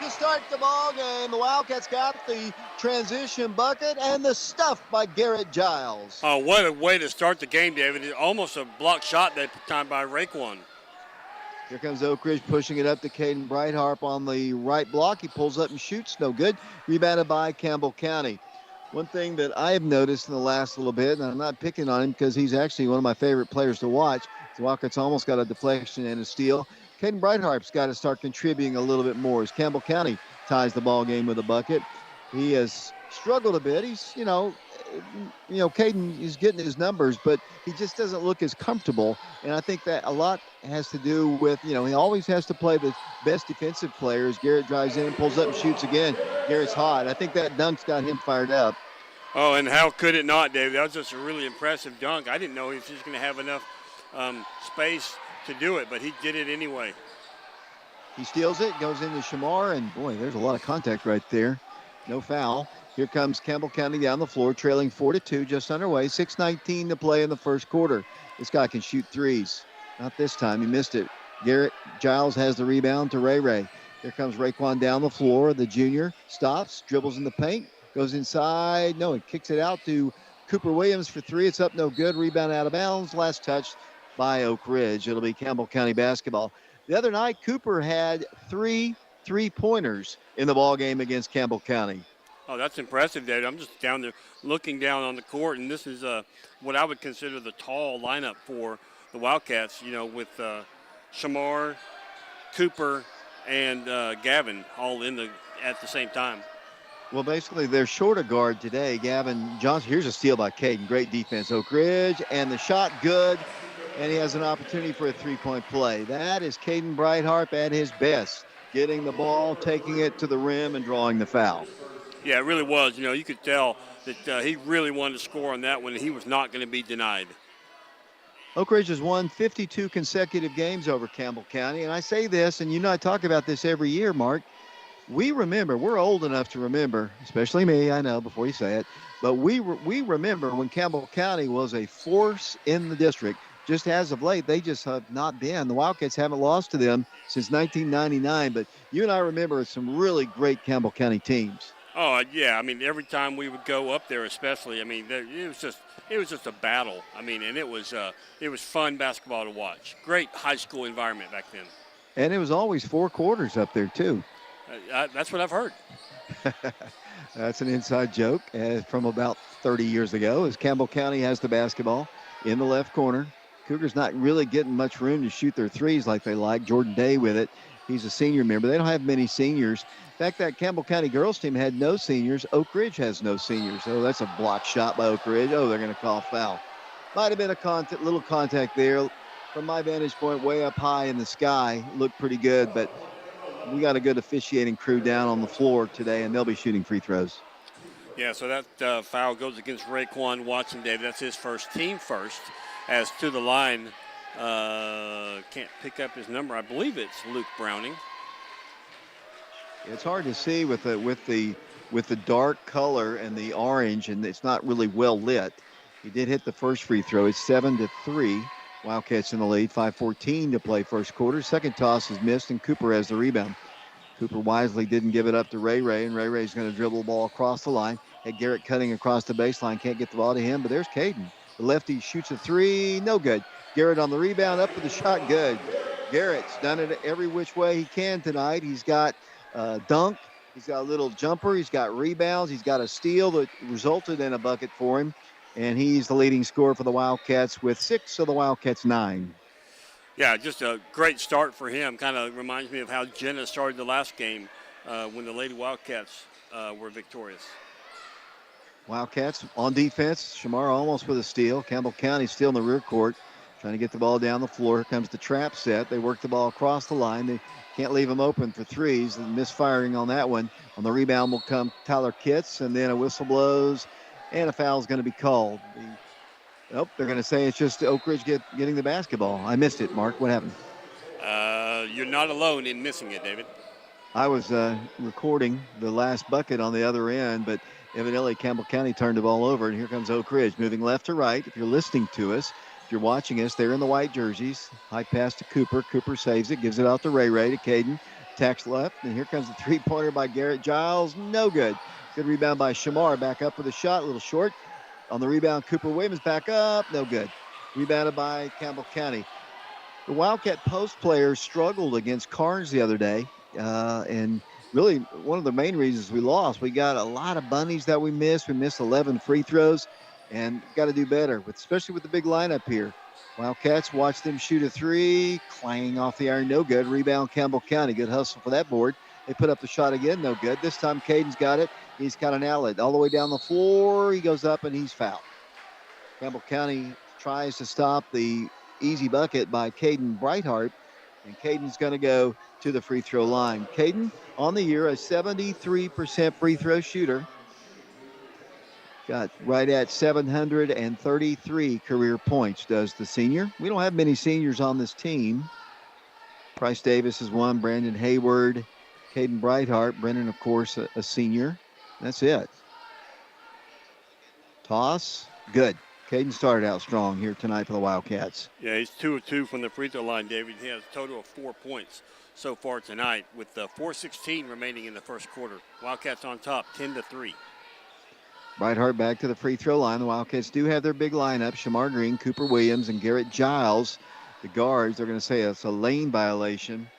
S1: to start the ball game. The Wildcats got the transition bucket and the stuff by Garrett Giles.
S10: Oh, what a way to start the game, David. Almost a block shot that time by Raekwon.
S1: Here comes Oak Ridge pushing it up to Caden Brightheart on the right block. He pulls up and shoots, no good. Rebounded by Campbell County. One thing that I have noticed in the last little bit, and I'm not picking on him because he's actually one of my favorite players to watch. The Wildcats almost got a deflection and a steal. Caden Brightheart's got to start contributing a little bit more as Campbell County ties the ball game with a bucket. He has struggled a bit. He's, Caden is getting his numbers, but he just doesn't look as comfortable. And I think that a lot has to do with, he always has to play the best defensive players. Garrett drives in, pulls up and shoots again. Garrett's hot. I think that dunk's got him fired up.
S10: Oh, and how could it not, David? That was just a really impressive dunk. I didn't know he was just going to have enough space to do it, but he did it anyway.
S1: He steals it, goes into Shamar, and boy, there's a lot of contact right there. No foul. Here comes Campbell County down the floor, trailing 4-2, just underway. 6:19 to play in the first quarter. This guy can shoot threes. Not this time. He missed it. Garrett Giles has the rebound to Ray Ray. Here comes Raekwon down the floor. The junior stops, dribbles in the paint, goes inside. No, he kicks it out to Cooper Williams for three. It's up, no good. Rebound out of bounds. Last touch by Oak Ridge. It'll be Campbell County basketball. The other night, Cooper had 3 3-pointers in the ball game against Campbell County.
S10: Oh, that's impressive, David. I'm just down there looking down on the court, and this is what I would consider the tall lineup for the Wildcats, with Shamar, Cooper, and Gavin all at the same time.
S1: Well, basically, they're short of guard today. Gavin Johnson, here's a steal by Caden. Great defense, Oak Ridge, and the shot good, and he has an opportunity for a three-point play. That is Caden Brightheart at his best, getting the ball, taking it to the rim, and drawing the foul.
S10: Yeah, it really was. You could tell that he really wanted to score on that one, and he was not going to be denied.
S1: Oak Ridge has won 52 consecutive games over Campbell County, and I say this, and I talk about this every year, Mark. We're old enough to remember, especially me, I know, before you say it, but we remember when Campbell County was a force in the district. Just as of late, they just have not been. The Wildcats haven't lost to them since 1999, but you and I remember some really great Campbell County teams.
S10: Oh, yeah. I mean, every time we would go up there, especially, it was just a battle. And it was fun basketball to watch. Great high school environment back then.
S1: And it was always 4 quarters up there, too.
S10: That's what I've heard.
S1: That's an inside joke from about 30 years ago, as Campbell County has the basketball in the left corner. Cougars not really getting much room to shoot their threes like they like. Jordan Day with it. He's a senior member. They don't have many seniors. In fact, that Campbell County girls team had no seniors. Oak Ridge has no seniors. Oh, that's a block shot by Oak Ridge. Oh, they're going to call foul. Might have been a little contact there. From my vantage point, way up high in the sky, looked pretty good, but we got a good officiating crew down on the floor today, and they'll be shooting free throws.
S10: Yeah, so that foul goes against Raekwon Watson, David. That's his team first. As to the line, can't pick up his number. I believe it's Luke Browning.
S1: It's hard to see with the dark color and the orange, and it's not really well lit. He did hit the first free throw. It's 7-3. Wildcats in the lead. 5:14 to play first quarter. Second toss is missed, and Cooper has the rebound. Cooper wisely didn't give it up to Ray Ray, and Ray Ray's going to dribble the ball across the line. Had Garrett cutting across the baseline. Can't get the ball to him, but there's Caden. The lefty shoots a three. No good. Garrett on the rebound. Up for the shot. Good. Garrett's done it every which way he can tonight. He's got dunk. He's got a little jumper. He's got rebounds. He's got a steal that resulted in a bucket for him. And he's the leading scorer for the Wildcats with 6 of the Wildcats' 9.
S10: Yeah, just a great start for him. Kind of reminds me of how Jenna started the last game when the Lady Wildcats were victorious.
S1: Wildcats on defense. Shamar almost with a steal. Campbell County still in the rear court, trying to get the ball down the floor. Here comes the trap set. They work the ball across the line. They can't leave them open for threes. And misfiring on that one. On the rebound will come Tyler Kitts, and then a whistle blows, and a foul is going to be called. They're going to say it's just Oak Ridge getting the basketball. I missed it, Mark. What happened?
S10: You're not alone in missing it, David.
S1: I was recording the last bucket on the other end, but evidently Campbell County turned the ball over, and here comes Oak Ridge moving left to right. If you're listening to us, if you're watching us, they're in the white jerseys. High pass to Cooper. Cooper saves it, gives it out to Ray Ray to Caden. Tacks left, and here comes the three-pointer by Garrett Giles. No good. Good rebound by Shamar. Back up with a shot, a little short. On the rebound, Cooper Williams back up. No good. Rebounded by Campbell County. The Wildcat post players struggled against Carnes the other day, and really one of the main reasons we lost. We got a lot of bunnies that we missed. We missed 11 free throws, and got to do better, especially with the big lineup here. Wildcats, watch them shoot a three. Clang off the iron, no good. Rebound, Campbell County. Good hustle for that board. They put up the shot again, no good. This time Caden's got it. He's got an outlet all the way down the floor. He goes up, and he's fouled. Campbell County tries to stop the easy bucket by Caden Brightheart, and Caden's going to go to the free throw line. Caden, on the year, a 73% free throw shooter. Got right at 733 career points, does the senior. We don't have many seniors on this team. Price Davis is one. Brandon Hayward, Caden Brightheart. Brennan, of course, a senior. That's it. Toss. Good. Caden started out strong here tonight for the Wildcats.
S10: Yeah, he's 2 of 2 from the free throw line, David. He has a total of 4 points so far tonight with 4:16 remaining in the first quarter. Wildcats on top, 10-3.
S1: Brightheart back to the free throw line. The Wildcats do have their big lineup. Shamar Green, Cooper Williams, and Garrett Giles. The guards, they're going to say it's a lane violation.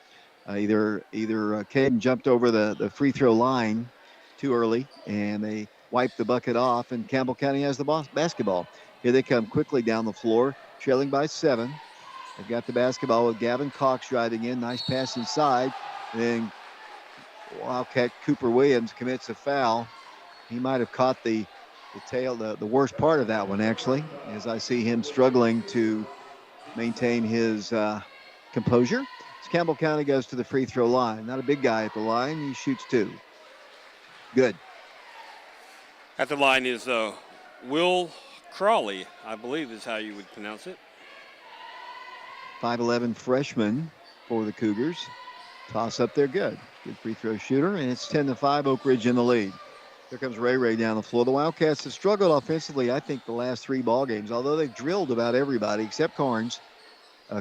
S1: Either Caden jumped over the free throw line too early, and they wiped the bucket off, and Campbell County has the basketball. Here they come quickly down the floor, trailing by 7. They've got the basketball with Gavin Cox driving in. Nice pass inside. And then Wildcat Cooper Williams commits a foul. He might have caught the worst part of that one, actually, as I see him struggling to maintain his composure. As Campbell County goes to the free throw line. Not a big guy at the line. He shoots 2. Good.
S10: At the line is Will Crawley, I believe is how you would pronounce it.
S1: 5'11" freshman for the Cougars. Toss up there, good. Good free throw shooter, and it's 10-5, Oak Ridge in the lead. Here comes Ray down the floor. The Wildcats have struggled offensively, I think, the last 3 ball games, although they've drilled about everybody except Carnes.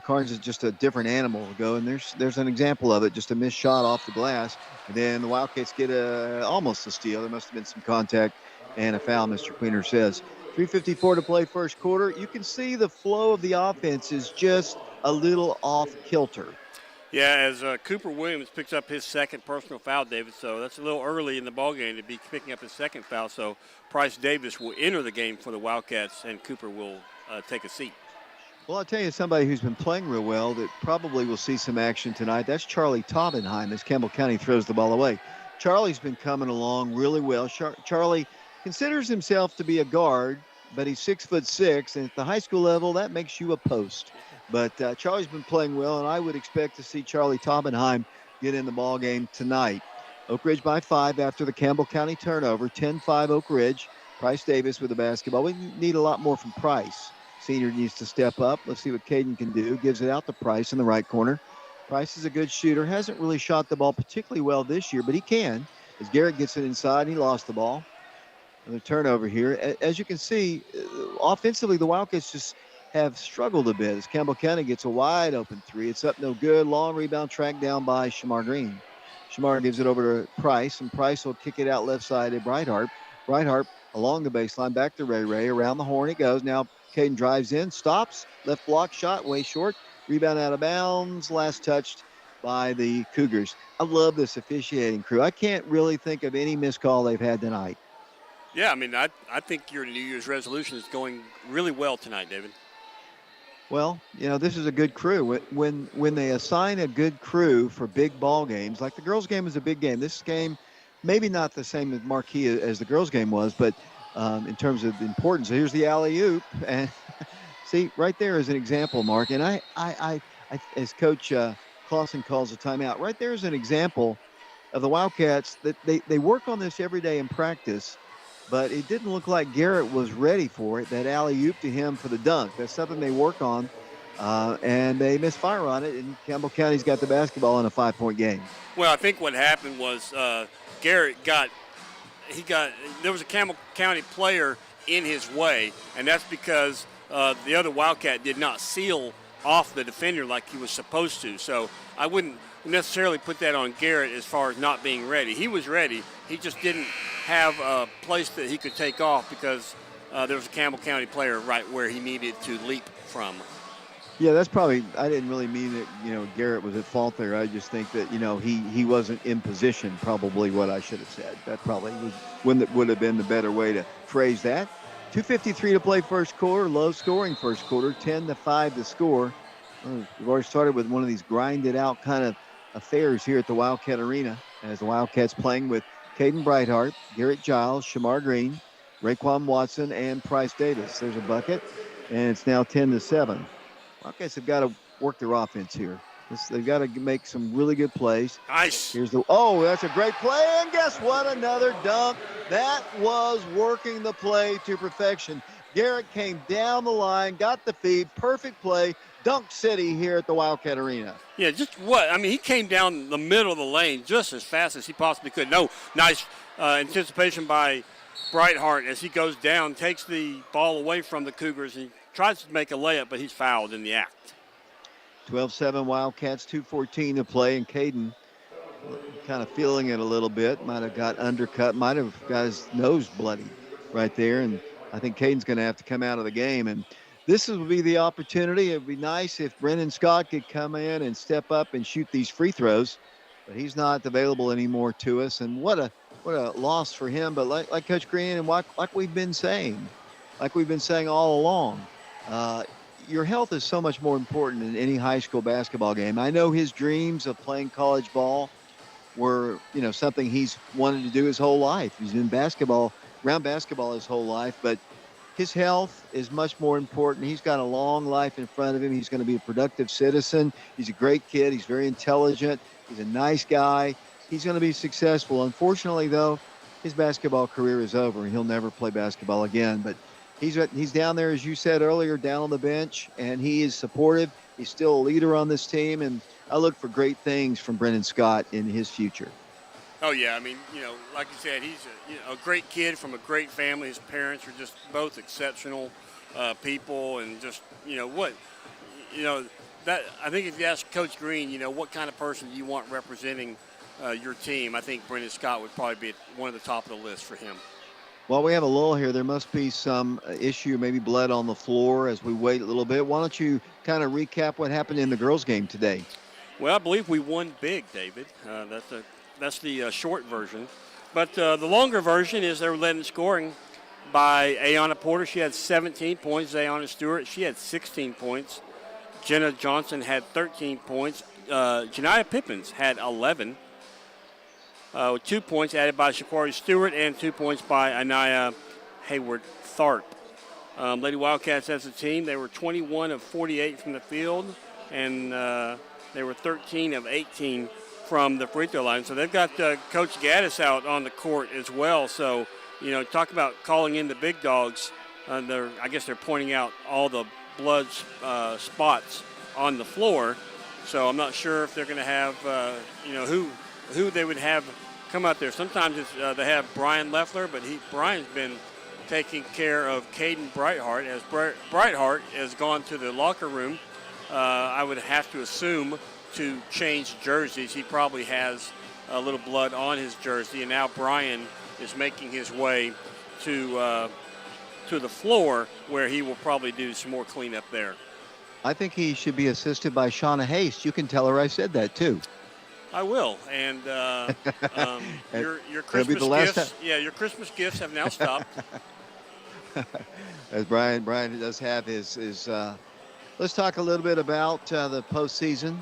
S1: Carnes is just a different animal to go, and there's an example of it, just a missed shot off the glass. And then the Wildcats get almost a steal. There must have been some contact and a foul, Mr. Queener says. 3:54 to play first quarter. You can see the flow of the offense is just a little off kilter.
S10: Yeah, as Cooper Williams picks up his second personal foul, David, so that's a little early in the ballgame to be picking up his second foul. So Price Davis will enter the game for the Wildcats, and Cooper will take a seat.
S1: Well, I'll tell you somebody who's been playing real well that probably will see some action tonight. That's Charlie Taubenheim as Campbell County throws the ball away. Charlie's been coming along really well. Charlie considers himself to be a guard, but he's 6'6", and at the high school level, that makes you a post. But Charlie's been playing well, and I would expect to see Charlie Taubenheim get in the ball game tonight. Oak Ridge by 5 after the Campbell County turnover. 10-5 Oak Ridge. Price Davis with the basketball. We need a lot more from Price. Senior needs to step up. Let's see what Caden can do. Gives it out to Price in the right corner. Price is a good shooter. Hasn't really shot the ball particularly well this year, but he can. As Garrett gets it inside, he lost the ball. Another turnover here. As you can see, offensively, the Wildcats just have struggled a bit as Campbell County gets a wide open 3. It's up no good. Long rebound tracked down by Shamar Green. Shamar gives it over to Price, and Price will kick it out left side to Brightheart. Brightheart along the baseline, back to Ray. Around the horn it goes. Now Caden drives in, stops, left block shot, way short. Rebound out of bounds, last touched by the Cougars. I love this officiating crew. I can't really think of any missed call they've had tonight.
S10: Yeah, I mean, I think your New Year's resolution is going really well tonight, David.
S1: Well, this is a good crew. When they assign a good crew for big ball games, like the girls' game is a big game. This game, maybe not the same as marquee as the girls' game was, but in terms of importance, here's the alley-oop. And see, right there is an example, Mark. And I as Coach Clausen calls a timeout, right there is an example of the Wildcats that they work on this every day in practice. But it didn't look like Garrett was ready for it, that alley-oop to him for the dunk. That's something they work on, and they misfire on it, and Campbell County's got the basketball in a 5-point game.
S10: Well, I think what happened was Garrett there was a Campbell County player in his way, and that's because the other Wildcat did not seal off the defender like he was supposed to. So I wouldn't necessarily put that on Garrett as far as not being ready. He was ready. He just didn't have a place that he could take off because there was a Campbell County player right where he needed to leap from.
S1: Yeah, that's probably, I didn't really mean that, Garrett was at fault there. I just think that, he wasn't in position, probably what I should have said. That probably would have been the better way to phrase that. 2:53 to play first quarter, low scoring first quarter, 10-5 to score. We've already started with one of these grinded out kind of affairs here at the Wildcat Arena as the Wildcats playing with Caden Brightheart, Garrett Giles, Shamar Green, Raekwon Watson, and Price Davis. There's a bucket, and it's now 10-7. Wildcats have got to work their offense here. They've got to make some really good plays.
S10: Nice.
S1: That's a great play, and guess what? Another dunk. That was working the play to perfection. Garrett came down the line, got the feed, perfect play, Dunk City here at the Wildcat Arena.
S10: Yeah, just what? I mean, he came down the middle of the lane just as fast as he possibly could. No, nice anticipation by Brightheart as he goes down, takes the ball away from the Cougars, and tries to make a layup, but he's fouled in the act.
S1: 12-7 Wildcats, 2:14 to play, and Caden kind of feeling it a little bit. Might have got undercut, might have got his nose bloody right there, and I think Caden's going to have to come out of the game. And this would be the opportunity. It would be nice if Brennan Scott could come in and step up and shoot these free throws, but he's not available anymore to us. And what a loss for him. But like Coach Green and like we've been saying all along, your health is so much more important in any high school basketball game. I know his dreams of playing college ball were, something he's wanted to do his whole life. He's been around basketball his whole life, but his health is much more important. He's got a long life in front of him. He's going to be a productive citizen. He's a great kid. He's very intelligent. He's a nice guy. He's going to be successful. Unfortunately, though, his basketball career is over, and he'll never play basketball again. But he's down there, as you said earlier, down on the bench, and he is supportive. He's still a leader on this team, and I look for great things from Brennan Scott in his future.
S10: Oh, yeah. I mean, like you said, he's a great kid from a great family. His parents are just both exceptional people, and just, that I think if you ask Coach Green, what kind of person do you want representing your team, I think Brennan Scott would probably be one of the top of the list for him.
S1: Well, we have a lull here. There must be some issue, maybe blood on the floor as we wait a little bit. Why don't you kind of recap what happened in the girls' game today?
S10: Well, I believe we won big, David. That's the short version. But the longer version is they were led in scoring by Ayanna Porter. She had 17 points. Ayanna Stewart, she had 16 points. Jenna Johnson had 13 points. Janiah Pippins had 11. 2 points added by Shaquari Stewart and 2 points by Anaya Hayward-Tharp. Lady Wildcats as a team, they were 21 of 48 from the field, and they were 13 of 18 from the free throw line. So they've got Coach Gaddis out on the court as well. So, talk about calling in the big dogs. I guess they're pointing out all the blood spots on the floor. So I'm not sure if they're going to have, who they would have come out there. Sometimes they have Brian Leffler, but Brian's been taking care of Caden Brightheart. As Brightheart has gone to the locker room, I would have to assume to change jerseys. He probably has a little blood on his jersey, and now Brian is making his way to the floor where he will probably do some more cleanup there.
S1: I think he should be assisted by Shauna Haste. You can tell her I said that too.
S10: I will, and your Christmas gifts. Yeah, your Christmas gifts have now stopped.
S1: As Brian does have his. Let's talk a little bit about the postseason.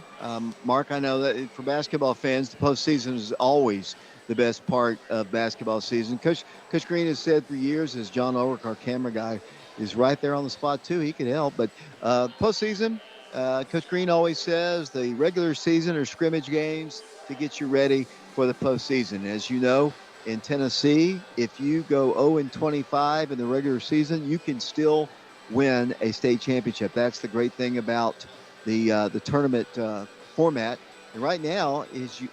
S1: Mark, I know that for basketball fans, the postseason is always the best part of basketball season. Coach Green has said for years, as John Ulrich, our camera guy, is right there on the spot too. He can help, but postseason. Coach Green always says the regular season are scrimmage games to get you ready for the postseason. As you know, in Tennessee, if you go 0-25 in the regular season, you can still win a state championship. That's the great thing about the tournament format. And right now,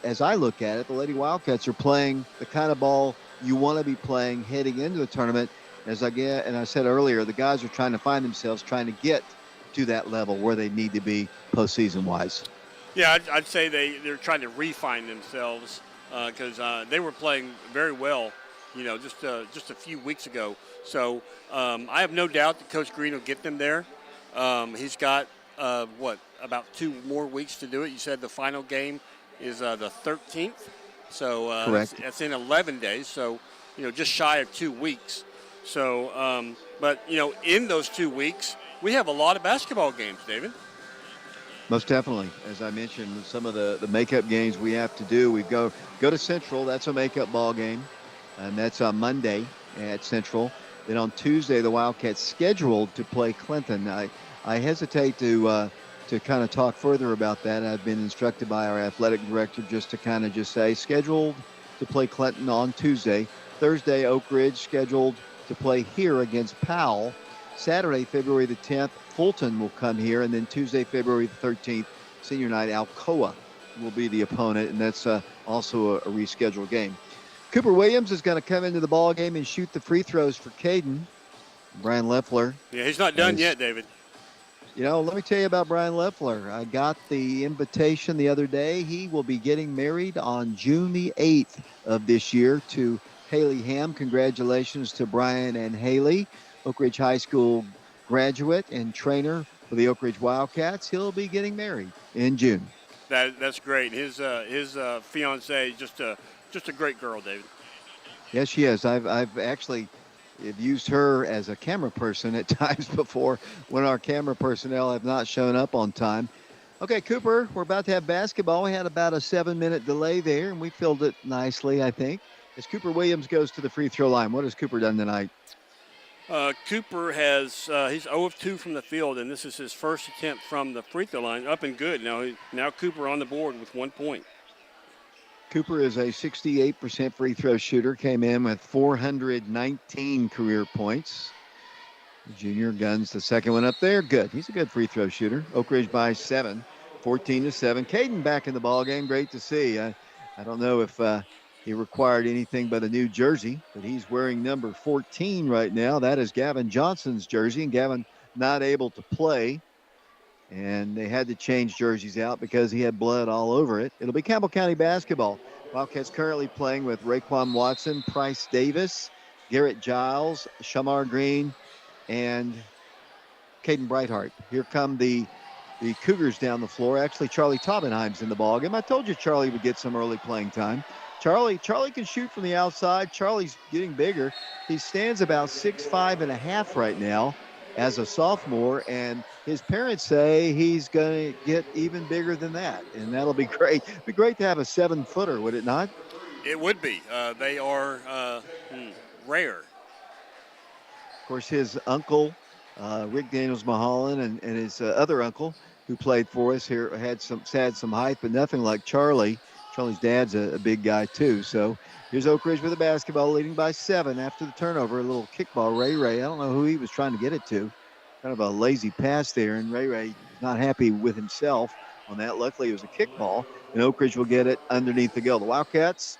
S1: as I look at it, the Lady Wildcats are playing the kind of ball you want to be playing heading into the tournament. And I said earlier, the guys are trying to find themselves, trying to get to that level where they need to be postseason-wise.
S10: Yeah, I'd say they're trying to refine themselves because they were playing very well, just a few weeks ago. So I have no doubt that Coach Green will get them there. He's got, about 2 more weeks to do it. You said the final game is the 13th. So that's in 11 days. So, just shy of 2 weeks. So, but in those 2 weeks, we have a lot of basketball games, David.
S1: Most definitely. As I mentioned, some of the makeup games we have to do. We go to Central. That's a makeup ball game, and that's on Monday at Central. Then on Tuesday, the Wildcats scheduled to play Clinton. I hesitate to kind of talk further about that. I've been instructed by our athletic director just to say scheduled to play Clinton on Tuesday. Thursday, Oak Ridge scheduled to play here against Powell. Saturday, February the 10th, Fulton will come here. And then Tuesday, February the 13th, senior night, Alcoa will be the opponent. And that's also a rescheduled game. Cooper Williams is going to come into the ball game and shoot the free throws for Caden. Brian Leffler.
S10: Yeah, he's not done yet, David.
S1: You know, let me tell you about Brian Leffler. I got the invitation the other day. He will be getting married on June the 8th of this year to Haley Ham. Congratulations to Brian and Haley, Oak Ridge High School graduate and trainer for the Oak Ridge Wildcats. He'll be getting married in June.
S10: That's great. His fiancée is just a great girl, David.
S1: Yes, she is. I've actually used her as a camera person at times before when our camera personnel have not shown up on time. Okay, Cooper, we're about to have basketball. We had about a 7-minute delay there, and we filled it nicely, I think. As Cooper Williams goes to the free throw line, what has Cooper done tonight?
S10: Cooper has he's 0 of 2 from the field, and this is his first attempt from the free throw line, up and good. Now Cooper on the board with 1 point.
S1: Cooper is a 68% free throw shooter, came in with 419 career points. The junior guns the second one up there. Good. He's a good free throw shooter. Oak Ridge by 7, 14-7. Caden back in the ball game. Great to see. I don't know if he required anything but a new jersey, but he's wearing number 14 right now. That is Gavin Johnson's jersey, and Gavin not able to play. And they had to change jerseys out because he had blood all over it. It'll be Campbell County basketball. Wildcats currently playing with Raekwon Watson, Price Davis, Garrett Giles, Shamar Green, and Caden Brightheart. Here come the Cougars down the floor. Actually, Charlie Taubenheim's in the ballgame. I told you Charlie would get some early playing time. Charlie can shoot from the outside. Charlie's getting bigger. He stands about 6'5.5" right now as a sophomore, and his parents say he's going to get even bigger than that, and that'll be great. It'd be great to have a 7-footer, would it not?
S10: It would be. They are rare.
S1: Of course, his uncle, Rick Daniels Mulholland, and his other uncle, who played for us here, had some height, but nothing like Charlie. Charlie's dad's a big guy, too. So here's Oak Ridge with the basketball, leading by 7 after the turnover. A little kickball. Ray, I don't know who he was trying to get it to. Kind of a lazy pass there, and Ray not happy with himself on that. Luckily, it was a kickball, and Oak Ridge will get it underneath the goal. The Wildcats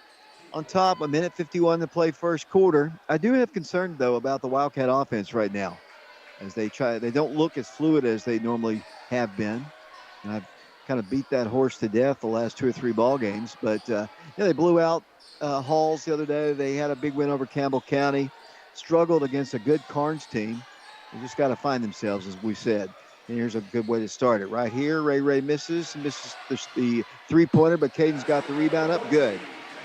S1: on top, 1:51 to play first quarter. I do have concern, though, about the Wildcat offense right now, as they don't look as fluid as they normally have been. And I've kind of beat that horse to death the last 2 or 3 ball games, but they blew out Halls the other day. They had a big win over Campbell County, struggled against a good Carnes team. They just got to find themselves, as we said. And here's a good way to start it. Right here, Ray misses the three-pointer, but Caden's got the rebound up. Good.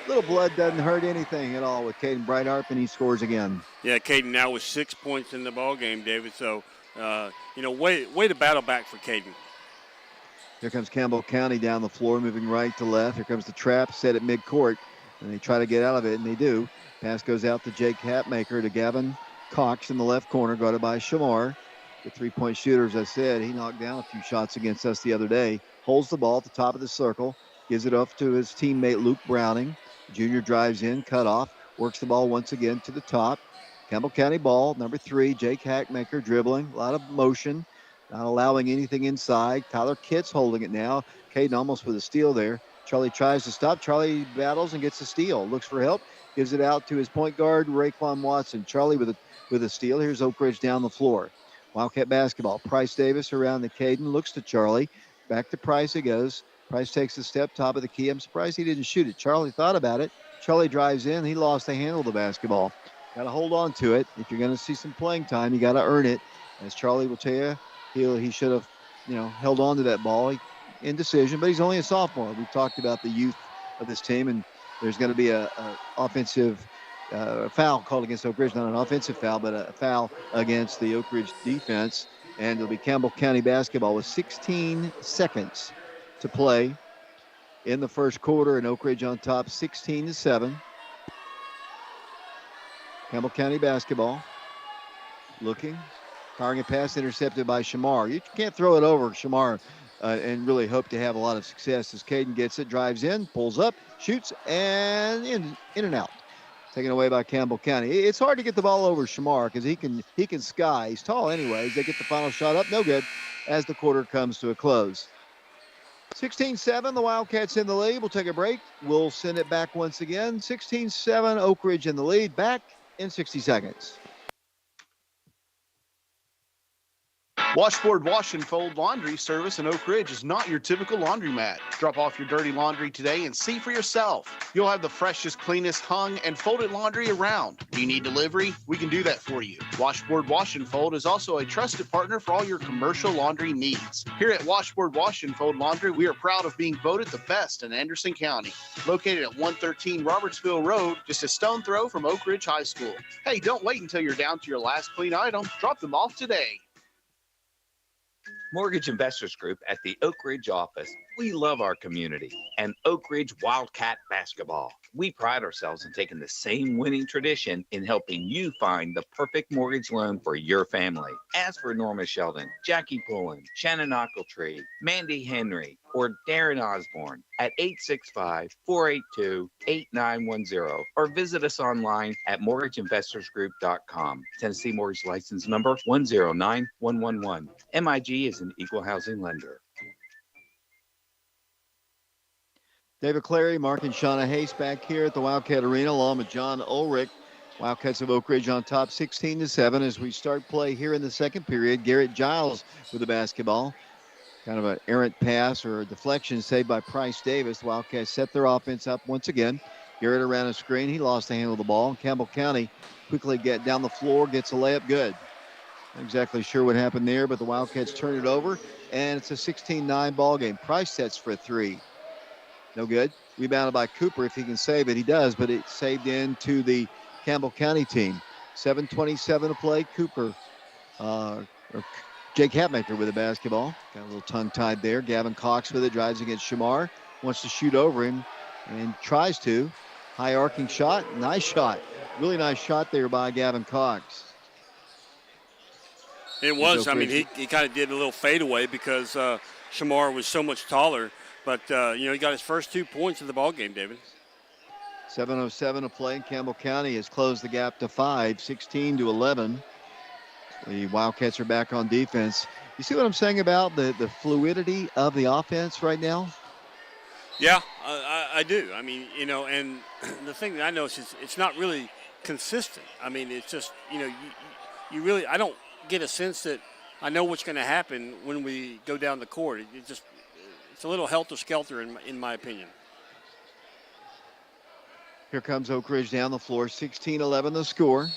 S1: Little blood doesn't hurt anything at all with Caden Brightheart, and he scores again.
S10: Yeah, Caden now with 6 points in the ball game, David. So, way to battle back for Caden.
S1: Here comes Campbell County down the floor, moving right to left. Here comes the trap set at midcourt, and they try to get out of it, and they do. Pass goes out to Jake Hatmaker to Gavin Cox in the left corner, guarded by Shamar. The three-point shooter, as I said, he knocked down a few shots against us the other day. Holds the ball at the top of the circle, gives it off to his teammate Luke Browning. Junior drives in, cut off, works the ball once again to the top. Campbell County ball, number 3, Jake Hatmaker dribbling, a lot of motion. Not allowing anything inside. Tyler Kitts holding it now. Caden almost with a steal there. Charlie tries to stop. Charlie battles and gets a steal. Looks for help. Gives it out to his point guard, Raekwon Watson. Charlie with a steal. Here's Oak Ridge down the floor. Wildcat basketball. Price Davis around the Caden. Looks to Charlie. Back to Price it goes. Price takes a step, top of the key. I'm surprised he didn't shoot it. Charlie thought about it. Charlie drives in. He lost the handle of the basketball. Got to hold on to it. If you're going to see some playing time, you got to earn it. As Charlie will tell you, he should have, held on to that ball. Indecision, but he's only a sophomore. We've talked about the youth of this team, and there's going to be a offensive foul called against Oak Ridge. Not an offensive foul, but a foul against the Oak Ridge defense. And it'll be Campbell County basketball with 16 seconds to play in the first quarter, and Oak Ridge on top 16-7. Campbell County basketball. Looking. Firing a pass intercepted by Shamar. You can't throw it over Shamar and really hope to have a lot of success as Caden gets it, drives in, pulls up, shoots, and in and out. Taken away by Campbell County. It's hard to get the ball over Shamar because he can sky. He's tall anyways. They get the final shot up. No good as the quarter comes to a close. 16-7, the Wildcats in the lead. We'll take a break. We'll send it back once again. 16-7, Oak Ridge in the lead. Back in 60 seconds.
S11: Washboard Wash and Fold Laundry Service in Oak Ridge is not your typical laundromat. Drop off your dirty laundry today and see for yourself. You'll have the freshest, cleanest hung and folded laundry around. Do you need delivery? We can do that for you. Washboard Wash and Fold is also a trusted partner for all your commercial laundry needs. Here at Washboard Wash and Fold Laundry, we are proud of being voted the best in Anderson County. Located at 113 Robertsville Road, just a stone throw from Oak Ridge High School. Hey, don't wait until you're down to your last clean item. Drop them off today.
S9: Mortgage Investors Group at the Oak Ridge office. We love our community and Oak Ridge Wildcat basketball. We pride ourselves in taking the same winning tradition in helping you find the perfect mortgage loan for your family. Ask for Norma Sheldon, Jackie Pullen, Shannon Ochiltree, Mandy Henry, or Darren Osborne at 865-482-8910 or visit us online at mortgageinvestorsgroup.com. Tennessee Mortgage License Number 109111. MIG is an equal housing lender.
S1: David Clary, Mark and Shauna Hayes back here at the Wildcat Arena along with John Ulrich. Wildcats of Oak Ridge on top 16-7 as we start play here in the second period. Garrett Giles with the basketball. Kind of an errant pass or a deflection saved by Price Davis. The Wildcats set their offense up once again. Garrett around a screen. He lost the handle of the ball. Campbell County quickly get down the floor, gets a layup good. Not exactly sure what happened there, but the Wildcats turn it over, and it's a 16-9 ball game. Price sets for a three. No good. Rebounded by Cooper. If he can save it, he does, but it's saved into the Campbell County team. 7:27 to play. Cooper, Jake Hatmaker with the basketball. Got a little tongue-tied there. Gavin Cox with it, drives against Shamar. Wants to shoot over him and tries to. High arcing shot. Nice shot. Really nice shot there by Gavin Cox.
S10: It was. I mean, he kind of did a little fadeaway because Shamar was so much taller. But, he got his first 2 points of the ball game, David.
S1: 7:07 to play. Campbell County has closed the gap to 5, 16-11. The Wildcats are back on defense. You see what I'm saying about the fluidity of the offense right now?
S10: Yeah, I do. I mean, and the thing that I know is it's not really consistent. I mean, it's just, you really, I don't get a sense that I know what's going to happen when we go down the court. It's a little helter-skelter in my opinion.
S1: Here comes Oak Ridge down the floor, 16-11 the score.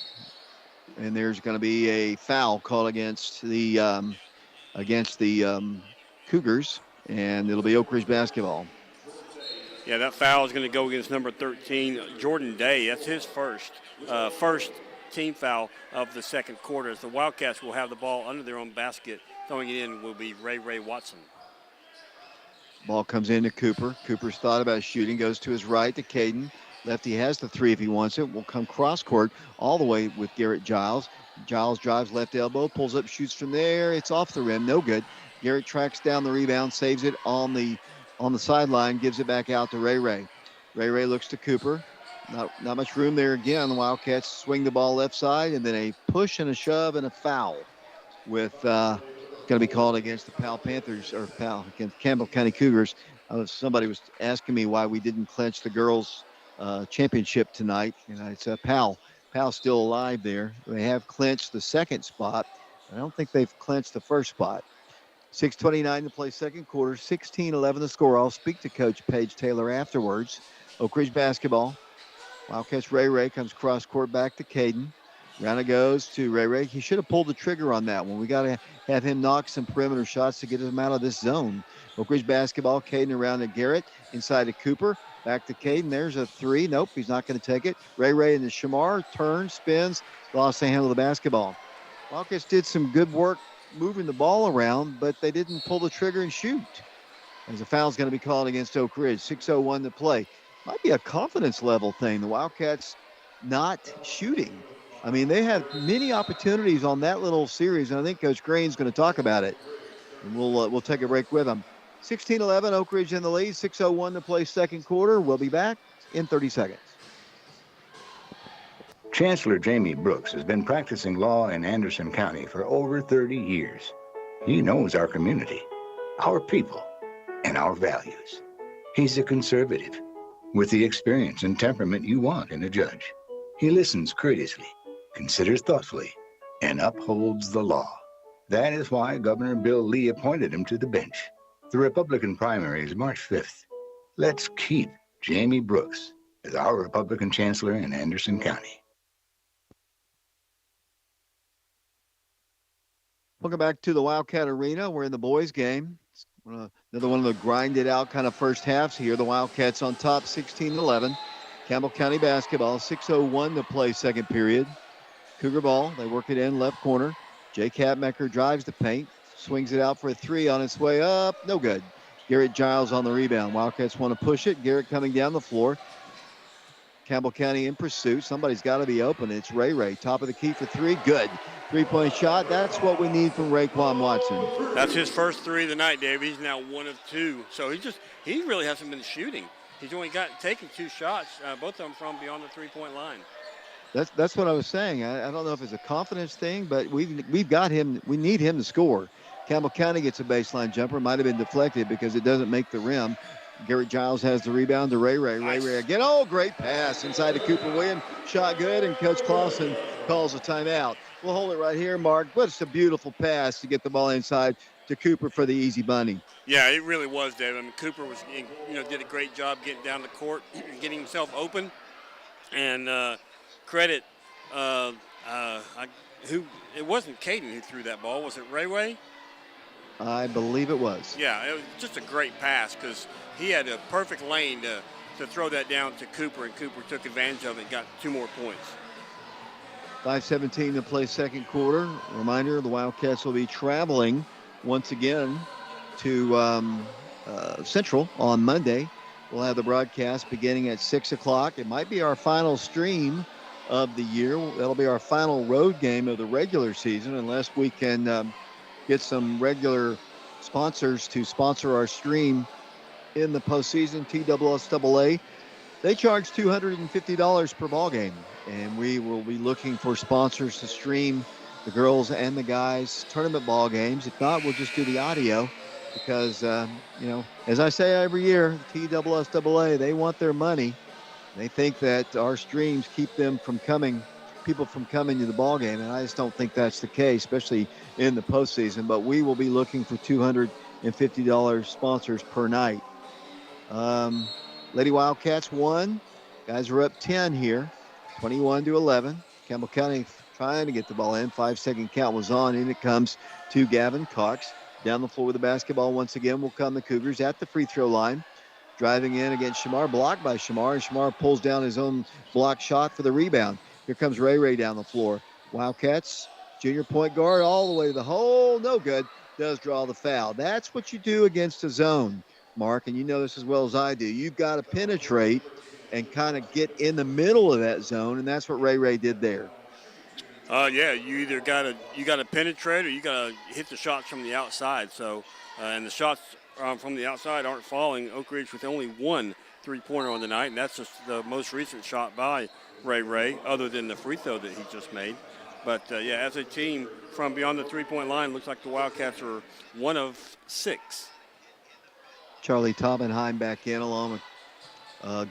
S1: And there's going to be a foul called against the Cougars, and it'll be Oak Ridge basketball.
S10: Yeah, that foul is going to go against number 13, Jordan Day. That's his first team foul of the second quarter. As the Wildcats will have the ball under their own basket. Throwing it in will be Ray Watson.
S1: Ball comes into Cooper. Cooper's thought about shooting, goes to his right to Caden. Lefty has the three if he wants it. Will come cross court all the way with Garrett Giles. Giles drives left elbow, pulls up, shoots from there. It's off the rim, no good. Garrett tracks down the rebound, saves it on the sideline, gives it back out to Ray. Ray looks to Cooper. Not much room there again. The Wildcats swing the ball left side, and then a push and a shove and a foul with going to be called against the against Campbell County Cougars. Somebody was asking me why we didn't clinch the girls' championship tonight. It's Powell's still alive there. They have clinched the second spot. I don't think they've clinched the first spot. 6:29 to play second quarter, 16-11 the score. I'll speak to Coach Paige Taylor afterwards. Oak Ridge basketball. Wildcats Ray comes cross court back to Caden. Round it goes to Ray. He should have pulled the trigger on that one. We got to have him knock some perimeter shots to get him out of this zone. Oak Ridge basketball, Caden around to Garrett, inside to Cooper, back to Caden. There's a three. Nope, he's not going to take it. Ray into Shamar, turns, spins, lost the handle of the basketball. Wildcats did some good work moving the ball around, but they didn't pull the trigger and shoot. As a foul's going to be called against Oak Ridge, 6:01 to play. Might be a confidence level thing. The Wildcats not shooting. I mean, they had many opportunities on that little series, and I think Coach Green's going to talk about it. And we'll take a break with him. 16-11, Oak Ridge in the lead. 6:01 to play second quarter. We'll be back in 30 seconds.
S5: Chancellor Jamie Brooks has been practicing law in Anderson County for over 30 years. He knows our community, our people, and our values. He's a conservative with the experience and temperament you want in a judge. He listens courteously, considers thoughtfully, and upholds the law. That is why Governor Bill Lee appointed him to the bench. The Republican primary is March 5th. Let's keep Jamie Brooks as our Republican chancellor in Anderson County.
S1: Welcome back to the Wildcat Arena. We're in the boys' game. Another one of the grinded out kind of first halves here. The Wildcats on top 16-11. Campbell County basketball, 6:01 to play second period. Cougar ball, they work it in left corner. Jay Kapmecker drives the paint, swings it out for a three on its way up. No good. Garrett Giles on the rebound. Wildcats want to push it. Garrett coming down the floor. Campbell County in pursuit. Somebody's got to be open. It's Ray. Top of the key for three. Good. Three-point shot. That's what we need from Raekwon Watson.
S10: That's his first three of the night, Dave. He's now 1 of 2. So he really hasn't been shooting. He's only taken 2 shots, both of them from beyond the three-point line.
S1: That's what I was saying. I don't know if it's a confidence thing, but we've got him. We need him to score. Campbell County gets a baseline jumper. Might have been deflected because it doesn't make the rim. Garrett Giles has the rebound to Ray.
S10: Nice.
S1: Ray again. Oh, great pass inside to Cooper Williams. Shot good, and Coach Clausen calls a timeout. We'll hold it right here, Mark. But it's a beautiful pass to get the ball inside to Cooper for the easy bunny.
S10: Yeah, it really was, David. I mean, Cooper did a great job getting down the court, getting himself open, and credit it wasn't Caden who threw that ball. Was it Ray?
S1: I believe it was.
S10: Yeah, it was just a great pass because he had a perfect lane to throw that down to Cooper, and Cooper took advantage of it and got 2 more points.
S1: 5:17 to play second quarter. Reminder, the Wildcats will be traveling once again to Central on Monday. We'll have the broadcast beginning at 6 o'clock. It might be our final stream of the year. That'll be our final road game of the regular season unless we can get some regular sponsors to sponsor our stream in the postseason. TSSAA, they charge $250 per ball game, and we will be looking for sponsors to stream the girls and the guys tournament ball games. If not, we'll just do the audio because, as I say every year, TSSAA, they want their money. They think that our streams keep people from coming to the ball game, and I just don't think that's the case, especially in the postseason. But we will be looking for $250 sponsors per night. Lady Wildcats won. Guys are up 10 here, 21-11. Campbell County trying to get the ball in. 5-second count was on. In it comes to Gavin Cox. Down the floor with the basketball once again will come the Cougars at the free throw line. Driving in against Shamar, blocked by Shamar, and Shamar pulls down his own block shot for the rebound. Here comes Ray down the floor. Wildcats, junior point guard, all the way to the hole. No good. Does draw the foul. That's what you do against a zone, Mark, and you know this as well as I do. You've got to penetrate and kind of get in the middle of that zone, and that's what Ray did there.
S10: You either got to penetrate or you got to hit the shots from the outside. So, and the shots from the outside aren't falling. Oak Ridge with only 1 3-pointer on the night, and that's just the most recent shot by Ray, other than the free throw that he just made. But, as a team from beyond the three-point line, looks like the Wildcats are 1 of 6.
S1: Charlie Taubenheim back in along with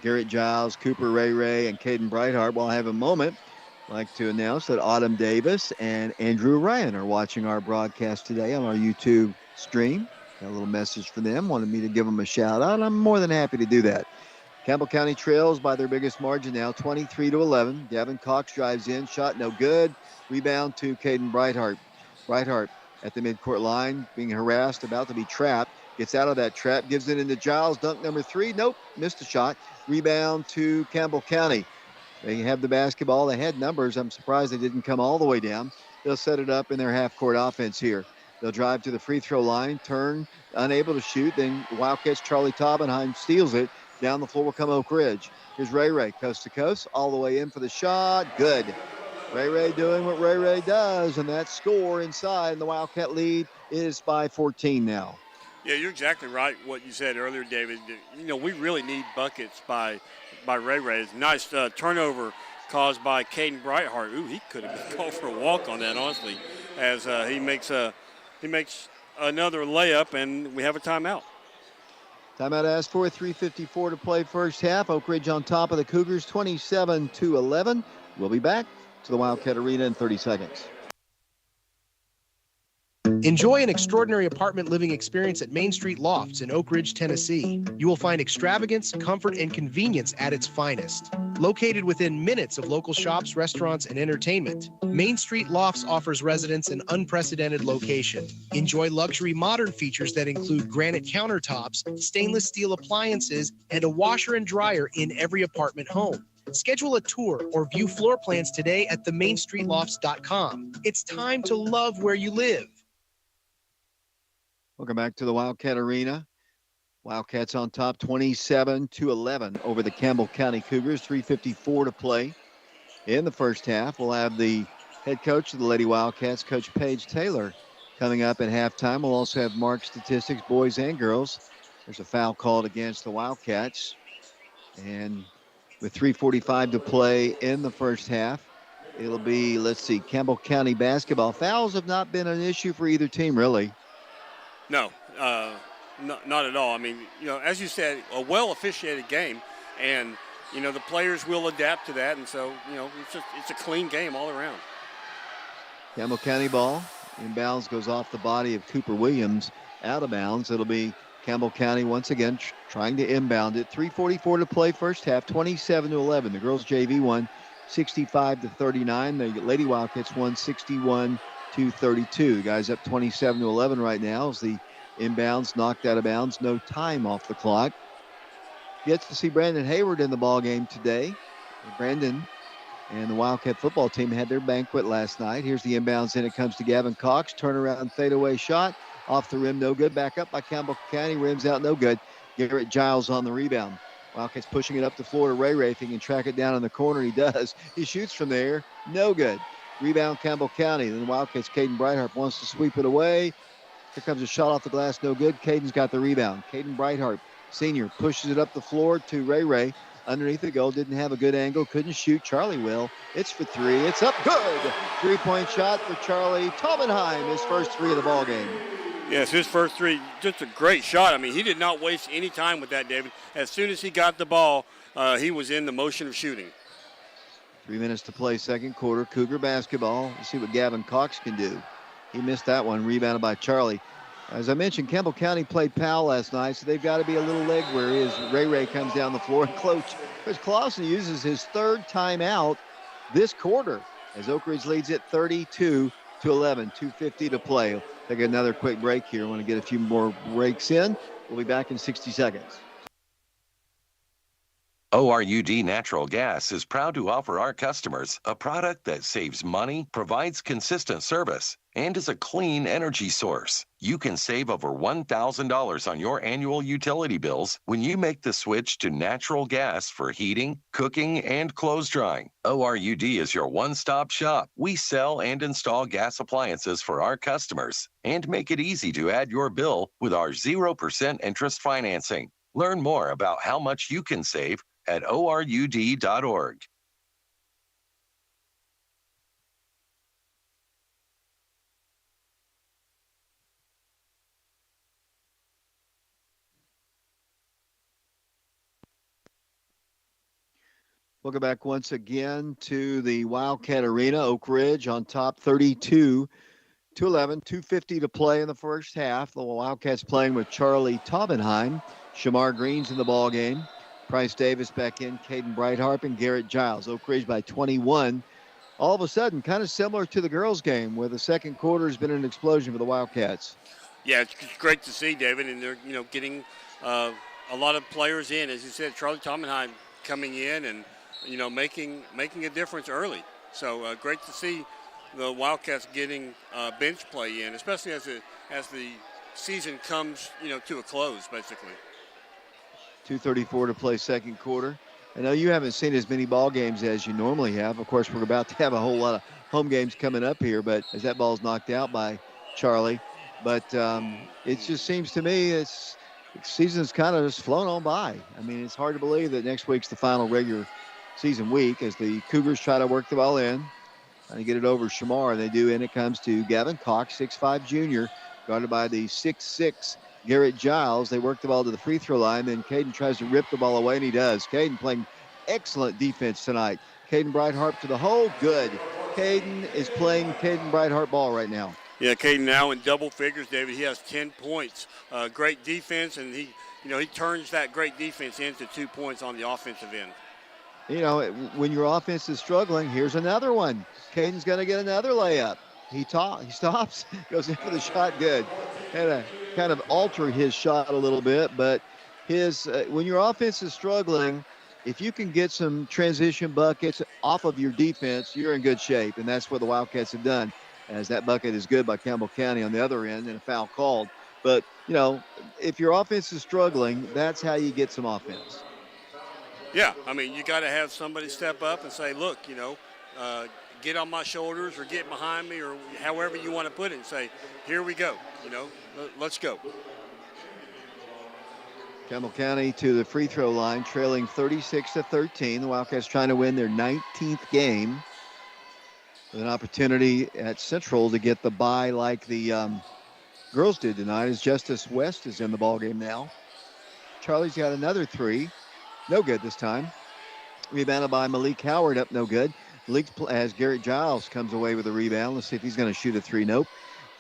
S1: Garrett Giles, Cooper Ray, and Caden Breithart. While I have a moment, I'd like to announce that Autumn Davis and Andrew Ryan are watching our broadcast today on our YouTube stream. Got a little message for them. Wanted me to give them a shout-out. I'm more than happy to do that. Campbell County trails by their biggest margin now, 23-11. Gavin Cox drives in, shot no good. Rebound to Caden Breithart. Breithart at the midcourt line, being harassed, about to be trapped. Gets out of that trap, gives it into Giles. Dunk number 3. Nope, missed a shot. Rebound to Campbell County. They have the basketball. They had numbers. I'm surprised they didn't come all the way down. They'll set it up in their half-court offense here. They'll drive to the free throw line, turn, unable to shoot. Then Wildcats Charlie Taubenheim steals it. Down the floor will come Oak Ridge. Here's Ray, coast to coast, all the way in for the shot. Good. Ray doing what Ray does, and that score inside. And the Wildcat lead is by 14 now.
S10: Yeah, you're exactly right what you said earlier, David. We really need buckets by Ray. Nice turnover caused by Caden Brightheart. Ooh, he could have been called for a walk on that, honestly, as he makes another layup, and we have a timeout.
S1: Timeout asked for, 3:54 to play first half. Oak Ridge on top of the Cougars, 27-11. We'll be back to the Wildcat Arena in 30 seconds.
S3: Enjoy an extraordinary apartment living experience at Main Street Lofts in Oak Ridge, Tennessee. You will find extravagance, comfort, and convenience at its finest. Located within minutes of local shops, restaurants, and entertainment, Main Street Lofts offers residents an unprecedented location. Enjoy luxury modern features that include granite countertops, stainless steel appliances, and a washer and dryer in every apartment home. Schedule a tour or view floor plans today at themainstreetlofts.com. It's time to love where you live.
S1: Welcome back to the Wildcat Arena. Wildcats on top, 27-11 over the Campbell County Cougars. 3:54 to play in the first half. We'll have the head coach of the Lady Wildcats, Coach Paige Taylor, coming up at halftime. We'll also have mark statistics, boys and girls. There's a foul called against the Wildcats. And with 3:45 to play in the first half, it'll be, Campbell County basketball. Fouls have not been an issue for either team, really.
S10: No, not at all. I mean, as you said, a well-officiated game, and, the players will adapt to that, and so, it's a clean game all around.
S1: Campbell County ball. Inbounds goes off the body of Cooper Williams. Out of bounds. It'll be Campbell County once again trying to inbound it. 3:44 to play first half, 27-11. The girls JV won 65-39. The Lady Wildcats won 61-32. The guys up 27-11 right now as the inbounds knocked out of bounds. No time off the clock. Gets to see Brandon Hayward in the ball game today. Brandon and the Wildcat football team had their banquet last night. Here's the inbounds in. It comes to Gavin Cox. Turnaround fadeaway shot. Off the rim, no good. Back up by Campbell County. Rims out, no good. Garrett Giles on the rebound. Wildcats pushing it up the floor to Ray Ray. If he can track it down in the corner, he does. He shoots from there. No good. Rebound Campbell County. Then the Wildcats, Caden Brightheart wants to sweep it away. Here comes a shot off the glass, no good. Caden's got the rebound. Caden Brightheart, senior, pushes it up the floor to Ray Ray. Underneath the goal, didn't have a good angle, couldn't shoot. Charlie will. It's for three. It's up good. 3-point shot for Charlie Taubenheim, his first three of the ball game.
S10: Yes, his first three, just a great shot. I mean, he did not waste any time with that, David. As soon as he got the ball, he was in the motion of shooting.
S1: 3 minutes to play, second quarter. Cougar basketball. Let's see what Gavin Cox can do. He missed that one, rebounded by Charlie. As I mentioned, Campbell County played Powell last night, so they've got to be a little leg weary as Ray Ray comes down the floor. And Coach Clausen uses his third timeout this quarter as Oak Ridge leads it 32-11, 2:50 to play. We'll take another quick break here. I want to get a few more breaks in. We'll be back in 60 seconds.
S8: ORUD Natural Gas is proud to offer our customers a product that saves money, provides consistent service, and is a clean energy source. You can save over $1,000 on your annual utility bills when you make the switch to natural gas for heating, cooking, and clothes drying. ORUD is your one-stop shop. We sell and install gas appliances for our customers and make it easy to add your bill with our 0% interest financing. Learn more about how much you can save at ORUD.org.
S1: Welcome back once again to the Wildcat Arena. Oak Ridge on top, 32-11, 2:50 to play in the first half. The Wildcats playing with Charlie Taubenheim. Shamar Green's in the ball game. Price Davis back in, Caden Brightheart and Garrett Giles. Oak Ridge by 21. All of a sudden, kind of similar to the girls' game, where the second quarter has been an explosion for the Wildcats.
S10: Yeah, it's great to see, David, and they're getting a lot of players in. As you said, Charlie Taubenheim coming in and making a difference early. So great to see the Wildcats getting bench play in, especially as the season comes to a close, basically.
S1: 2:34 to play second quarter. I know you haven't seen as many ball games as you normally have. Of course, we're about to have a whole lot of home games coming up here, but as that ball's knocked out by Charlie. But it just seems to me the season's kind of just flown on by. I mean, it's hard to believe that next week's the final regular season week as the Cougars try to work the ball in. Trying to get it over Shamar. They do, and it comes to Gavin Cox, 6'5 junior, guarded by the 6'6 Garrett Giles. They work the ball to the free throw line. Then Caden tries to rip the ball away, and he does. Caden playing excellent defense tonight. Caden Brightheart to the hole. Good. Caden is playing Caden Brightheart ball right now.
S10: Yeah, Caden now in double figures, David. He has 10 points. Great defense, and he turns that great defense into 2 points on the offensive end.
S1: When your offense is struggling, here's another one. Caden's going to get another layup. He stops, goes in for the shot. Good. Had to kind of alter his shot a little bit, but when your offense is struggling, if you can get some transition buckets off of your defense, you're in good shape, and that's what the Wildcats have done, as that bucket is good by Campbell County on the other end and a foul called. But, if your offense is struggling, that's how you get some offense.
S10: Yeah, you got to have somebody step up and say, look, get on my shoulders or get behind me or however you want to put it and say, here we go, let's go.
S1: Campbell County to the free throw line, trailing 36-13. The Wildcats trying to win their 19th game with an opportunity at Central to get the bye like the girls did tonight, as Justice West is in the ballgame now. Charlie's got another three. No good this time. Rebounded by Malik Howard, up no good. Malik, as Garrett Giles comes away with a rebound. Let's see if he's going to shoot a three. Nope.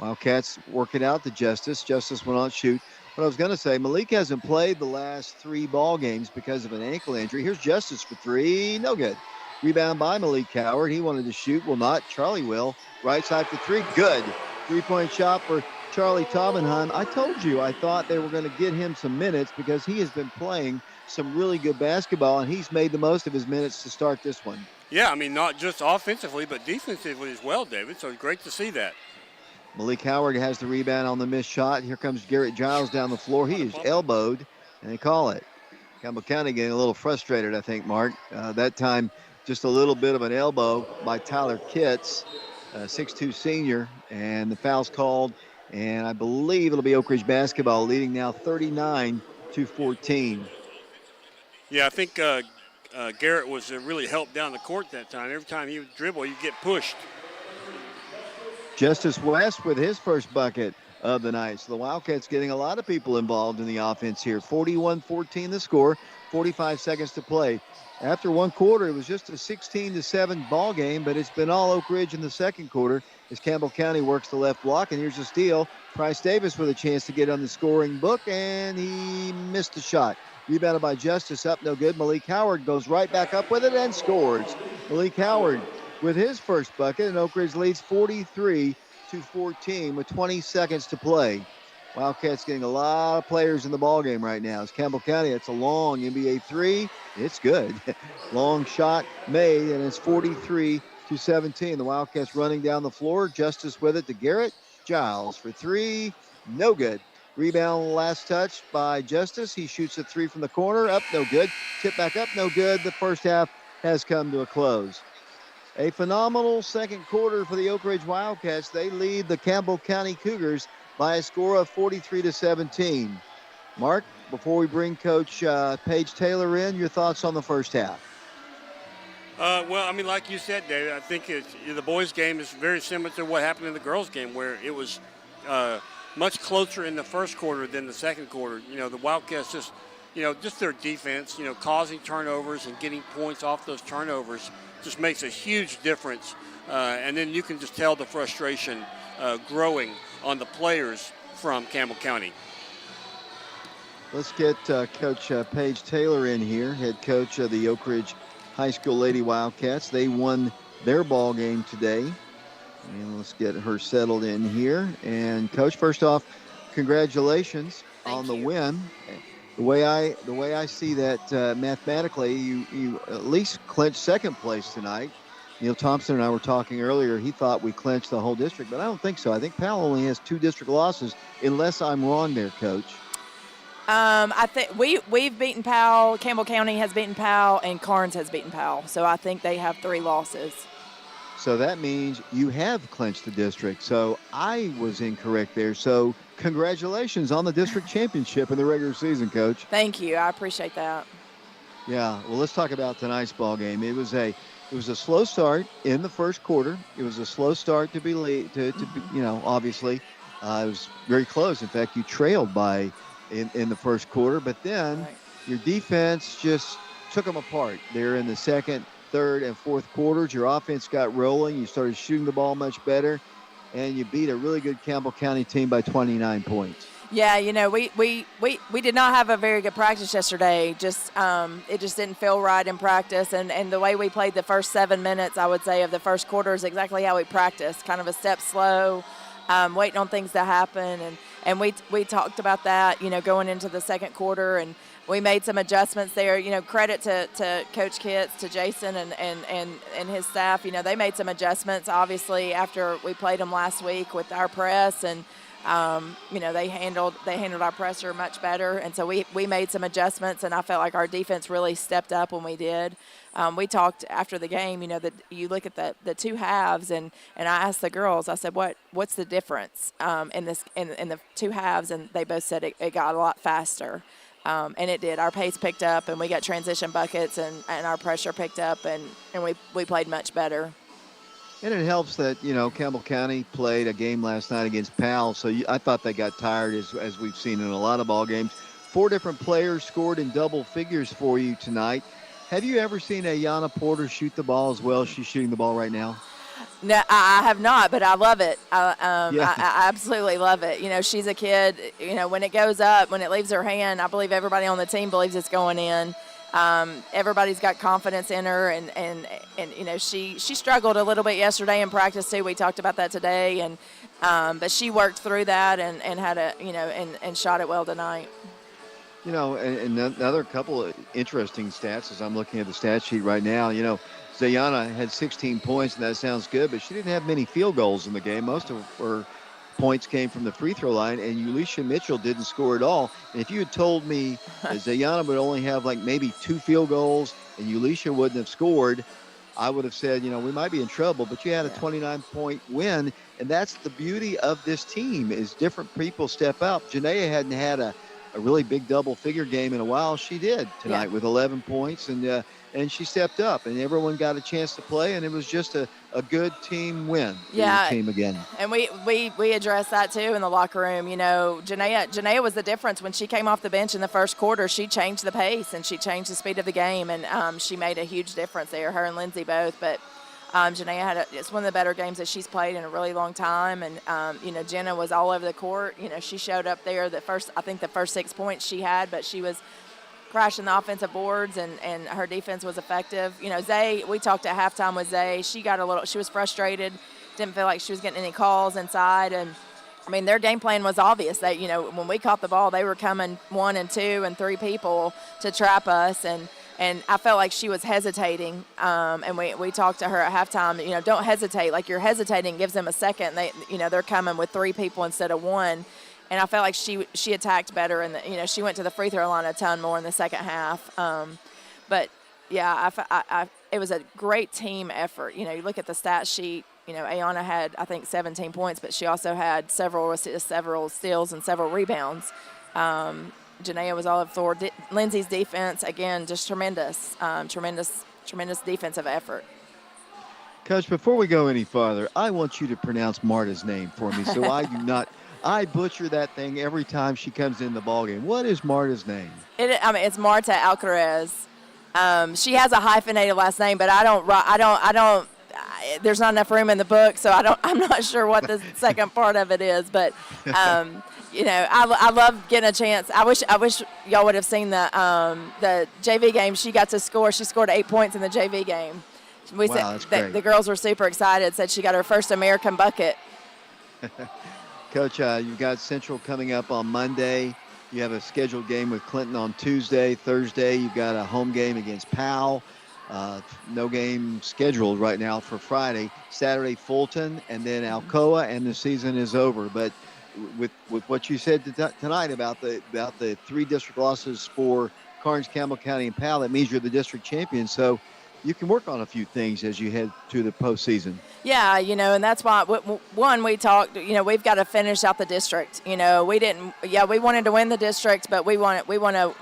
S1: Wildcats work it out to Justice. Justice will not shoot. What I was going to say, Malik hasn't played the last 3 ball games because of an ankle injury. Here's Justice for three. No good. Rebound by Malik Howard. He wanted to shoot. Will not. Charlie will. Right side for three. Good. 3-point shot for Charlie Taubenheim. I told you I thought they were going to get him some minutes because he has been playing some really good basketball, and he's made the most of his minutes to start this one.
S10: Yeah, not just offensively, but defensively as well, David. So it's great to see that.
S1: Malik Howard has the rebound on the missed shot. Here comes Garrett Giles down the floor. He is elbowed, and they call it. Campbell County getting a little frustrated, I think, Mark. That time, just a little bit of an elbow by Tyler Kitts, 6'2 senior, and the foul's called, and I believe it'll be Oak Ridge basketball, leading now 39-14.
S10: Yeah, I think Garrett was really helped down the court that time. Every time he would dribble, you get pushed.
S1: Justice West with his first bucket of the night. So the Wildcats getting a lot of people involved in the offense here. 41-14 the score, 45 seconds to play. After one quarter, it was just a 16-7 ball game, but it's been all Oak Ridge in the second quarter as Campbell County works the left block. And here's a steal. Price Davis with a chance to get on the scoring book, and he missed the shot. Rebounded by Justice, up no good. Malik Howard goes right back up with it and scores. Malik Howard with his first bucket, and Oak Ridge leads 43-14 with 20 seconds to play. Wildcats getting a lot of players in the ballgame right now. It's Campbell County. It's a long NBA three. It's good. Long shot made, and it's 43-17. The Wildcats running down the floor. Justice with it to Garrett Giles for three. No good. Rebound, last touch by Justice. He shoots a three from the corner. Up, no good. Tip back up, no good. The first half has come to a close. A phenomenal second quarter for the Oak Ridge Wildcats. They lead the Campbell County Cougars by a score of 43-17. Mark, before we bring Coach Paige Taylor in, your thoughts on the first half?
S10: Like you said, David, I think the boys' game is very similar to what happened in the girls' game, where it was much closer in the first quarter than the second quarter. The Wildcats just their defense, causing turnovers and getting points off those turnovers just makes a huge difference. And then you can just tell the frustration growing on the players from Campbell County.
S1: Let's get Coach Paige Taylor in here, head coach of the Oak Ridge High School Lady Wildcats. They won their ball game today. And let's get her settled in here. And Coach, first off, congratulations on the win. The way I see that mathematically, you at least clinched second place tonight. Neil Thompson and I were talking earlier. He thought we clinched the whole district, but I don't think so. I think Powell only has 2 district losses, unless I'm wrong there, Coach.
S14: I think we've beaten Powell. Campbell County has beaten Powell, and Carnes has beaten Powell. So I think they have 3 losses.
S1: So that means you have clinched the district. So I was incorrect there. So congratulations on the district championship in the regular season, Coach.
S14: Thank you. I appreciate that.
S1: Yeah, well, let's talk about tonight's ball game. It was a slow start in the first quarter. It was a slow start to be obviously, it was very close. In fact, you trailed by in the first quarter, but then your defense just took them apart. They're in the second, third, and fourth quarters. Your offense got rolling. You started shooting the ball much better, and you beat a really good Campbell County team by 29 points.
S14: Yeah, we did not have a very good practice yesterday. It just didn't feel right in practice, and the way we played the first 7 minutes, I would say, of the first quarter is exactly how we practiced, kind of a step slow, waiting on things to happen, and we talked about that, going into the second quarter, and we made some adjustments there. Credit to Coach Kitts, to Jason, and his staff. They made some adjustments, obviously, after we played them last week with our press, and they handled our pressure much better, and so we made some adjustments, and I felt like our defense really stepped up when we did. We talked after the game, that you look at the two halves, and I asked the girls, I said, what's the difference in the two halves, and they both said it got a lot faster, and it did. Our pace picked up, and we got transition buckets, and our pressure picked up, and we played much better.
S1: And it helps that, Campbell County played a game last night against Powell, so I thought they got tired, as we've seen in a lot of ball games. 4 different players scored in double figures for you tonight. Have you ever seen Ayanna Porter shoot the ball as well as she's shooting the ball right now?
S14: No, I have not, but I love it.
S1: Yeah.
S14: I absolutely love it. She's a kid. When it goes up, when it leaves her hand, I believe everybody on the team believes it's going in. Everybody's got confidence in her, and she struggled a little bit yesterday in practice too. We talked about that today, and but she worked through that and had and shot it well tonight.
S1: And another couple of interesting stats as I'm looking at the stat sheet right now. Zayana had 16 points, and that sounds good, but she didn't have many field goals in the game. Most of her points came from the free throw line, and Ulisha Mitchell didn't score at all. And if you had told me that Zayana would only have maybe 2 field goals and Ulisha wouldn't have scored, I would have said, we might be in trouble. But you had a 29-point win, and that's the beauty of this team is different people step up. Janaea hadn't had a really big double-figure game in a while. She did tonight with 11 points, and she stepped up, and everyone got a chance to play, and it was just a good team win for your team again.
S14: And we addressed that, too, in the locker room. Janaea was the difference. When she came off the bench in the first quarter, she changed the pace, and she changed the speed of the game, and she made a huge difference there, her and Lindsay both. But Janaea it's one of the better games that she's played in a really long time, and Jenna was all over the court. She showed up there the first 6 points she had, but she was crashing the offensive boards, and her defense was effective. Zay, we talked at halftime with Zay. She was frustrated, didn't feel like she was getting any calls inside, and their game plan was obvious. That when we caught the ball, they were coming 1 and 2 and 3 people to trap us, and I felt like she was hesitating, and we talked to her at halftime. Don't hesitate. Like, you're hesitating gives them a second. They're coming with 3 people instead of 1, and I felt like she attacked better, and she went to the free throw line a ton more in the second half. But yeah, it was a great team effort. You look at the stat sheet. Ayanna had, I think, 17 points, but she also had several steals and several rebounds. Janaea was all up for. Lindsay's defense, again, just tremendous defensive effort.
S1: Coach, before we go any farther, I want you to pronounce Marta's name for me so I do not. I butcher that thing every time she comes in the ballgame. What is Marta's name?
S14: It's Marta Alcaraz. She has a hyphenated last name, but I don't. There's not enough room in the book, so I'm not sure what the second part of it is. But I love getting a chance. I wish y'all would have seen the JV game. She got to score. She scored 8 points in the JV game.
S1: That's great.
S14: The girls were super excited. Said she got her first American bucket.
S1: Coach, you've got Central coming up on Monday. You have a scheduled game with Clinton on Tuesday. Thursday, you've got a home game against Powell. No game scheduled right now for Friday. Saturday, Fulton, and then Alcoa, and the season is over. But with what you said tonight about the 3 district losses for Karnes, Campbell County, and Powell, that means you're the district champion. So you can work on a few things as you head to the postseason.
S14: Yeah, and that's why, one, we talked, we've got to finish out the district. We wanted to win the district, but we want to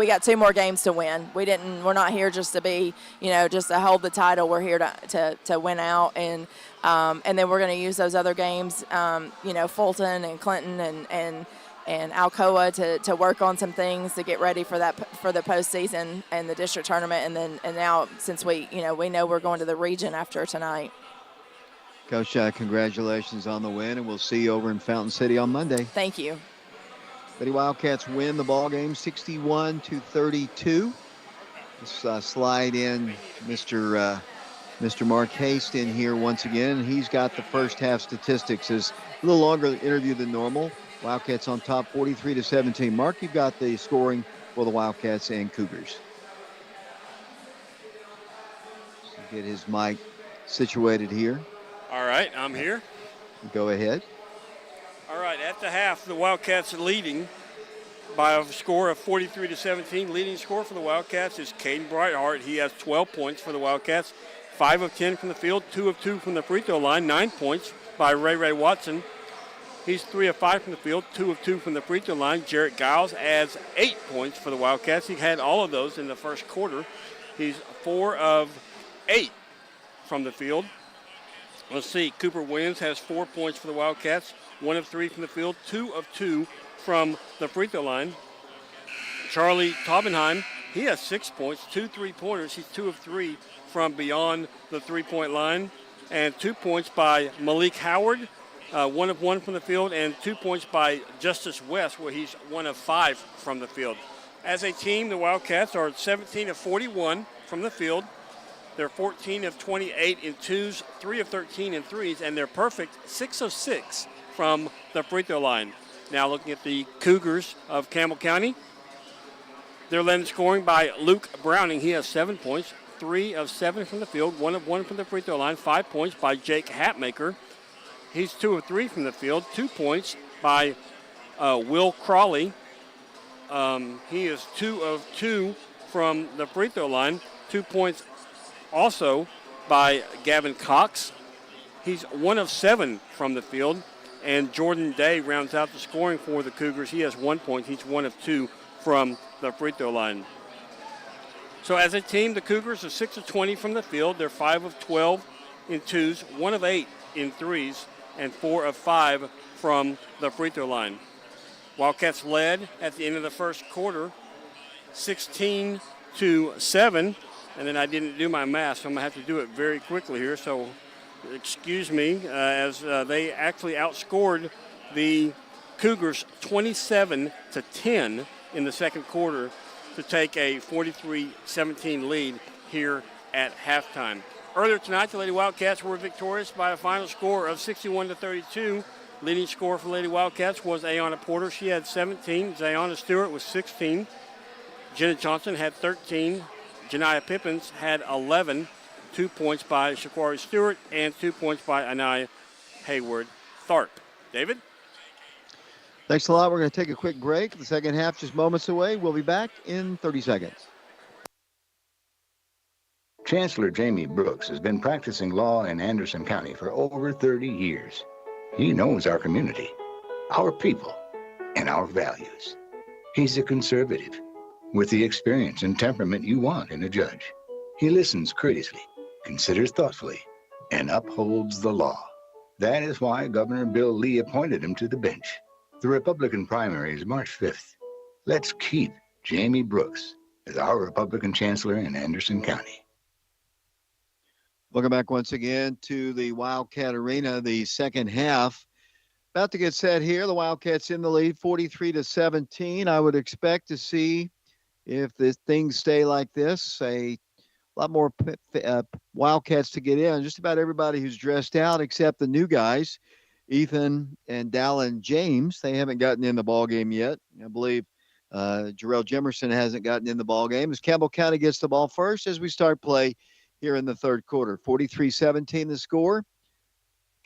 S14: got 2 more games to win. We're not here just to be, just to hold the title. We're here to win out, and then we're going to use those other games, Fulton and Clinton and Alcoa to work on some things to get ready for the postseason and the district tournament, and now since we know we're going to the region after tonight.
S1: Coach, congratulations on the win, and we'll see you over in Fountain City on Monday.
S14: Thank you.
S1: Lady Wildcats win the ball game 61-32. Let's slide in Mr. Mark Haste in here once again. He's got the first half statistics. It's a little longer interview than normal. Wildcats on top 43-17. Mark, you've got the scoring for the Wildcats and Cougars. Get his mic situated here.
S10: All right, I'm here.
S1: Go ahead.
S10: All right, at the half, the Wildcats are leading by a score of 43-17. Leading scorer for the Wildcats is Caden Brightheart. He has 12 points for the Wildcats, 5 of 10 from the field, 2 of 2 from the free throw line, 9 points by Ray Watson. He's 3 of 5 from the field, 2 of 2 from the free throw line. Jarrett Giles adds 8 points for the Wildcats. He had all of those in the first quarter. He's 4 of 8 from the field. Let's see, Cooper Williams has 4 points for the Wildcats, 1 of 3 from the field, 2 of 2 from the free throw line. Charlie Taubenheim, he has 6 points, 2 3-pointers. He's 2 of 3 from beyond the 3-point line. And 2 points by Malik Howard, 1 of 1 from the field, and 2 points by Justice West, where he's 1 of 5 from the field. As a team, the Wildcats are 17 of 41 from the field. They're 14 of 28 in twos, 3 of 13 in threes, and they're perfect 6 of 6 from the free throw line. Now looking at the Cougars of Campbell County, they're led in scoring by Luke Browning. He has 7 points, 3 of 7 from the field, 1 of 1 from the free throw line, 5 points by Jake Hatmaker. He's 2 of 3 from the field, 2 points by Will Crawley. He is 2 of 2 from the free throw line, 2 points also by Gavin Cox. He's 1 of 7 from the field. And Jordan Day rounds out the scoring for the Cougars. He has 1 point. He's 1 of 2 from the free throw line. So as a team, the Cougars are 6 of 20 from the field. They're 5 of 12 in twos, 1 of 8 in threes, and 4 of 5 from the free throw line. Wildcats led at the end of the first quarter, 16-7. And then I didn't do my math, so I'm going to have to do it very quickly here. So excuse me, as they actually outscored the Cougars 27-10 in the second quarter to take a 43-17 lead here at halftime. Earlier tonight, the Lady Wildcats were victorious by a final score of 61-32. Leading scorer for Lady Wildcats was Ayanna Porter. She had 17. Zayana Stewart was 16. Jenna Johnson had 13. Janiah Pippins had 11, 2 points by Shaquari Stewart, and 2 points by Anaya Hayward Tharp. David?
S1: Thanks a lot. We're going to take a quick break. The second half just moments away. We'll be back in 30 seconds.
S5: Chancellor Jamie Brooks has been practicing law in Anderson County for over 30 years. He knows our community, our people, and our values. He's a conservative with the experience and temperament you want in a judge. He listens courteously, considers thoughtfully, and upholds the law. That is why Governor Bill Lee appointed him to the bench. The Republican primary is March 5th. Let's keep Jamie Brooks as our Republican chancellor in Anderson County.
S1: Welcome back once again to the Wildcat Arena, the second half. About to get set here. The Wildcats in the lead, 43-17. I would expect to see, if things stay like this, a lot more Wildcats to get in. Just about everybody who's dressed out except the new guys, Ethan and Dallin James. They haven't gotten in the ballgame yet. I believe Jarrell Jemerson hasn't gotten in the ballgame. As Campbell County gets the ball first as we start play here in the third quarter. 43-17 the score.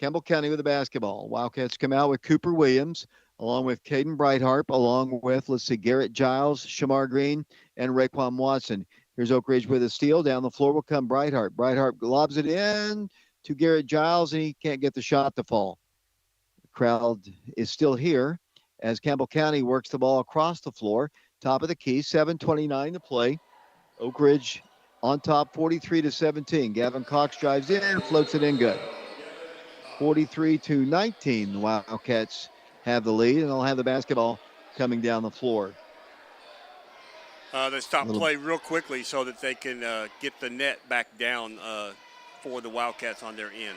S1: Campbell County with the basketball. Wildcats come out with Cooper Williams, along with Caden Brightheart, along with, Garrett Giles, Shamar Green, and Raekwon Watson. Here's Oak Ridge with a steal. Down the floor will come Brightheart. Brightheart lobs it in to Garrett Giles, and he can't get the shot to fall. The crowd is still here as Campbell County works the ball across the floor top of the key, 7:29 to play. Oak Ridge on top, 43-17. Gavin Cox drives in and floats it in good. 43-19. The Wildcats have the lead, and they'll have the basketball coming down the floor.
S10: They stop play real quickly so that they can get the net back down for the Wildcats on their end.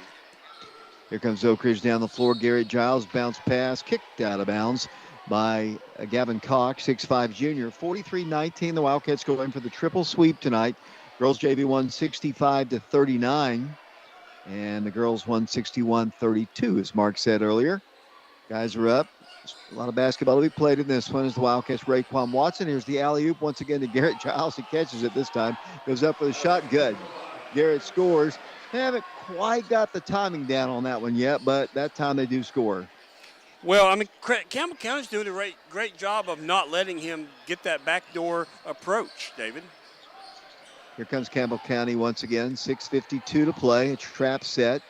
S1: Here comes Oak Ridge down the floor. Garrett Giles, bounce pass, kicked out of bounds by Gavin Cox, 6'5 junior. 43-19. The Wildcats go in for the triple sweep tonight. Girls JV won 65-39, and the girls won 61-32, as Mark said earlier. Guys are up. A lot of basketball to be played in this one as the Wildcats. Raekwon Watson. Here's the alley-oop once again to Garrett Giles. He catches it this time. Goes up with a shot. Good. Garrett scores. They haven't quite got the timing down on that one yet, but that time they do score.
S10: Well, I mean, Campbell County's doing a great job of not letting him get that backdoor approach, David.
S1: Here comes Campbell County once again. 6:52 to play. A trap set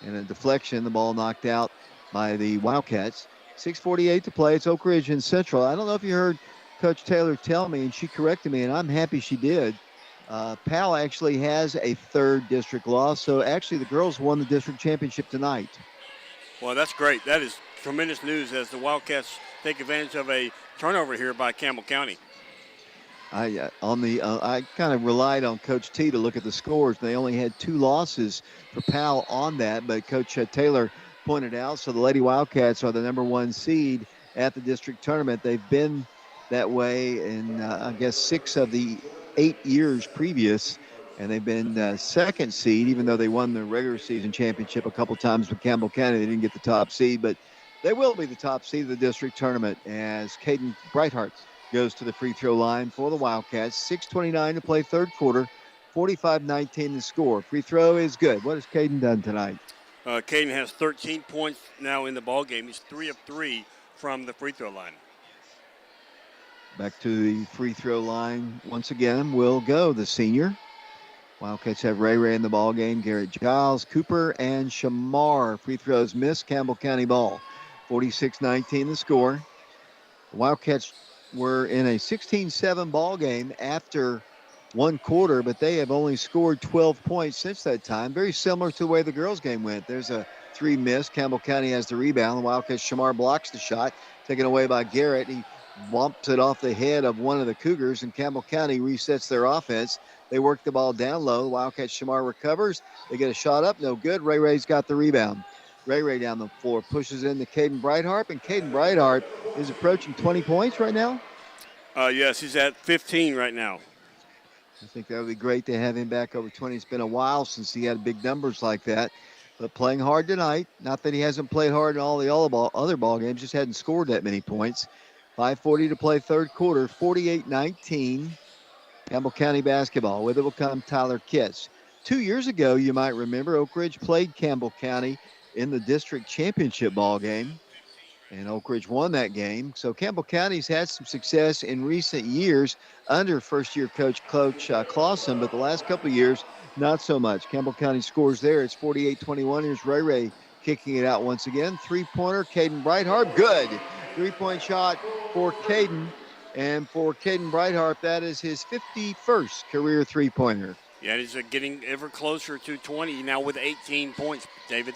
S1: and a deflection. The ball knocked out by the Wildcats. 6:48 to play. It's Oak Ridge and Central. I don't know if you heard Coach Taylor tell me, and she corrected me, and I'm happy she did. Powell actually has a third district loss, so actually the girls won the district championship tonight.
S10: Well, that's great. That is tremendous news as the Wildcats take advantage of a turnover here by Campbell County.
S1: I kind of relied on Coach T to look at the scores. They only had 2 losses for Powell on that, but Coach Taylor pointed out, so the Lady Wildcats are the number 1 seed at the district tournament. They've been that way in, I guess, 6 of the 8 years previous, and they've been second seed, even though they won the regular season championship a couple times with Campbell County. They didn't get the top seed, but they will be the top seed of the district tournament as Caden Brightheart goes to the free throw line for the Wildcats. 6:29 to play third quarter, 45-19 the score. Free throw is good. What has Caden done tonight?
S10: Caden has 13 points now in the ball game. He's 3 of 3 from the free throw line.
S1: Back to the free throw line once again will go the senior. Wildcats have Ray in the ball game, Garrett Giles, Cooper, and Shamar. Free throws missed. Campbell County ball. 46-19 the score. The Wildcats were in a 16-7 ball game after one quarter, but they have only scored 12 points since that time. Very similar to the way the girls' game went. There's a 3 miss. Campbell County has the rebound. The Wildcats, Shamar blocks the shot, taken away by Garrett. He bumps it off the head of one of the Cougars, and Campbell County resets their offense. They work the ball down low. Wildcats, Shamar recovers. They get a shot up, no good. Ray's got the rebound. Ray down the floor pushes in to Caden Brightheart, and Caden Brightheart is approaching 20 points right now.
S10: Yes, he's at 15 right now.
S1: I think that would be great to have him back over 20. It's been a while since he had big numbers like that. But playing hard tonight. Not that he hasn't played hard in all the other ball games, just hadn't scored that many points. 5:40 to play third quarter, 48-19. Campbell County basketball. With it will come Tyler Kitts. 2 years ago, you might remember, Oak Ridge played Campbell County in the district championship ball game, and Oak Ridge won that game. So Campbell County's had some success in recent years under first-year coach Clausen, but the last couple of years, not so much. Campbell County scores there. It's 48-21. Here's Ray kicking it out once again. Three-pointer, Caden Brightheart, good. 3-point shot for Caden. And for Caden Brightheart, that is his 51st career three-pointer.
S10: Yeah, he's getting ever closer to 20 now with 18 points, David.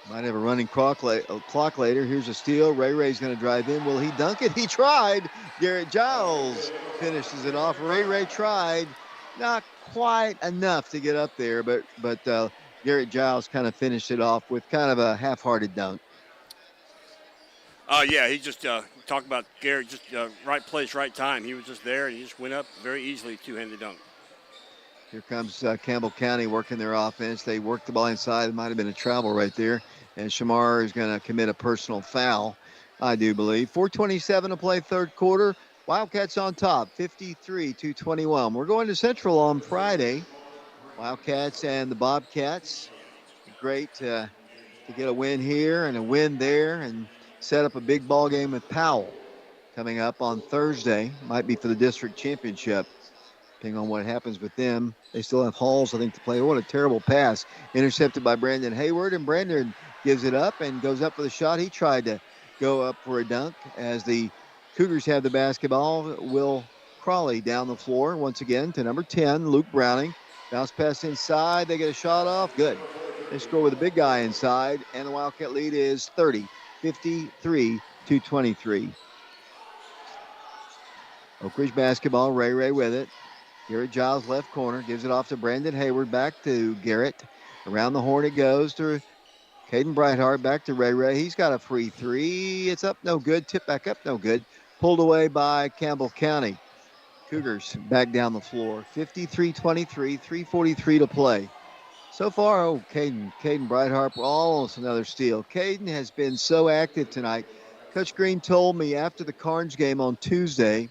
S1: Might have a running clock later. Here's a steal. Ray's going to drive in. Will he dunk it? He tried. Garrett Giles finishes it off. Ray tried. Not quite enough to get up there, but Garrett Giles kind of finished it off with kind of a half-hearted dunk.
S10: Yeah, he just talked about Garrett, just right place, right time. He was just there, and he just went up very easily, two-handed dunk.
S1: Here comes Campbell County working their offense. They worked the ball inside. It might have been a travel right there. And Shamar is going to commit a personal foul, I do believe. 4:27 to play third quarter. Wildcats on top, 53-21. We're going to Central on Friday. Wildcats and the Bobcats. Great to get a win here and a win there and set up a big ball game with Powell coming up on Thursday. Might be for the district championship, depending on what happens with them. They still have Halls, I think, to play. What a terrible pass. Intercepted by Brandon Hayward, and Brandon gives it up and goes up for the shot. He tried to go up for a dunk as the Cougars have the basketball. Will Crawley down the floor once again to number 10, Luke Browning. Bounce pass inside. They get a shot off. Good. They score with a big guy inside, and the Wildcat lead is 30, 53-23. Oak Ridge basketball. Ray with it. Garrett Giles left corner. Gives it off to Brandon Hayward. Back to Garrett. Around the horn it goes to Caden Brightheart. Back to Ray. He's got a free three. It's up, no good. Tip back up, no good. Pulled away by Campbell County. Cougars back down the floor. 53-23, 3:43 to play. So far, Caden Brightheart, almost another steal. Caden has been so active tonight. Coach Green told me after the Carnes game on Tuesday,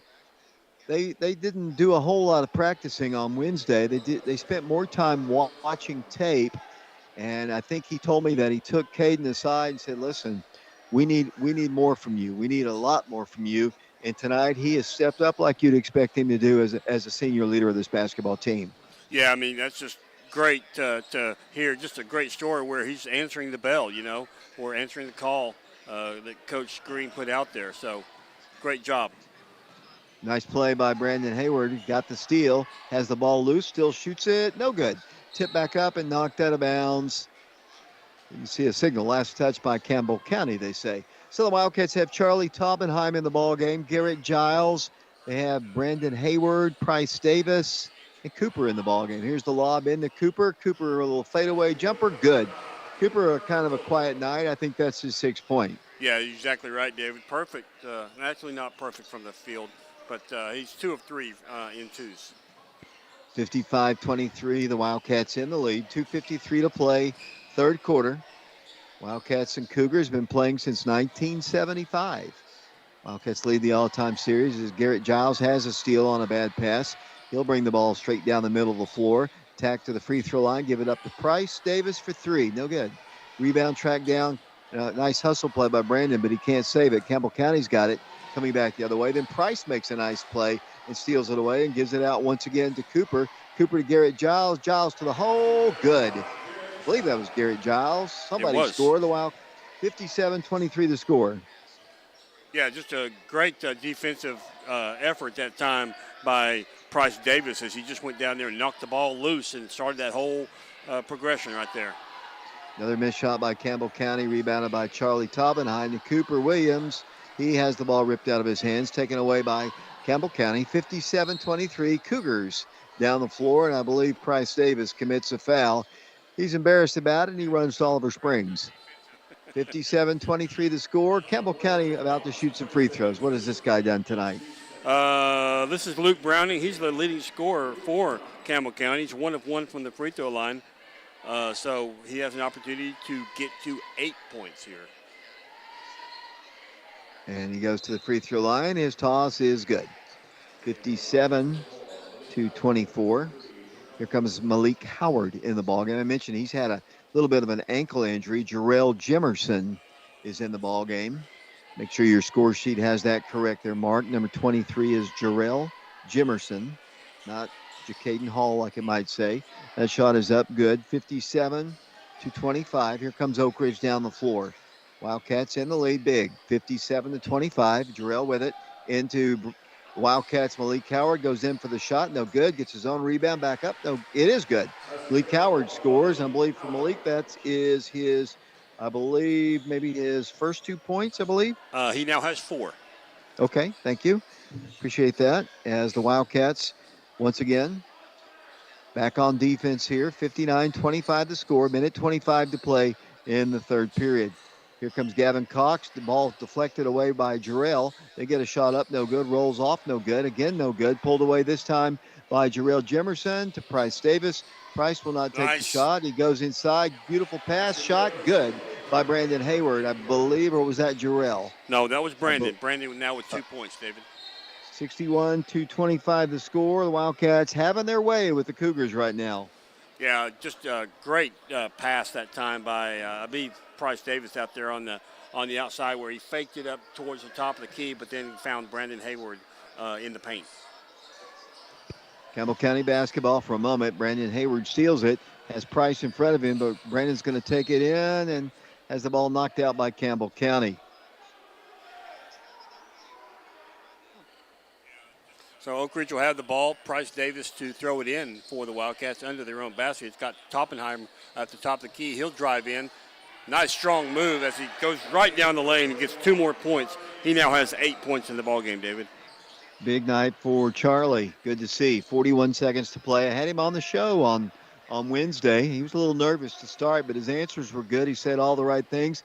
S1: they didn't do a whole lot of practicing on Wednesday. They spent more time watching tape, and I think he told me that he took Caden aside and said, "Listen, we need more from you. We need a lot more from you." And tonight he has stepped up like you'd expect him to do as a senior leader of this basketball team.
S10: Yeah, I mean, that's just great to hear. Just a great story where he's answering the bell, or answering the call that Coach Green put out there. So great job.
S1: Nice play by Brandon Hayward. Got the steal. Has the ball loose. Still shoots it. No good. Tip back up and knocked out of bounds. You see a signal. Last touch by Campbell County, they say. So the Wildcats have Charlie Taubenheim in the ball game. Garrett Giles. They have Brandon Hayward, Price Davis, and Cooper in the ball game. Here's the lob into Cooper. Cooper, a little fadeaway jumper. Good. Cooper, kind of a quiet night. I think that's his 6th point.
S10: Yeah, you're exactly right, David. Perfect. Actually not perfect from the field, but he's 2 of 3 in twos.
S1: 55-23, the Wildcats in the lead. 2:53 to play, third quarter. Wildcats and Cougars been playing since 1975. Wildcats lead the all-time series as Garrett Giles has a steal on a bad pass. He'll bring the ball straight down the middle of the floor. Attack to the free throw line. Give it up to Price Davis for 3. No good. Rebound track down. Nice hustle play by Brandon, but he can't save it. Campbell County's got it. Coming back the other way. Then Price makes a nice play and steals it away and gives it out once again to Cooper. Cooper to Garrett Giles. Giles to the hole. Good. I believe that was Garrett Giles. Somebody scored. The Wild. 57-23 the score.
S10: Yeah, just a great defensive effort that time by Price Davis as he just went down there and knocked the ball loose and started that whole progression right there.
S1: Another missed shot by Campbell County, rebounded by Charlie Taubenheim. And Cooper Williams, he has the ball ripped out of his hands, taken away by Campbell County. 57-23, Cougars down the floor, and I believe Price Davis commits a foul. He's embarrassed about it, and he runs to Oliver Springs. 57-23 the score. Campbell County about to shoot some free throws. What has this guy done tonight?
S10: This is Luke Browning. He's the leading scorer for Campbell County. He's 1 of 1 from the free throw line. So he has an opportunity to get to 8 points here.
S1: And he goes to the free throw line. His toss is good. 57-24. Here comes Malik Howard in the ballgame. I mentioned he's had a little bit of an ankle injury. Jarrell Jimerson is in the ballgame. Make sure your score sheet has that correct there, Mark. Number 23 is Jarrell Jimerson, not Jacaden Hall like it might say. That shot is up good. 57-25. Here comes Oak Ridge down the floor. Wildcats in the lead big. 57-25. Jarrell with it into Wildcats. Malik Howard goes in for the shot. No good. Gets his own rebound back up. No, it is good. Malik Howard scores. I believe for Malik, that is his, maybe his first 2 points, I believe.
S10: He now has 4.
S1: Okay, thank you. Appreciate that. As the Wildcats, once again, back on defense here. 59-25 the score. Minute 25 to play in the third period. Here comes Gavin Cox. The ball deflected away by Jarrell. They get a shot up, no good. Rolls off, no good. Again, no good. Pulled away this time by Jarrell Jimerson to Price Davis. Price will not take the shot. He goes inside. Beautiful pass. Shot. Good by Brandon Hayward, I believe. Or was that Jarrell?
S10: No, that was Brandon. Brandon now with 2 points, David.
S1: 61-25 the score. The Wildcats having their way with the Cougars right now.
S10: Yeah, just a great pass that time by, I believe, Price Davis out there on the outside where he faked it up towards the top of the key, but then found Brandon Hayward in the paint.
S1: Campbell County basketball for a moment. Brandon Hayward steals it, has Price in front of him, but Brandon's going to take it in and has the ball knocked out by Campbell County.
S10: So Oak Ridge will have the ball. Price Davis to throw it in for the Wildcats under their own basket. It's got Toppenheim at the top of the key. He'll drive in. Nice strong move as he goes right down the lane and gets 2 more points. He now has 8 points in the ballgame, David.
S1: Big night for Charlie. Good to see. 41 seconds to play. I had him on the show on Wednesday. He was a little nervous to start, but his answers were good. He said all the right things.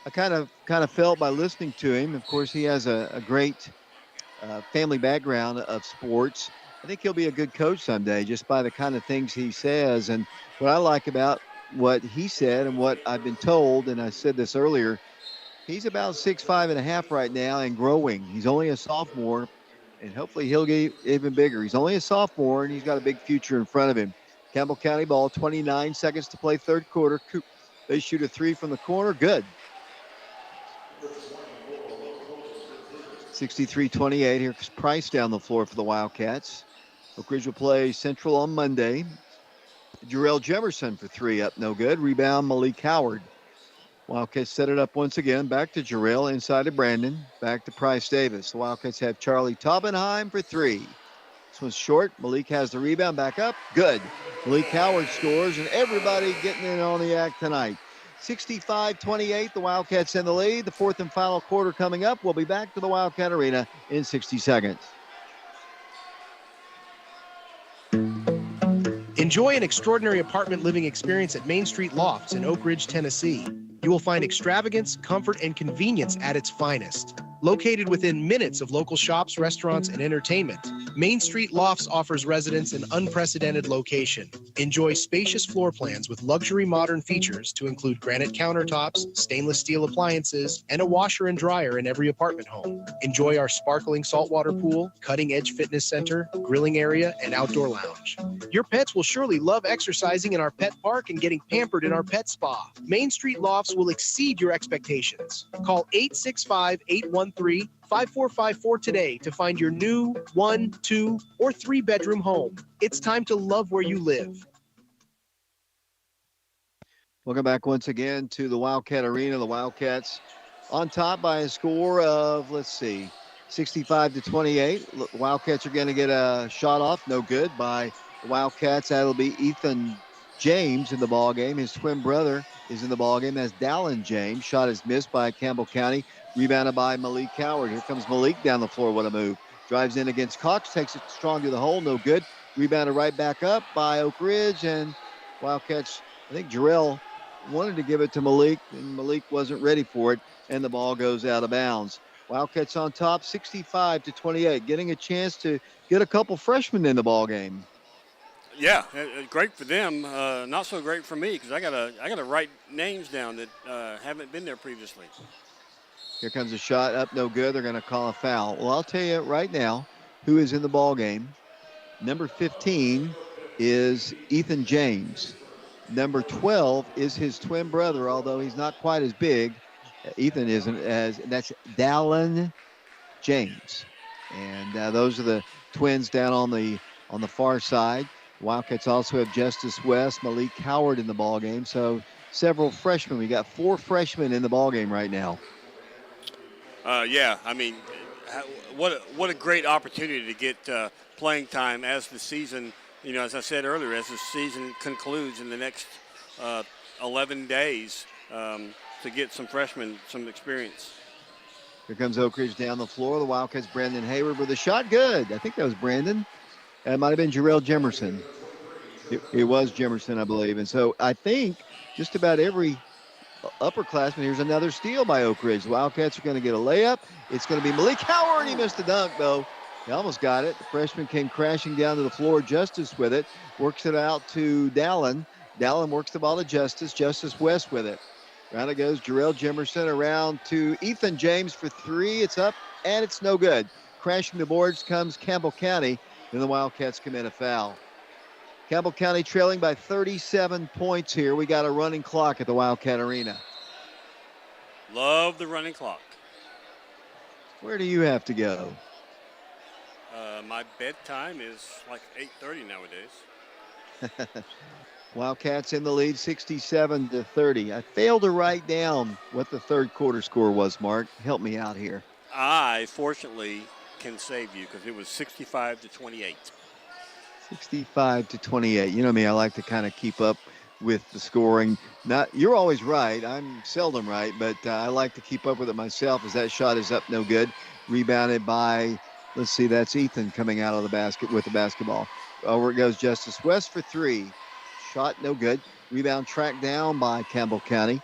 S1: I kind of felt by listening to him. Of course, he has a great family background of sports. I think he'll be a good coach someday just by the kind of things he says. And what I like about what he said and what I've been told, and I said this earlier, he's about 6'5.5" right now and growing. He's only a sophomore, and hopefully he'll get even bigger. He's only a sophomore, and he's got a big future in front of him. Campbell County ball, 29 seconds to play third quarter. They shoot a 3 from the corner. Good. 63-28. Here's Price down the floor for the Wildcats. Oak Ridge will play Central on Monday. Jarrell Jemerson for 3 up, no good. Rebound, Malik Howard. Wildcats set it up once again. Back to Jarrell, inside to Brandon. Back to Price Davis. The Wildcats have Charlie Toppenheim for 3. This one's short. Malik has the rebound, back up. Good. Malik Howard scores, and everybody getting in on the act tonight. 65-28, the Wildcats in the lead. The fourth and final quarter coming up. We'll be back to the Wildcat Arena in 60 seconds.
S3: Enjoy an extraordinary apartment living experience at Main Street Lofts in Oak Ridge, Tennessee. You will find extravagance, comfort, and convenience at its finest. Located within minutes of local shops, restaurants, and entertainment, Main Street Lofts offers residents an unprecedented location. Enjoy spacious floor plans with luxury modern features to include granite countertops, stainless steel appliances, and a washer and dryer in every apartment home. Enjoy our sparkling saltwater pool, cutting-edge fitness center, grilling area, and outdoor lounge. Your pets will surely love exercising in our pet park and getting pampered in our pet spa. Main Street Lofts will exceed your expectations. Call 865-813-5454 today to find your new 1, 2, or 3-bedroom home. It's time to love where you live.
S1: Welcome back once again to the Wildcat Arena. The Wildcats on top by a score of, 65-28. Wildcats are going to get a shot off, no good, by the Wildcats. That'll be Ethan James in the ballgame. His twin brother is in the ballgame. That's Dallin James. Shot is missed by Campbell County. Rebounded by Malik Howard. Here comes Malik down the floor. What a move. Drives in against Cox. Takes it strong to the hole. No good. Rebounded right back up by Oak Ridge. And Wildcats, I think Jarrell wanted to give it to Malik, and Malik wasn't ready for it. And the ball goes out of bounds. Wildcats on top, 65-28. Getting a chance to get a couple freshmen in the ballgame.
S10: Yeah, great for them. Not so great for me because I gotta write names down that haven't been there previously.
S1: Here comes a shot up, no good. They're going to call a foul. Well, I'll tell you right now who is in the ball game. Number 15 is Ethan James. Number 12 is his twin brother, although he's not quite as big. Ethan isn't as. That's Dallin James, and those are the twins down on the far side. Wildcats also have Justice West, Malik Howard in the ball game. So several freshmen. We got 4 freshmen in the ball game right now.
S10: Yeah, I mean, what a great opportunity to get playing time as the season, as I said earlier, as the season concludes in the next 11 days to get some freshmen some experience.
S1: Here comes Oak Ridge down the floor. The Wildcats, Brandon Hayward with a shot. Good. I think that was Brandon. It might have been Jarrell Jemerson. It was Jemerson, I believe. And so I think just about every upperclassman, here's another steal by Oak Ridge. The Wildcats are going to get a layup. It's going to be Malik Howard. He missed the dunk, though. He almost got it. The freshman came crashing down to the floor. Justice with it. Works it out to Dallin. Dallin works the ball to Justice. Justice West with it. Around it goes Jarrell Jemerson. Around to Ethan James for 3. It's up, and it's no good. Crashing the boards comes Campbell County. Then the Wildcats commit a foul. Campbell County trailing by 37 points here. We got a running clock at the Wildcat Arena.
S10: Love the running clock.
S1: Where do you have to go?
S10: My bedtime is like 8:30 nowadays.
S1: Wildcats in the lead, 67-30. I failed to write down what the third quarter score was, Mark. Help me out here.
S10: I, fortunately, can save you because it was 65-28.
S1: 65-28. You know me, I like to kind of keep up with the scoring. You're always right. I'm seldom right, but I like to keep up with it myself as that shot is up no good. Rebounded by, let's see, that's Ethan coming out of the basket with the basketball. Over it goes Justice West for three. Shot no good. Rebound tracked down by Campbell County.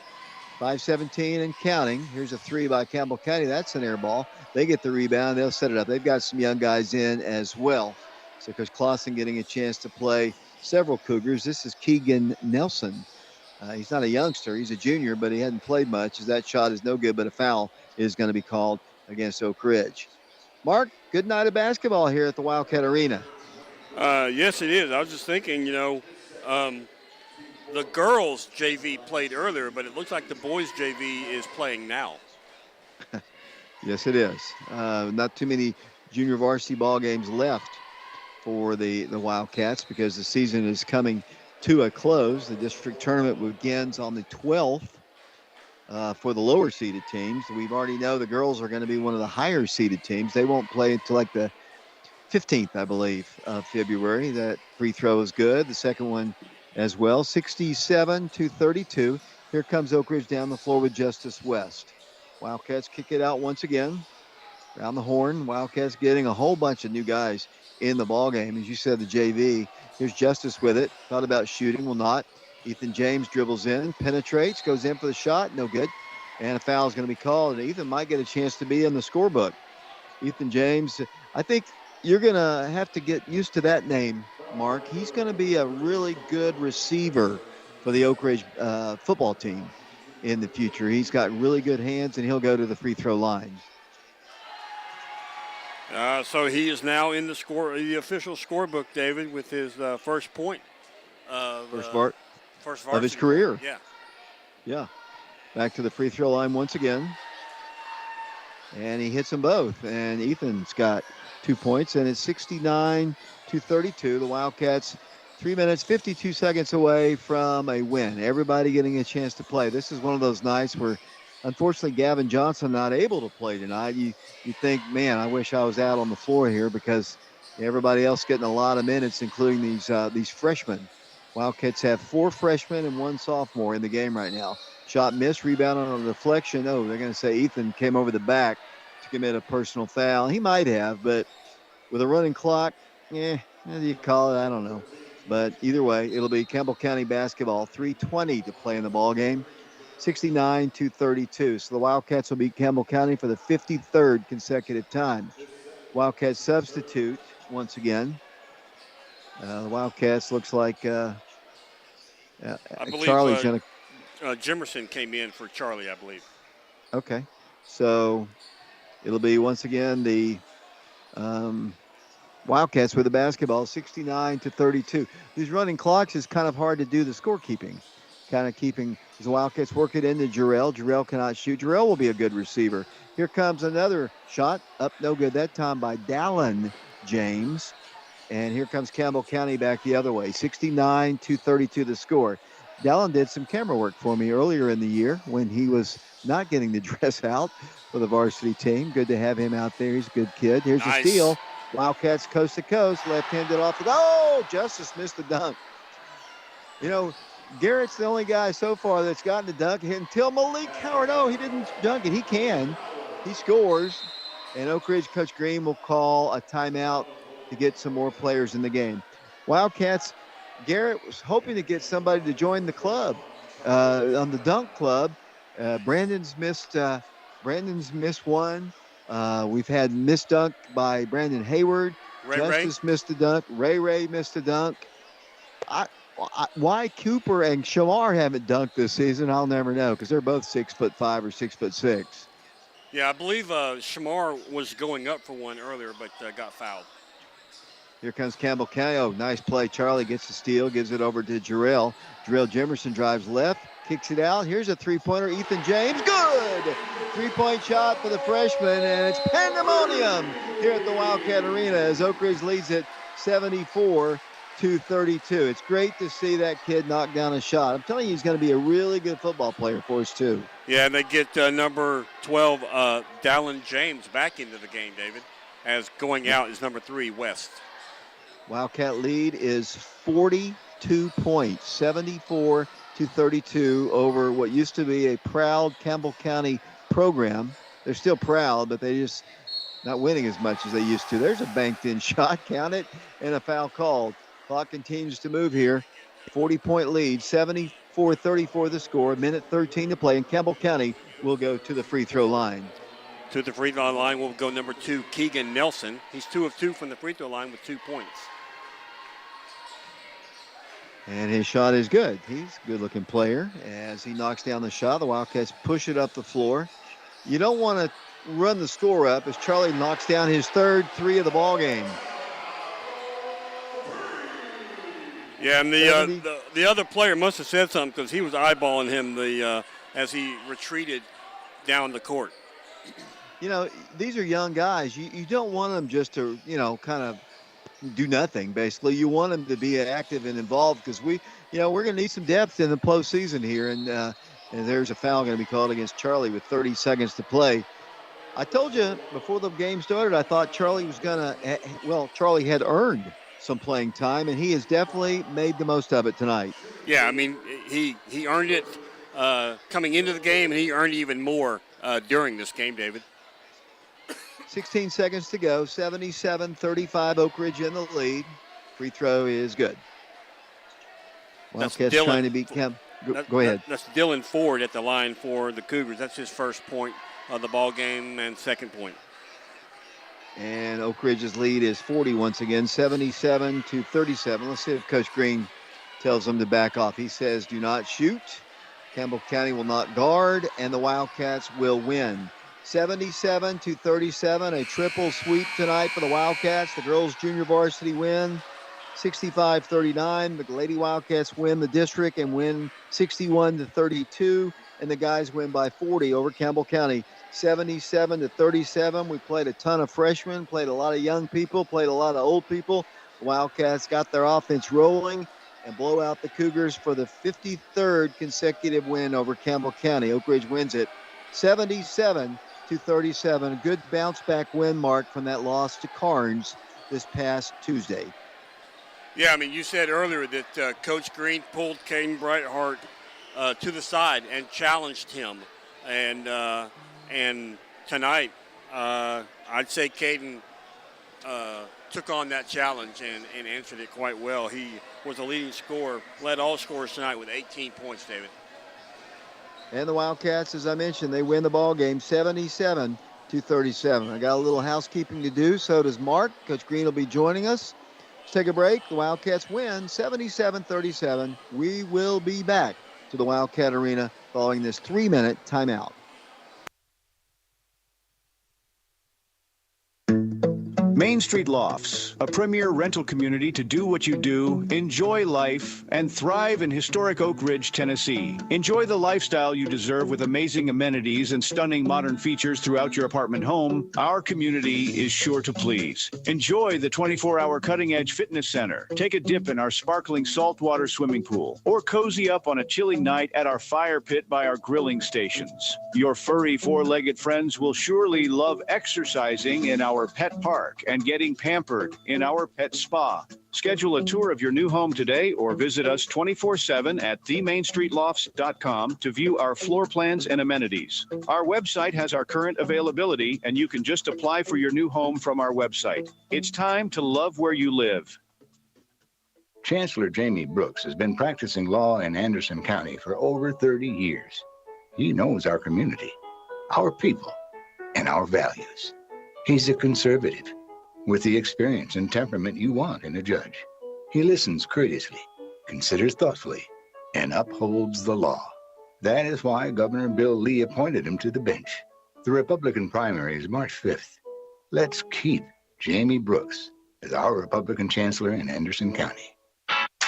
S1: 5:17 and counting. Here's a three by Campbell County. That's an air ball. They get the rebound. They'll set it up. They've got some young guys in as well. So Coach Clausen getting a chance to play several Cougars. This is Keegan Nelson. He's not a youngster. He's a junior, but he hadn't played much as that shot is no good, but a foul is going to be called against Oak Ridge. Mark, good night of basketball here at the Wildcat Arena.
S10: Yes, it is. I was just thinking, the girls' JV played earlier, but it looks like the boys' JV is playing now.
S1: Yes, it is. Not too many junior varsity ball games left for the Wildcats because the season is coming to a close. The district tournament begins on the 12th for the lower seeded teams. We've already know the girls are going to be one of the higher seeded teams. They won't play until like the 15th, I believe, of February. That free throw is good. The second one as well. 67-32. Here comes Oak Ridge down the floor with Justice West. Wildcats kick it out once again. Around the horn. Wildcats getting a whole bunch of new guys in the ball game. As you said, the JV. Here's Justice with it. Thought about shooting. Will not. Ethan James dribbles in. Penetrates. Goes in for the shot. No good. And a foul is going to be called. And Ethan might get a chance to be in the scorebook. Ethan James. I think you're going to have to get used to that name, Mark. He's going to be a really good receiver for the Oak Ridge football team in the future. He's got really good hands, and he'll go to the free throw line.
S10: So he is now in the official scorebook, David, with his first point of
S1: his career.
S10: Yeah.
S1: Yeah. Back to the free throw line once again. And he hits them both. And Ethan's got 2 points, and it's 69-32. The Wildcats 3 minutes, 52 seconds away from a win. Everybody getting a chance to play. This is one of those nights where, unfortunately, Gavin Johnson not able to play tonight. You think, man, I wish I was out on the floor here because everybody else getting a lot of minutes, including these freshmen. Wildcats have 4 freshmen and 1 sophomore in the game right now. Shot missed, rebound on a deflection. Oh, they're going to say Ethan came over the back to commit a personal foul. He might have, but with a running clock, how do you call it? I don't know. But either way, it'll be Campbell County basketball. 3:20 to play in the ball game. 69-32. So the Wildcats will beat Campbell County for the 53rd consecutive time. Wildcats substitute once again. The Wildcats looks like
S10: I believe
S1: Charlie's going to.
S10: Jimerson came in for Charlie, I believe.
S1: Okay. So it'll be once again the Wildcats with the basketball, 69-32. These running clocks is kind of hard to do the scorekeeping. Kind of keeping the Wildcats work it into Jarrell. Jarrell cannot shoot. Jarrell will be a good receiver. Here comes another shot. Up no good that time by Dallin James. And here comes Campbell County back the other way. 69-32 the score. Dallin did some camera work for me earlier in the year when he was not getting the dress out for the varsity team. Good to have him out there. He's a good kid. Here's a steal. Wildcats coast to coast. Left-handed off the goal. Oh, Justice missed the dunk. You know, Garrett's the only guy so far that's gotten the dunk until Malik Howard. Oh, he didn't dunk it. He can. He scores. And Oak Ridge Coach Green will call a timeout to get some more players in the game. Wildcats, Garrett was hoping to get somebody to join the club on the dunk club. Brandon's missed one. We've had missed dunk by Brandon Hayward. Justice missed a dunk. Ray missed a dunk. Why Cooper and Shamar haven't dunked this season, I'll never know because they're both 6'5" or 6'6".
S10: Yeah, I believe Shamar was going up for one earlier, but got fouled.
S1: Here comes Campbell County. Oh, nice play. Charlie gets the steal, gives it over to Jarrell. Jarrell Jimerson drives left, kicks it out. Here's a three-pointer. Ethan James, good! Three-point shot for the freshman, and it's pandemonium here at the Wildcat Arena as Oak Ridge leads it 74-32. It's great to see that kid knock down a shot. I'm telling you, he's going to be a really good football player for us, too.
S10: Yeah, and they get number 12, Dallin James, back into the game, David. as going out is number 3, West.
S1: Wildcat lead is 42 points, 74-32 over what used to be a proud Campbell County program. They're still proud, but they just not winning as much as they used to. There's a banked-in shot, count it, and a foul called. Clock continues to move here. 40-point lead, 74-34 the score, minute 13 to play, and Campbell County will go to the free throw line.
S10: To the free throw line will go number 2, Keegan Nelson. He's 2 of 2 from the free throw line with 2 points.
S1: And his shot is good. He's a good-looking player. As he knocks down the shot, the Wildcats push it up the floor. You don't want to run the score up as Charlie knocks down his third 3 of the ball game.
S10: Yeah, and the other player must have said something because he was eyeballing him as he retreated down the court.
S1: You know, these are young guys. You don't want them just to, kind of do nothing, basically. You want them to be active and involved because we're going to need some depth in the postseason here. And there's a foul going to be called against Charlie with 30 seconds to play. I told you before the game started, I thought Charlie was Charlie had earned some playing time, and he has definitely made the most of it tonight.
S10: Yeah, I mean, he earned it coming into the game, and he earned even more during this game, David.
S1: 16 seconds to go, 77-35, Oak Ridge in the lead. Free throw is good. Wildcats trying to beat Kemp. Go ahead.
S10: That's Dylan Ford at the line for the Cougars. That's his first point of the ball game and second point.
S1: And Oak Ridge's lead is 40 once again, 77-37. Let's see if Coach Green tells them to back off. He says, do not shoot. Campbell County will not guard, and the Wildcats will win. 77-37, a triple sweep tonight for the Wildcats. The girls' junior varsity win 65-39. The Lady Wildcats win the district and win 61-32. And the guys win by 40 over Campbell County, 77-37. We played a ton of freshmen, played a lot of young people, played a lot of old people. The Wildcats got their offense rolling and blow out the Cougars for the 53rd consecutive win over Campbell County. Oak Ridge wins it 77-37. A good bounce-back win, Mark, from that loss to Carnes this past Tuesday.
S10: Yeah, I mean, you said earlier that Coach Green pulled Caden Brightheart to the side and challenged him. And tonight, I'd say Caden took on that challenge and answered it quite well. He was a leading scorer, led all scorers tonight with 18 points, David.
S1: And the Wildcats, as I mentioned, they win the ball game 77-37. I got a little housekeeping to do. So does Mark. Coach Green will be joining us. Let's take a break. The Wildcats win 77-37. We will be back to the Wildcat Arena following this 3-minute timeout.
S4: Main Street Lofts, a premier rental community to do what you do, enjoy life, and thrive in historic Oak Ridge, Tennessee. Enjoy the lifestyle you deserve with amazing amenities and stunning modern features throughout your apartment home. Our community is sure to please. Enjoy the 24-hour cutting-edge fitness center. Take a dip in our sparkling saltwater swimming pool, or cozy up on a chilly night at our fire pit by our grilling stations. Your furry four-legged friends will surely love exercising in our pet park and getting pampered in our pet spa. Schedule a tour of your new home today or visit us 24/7 at themainstreetlofts.com to view our floor plans and amenities. Our website has our current availability, and you can just apply for your new home from our website. It's time to love where you live.
S5: Chancellor Jamie Brooks has been practicing law in Anderson County for over 30 years. He knows our community, our people, and our values. He's a conservative with the experience and temperament you want in a judge. He listens courteously, considers thoughtfully, and upholds the law. That is why Governor Bill Lee appointed him to the bench. The Republican primary is March 5th. Let's keep Jamie Brooks as our Republican chancellor in Anderson County.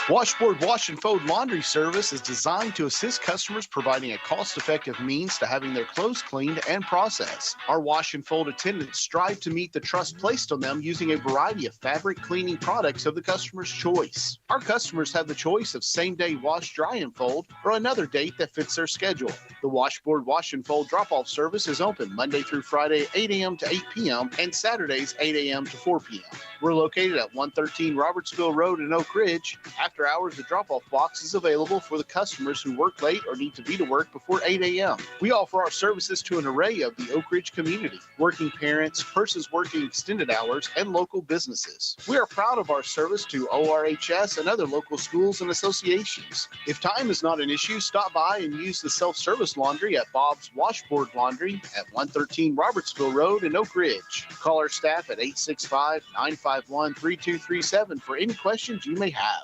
S11: Washboard Wash and Fold Laundry Service is designed to assist customers providing a cost-effective means to having their clothes cleaned and processed. Our wash and fold attendants strive to meet the trust placed on them using a variety of fabric cleaning products of the customer's choice. Our customers have the choice of same-day wash, dry, and fold, or another date that fits their schedule. The Washboard Wash and Fold drop-off service is open Monday through Friday, 8 a.m. to 8 p.m., and Saturdays, 8 a.m. to 4 p.m. We're located at 113 Robertsville Road in Oak Ridge. After hours, the drop-off box is available for the customers who work late or need to be to work before 8 a.m. We offer our services to an array of the Oak Ridge community, working parents, persons working extended hours, and local businesses. We are proud of our service to ORHS and other local schools and associations. If time is not an issue, stop by and use the self-service laundry at Bob's Washboard Laundry at 113 Robertsville Road in Oak Ridge. Call our staff at 865-951-3237 for any questions you may have.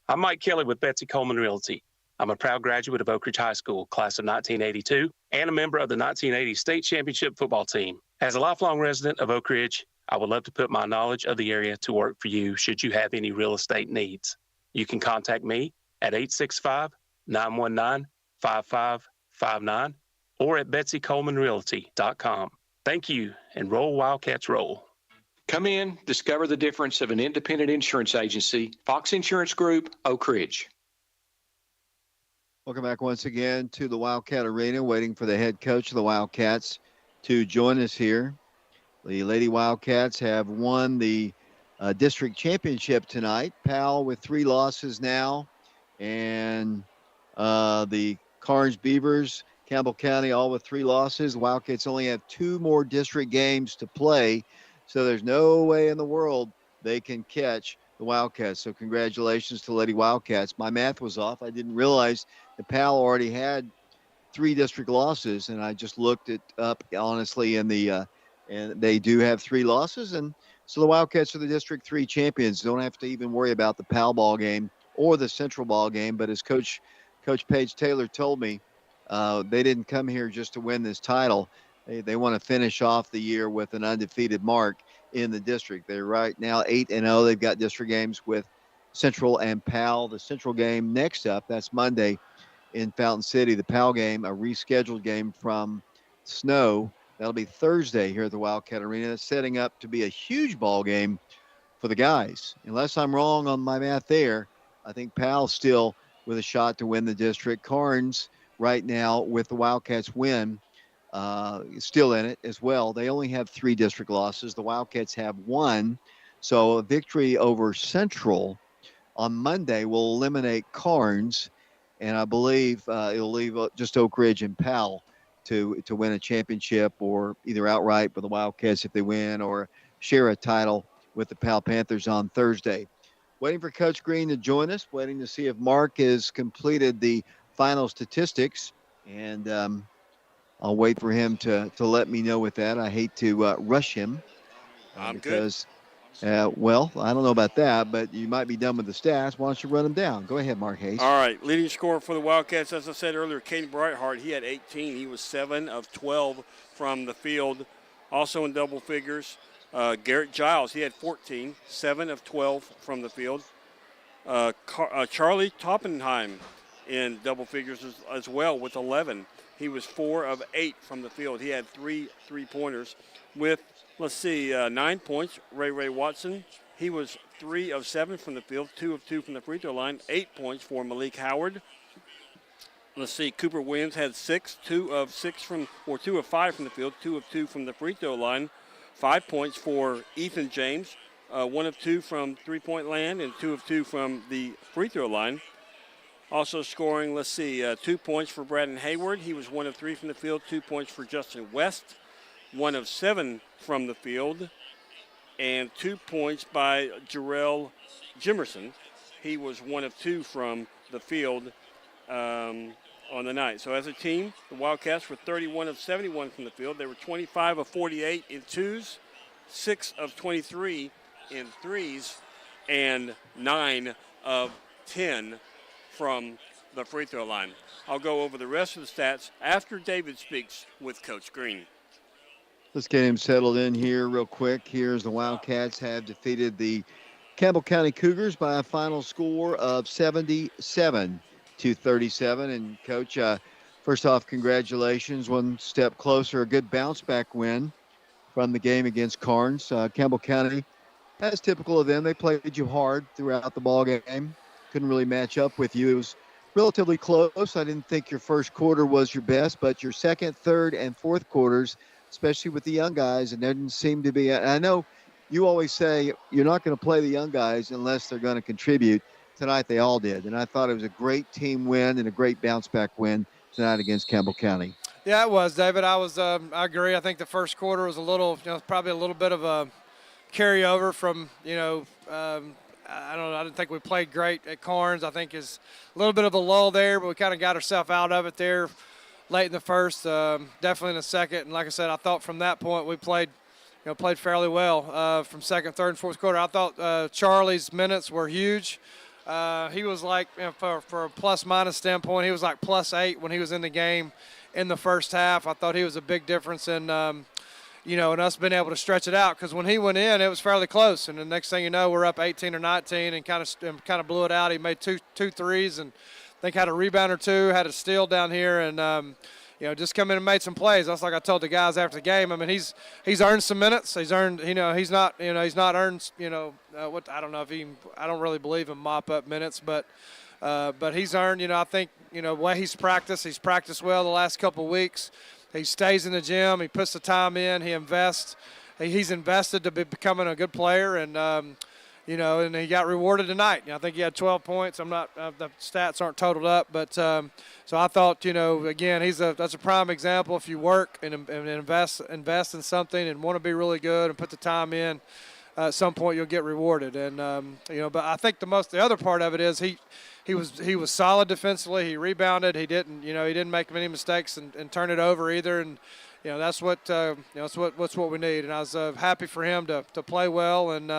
S6: I'm Mike Kelly with Betsy Coleman Realty. I'm a proud graduate of Oak Ridge High School, class of 1982, and a member of the 1980 state championship football team. As a lifelong resident of Oak Ridge, I would love to put my knowledge of the area to work for you should you have any real estate needs. You can contact me at 865-919-5559 or at betsycolemanrealty.com. Thank you, and roll Wildcats roll.
S12: Come in, discover the difference of an independent insurance agency. Fox Insurance Group, Oak Ridge.
S1: Welcome back once again to the Wildcat Arena, waiting for the head coach of the Wildcats to join us here. The Lady Wildcats have won the district championship tonight. Powell with 3 losses now, and the Carnes Beavers, Campbell County, all with 3 losses. The Wildcats only have 2 more district games to play, so there's no way in the world they can catch the Wildcats. So congratulations to Lady Wildcats. My math was off. I didn't realize that Powell already had 3 district losses, and I just looked it up honestly and they do have 3 losses, and so the Wildcats are the District 3 champions. Don't have to even worry about the Powell ball game or the Central ball game, but as Coach Paige Taylor told me, they didn't come here just to win this title. They want to finish off the year with an undefeated mark in the district. They're right now 8-0. They've got district games with Central and Powell. The Central game next up, that's Monday in Fountain City. The Powell game, a rescheduled game from snow. That'll be Thursday here at the Wildcat Arena. It's setting up to be a huge ball game for the guys. Unless I'm wrong on my math there, I think Powell's still with a shot to win the district. Carnes right now with the Wildcats win, still in it as well. They only have 3 district losses. The Wildcats have 1. So a victory over Central on Monday will eliminate Carnes, and I believe it'll leave just Oak Ridge and Powell to win a championship, or either outright with the Wildcats if they win, or share a title with the Powell Panthers on Thursday. Waiting for Coach Green to join us, waiting to see if Mark has completed the final statistics, and I'll wait for him to let me know with that. I hate to rush him because, well, I don't know about that, but you might be done with the stats. Why don't you run them down? Go ahead, Mark Hayes.
S10: All right, leading scorer for the Wildcats, as I said earlier, Caden Brightheart. He had 18. He was 7 of 12 from the field. Also in double figures, Garrett Giles. He had 14, 7 of 12 from the field. Charlie Toppenheim in double figures as well with 11. He was 4 of 8 from the field. He had 3 3-pointers with, 9 points. Ray Watson, he was 3 of 7 from the field, 2 of 2 from the free throw line, 8 points for Malik Howard. Cooper Williams had 6, 2 of 5 from the field, 2 of 2 from the free throw line, 5 points for Ethan James, 1 of 2 from three-point land, and 2 of 2 from the free throw line. Also scoring, 2 points for Braden Hayward. He was 1 of 3 from the field, 2 points for Justin West, 1 of 7 from the field, and 2 points by Jarrell Jimerson. He was 1 of 2 from the field on the night. So as a team, the Wildcats were 31 of 71 from the field. They were 25 of 48 in twos, 6 of 23 in threes, and 9 of 10 from the free throw line. I'll go over the rest of the stats after David speaks with Coach Green.
S1: Let's get him settled in here real quick. Here's the Wildcats have defeated the Campbell County Cougars by a final score of 77-37. And, Coach, first off, congratulations. One step closer, a good bounce-back win from the game against Carnes. Campbell County, as typical of them, they played you hard throughout the ball game. Couldn't really match up with you. It was relatively close. I didn't think your first quarter was your best, but your second, third, and fourth quarters, especially with the young guys, it didn't seem to be. I know you always say you're not going to play the young guys unless they're going to contribute. Tonight they all did, and I thought it was a great team win and a great bounce-back win tonight against Campbell County.
S15: Yeah, it was, David. I agree. I think the first quarter was a little, probably a little bit of a carryover from, I don't know. I didn't think we played great at Carnes. I think is a little bit of a lull there, but we kind of got ourselves out of it there late in the first, definitely in the second. And like I said, I thought from that point we played fairly well from second, third, and fourth quarter. I thought Charlie's minutes were huge. He was like, for a plus-minus standpoint, he was like +8 when he was in the game in the first half. I thought he was a big difference in, and us being able to stretch it out, because when he went in, it was fairly close. And the next thing you know, we're up 18 or 19 and kind of blew it out. He made two threes and I think had a rebound or two, had a steal down here, and just come in and made some plays. That's like I told the guys after the game. I mean, he's earned some minutes. He's earned, he's not earned, what I don't know if I don't really believe in mop up minutes, but he's earned. I think the way he's practiced well the last couple of weeks. He stays in the gym. He puts the time in. He invests. He's invested to be becoming a good player, and and he got rewarded tonight. I think he had 12 points. I'm not the stats aren't totaled up, but so I thought again that's a prime example. If you work and invest in something and want to be really good and put the time in, at some point you'll get rewarded. And but I think the other part of it is he was solid defensively. He rebounded. He didn't make many mistakes and turn it over either. And that's what what's what we need. And I was happy for him to play well. And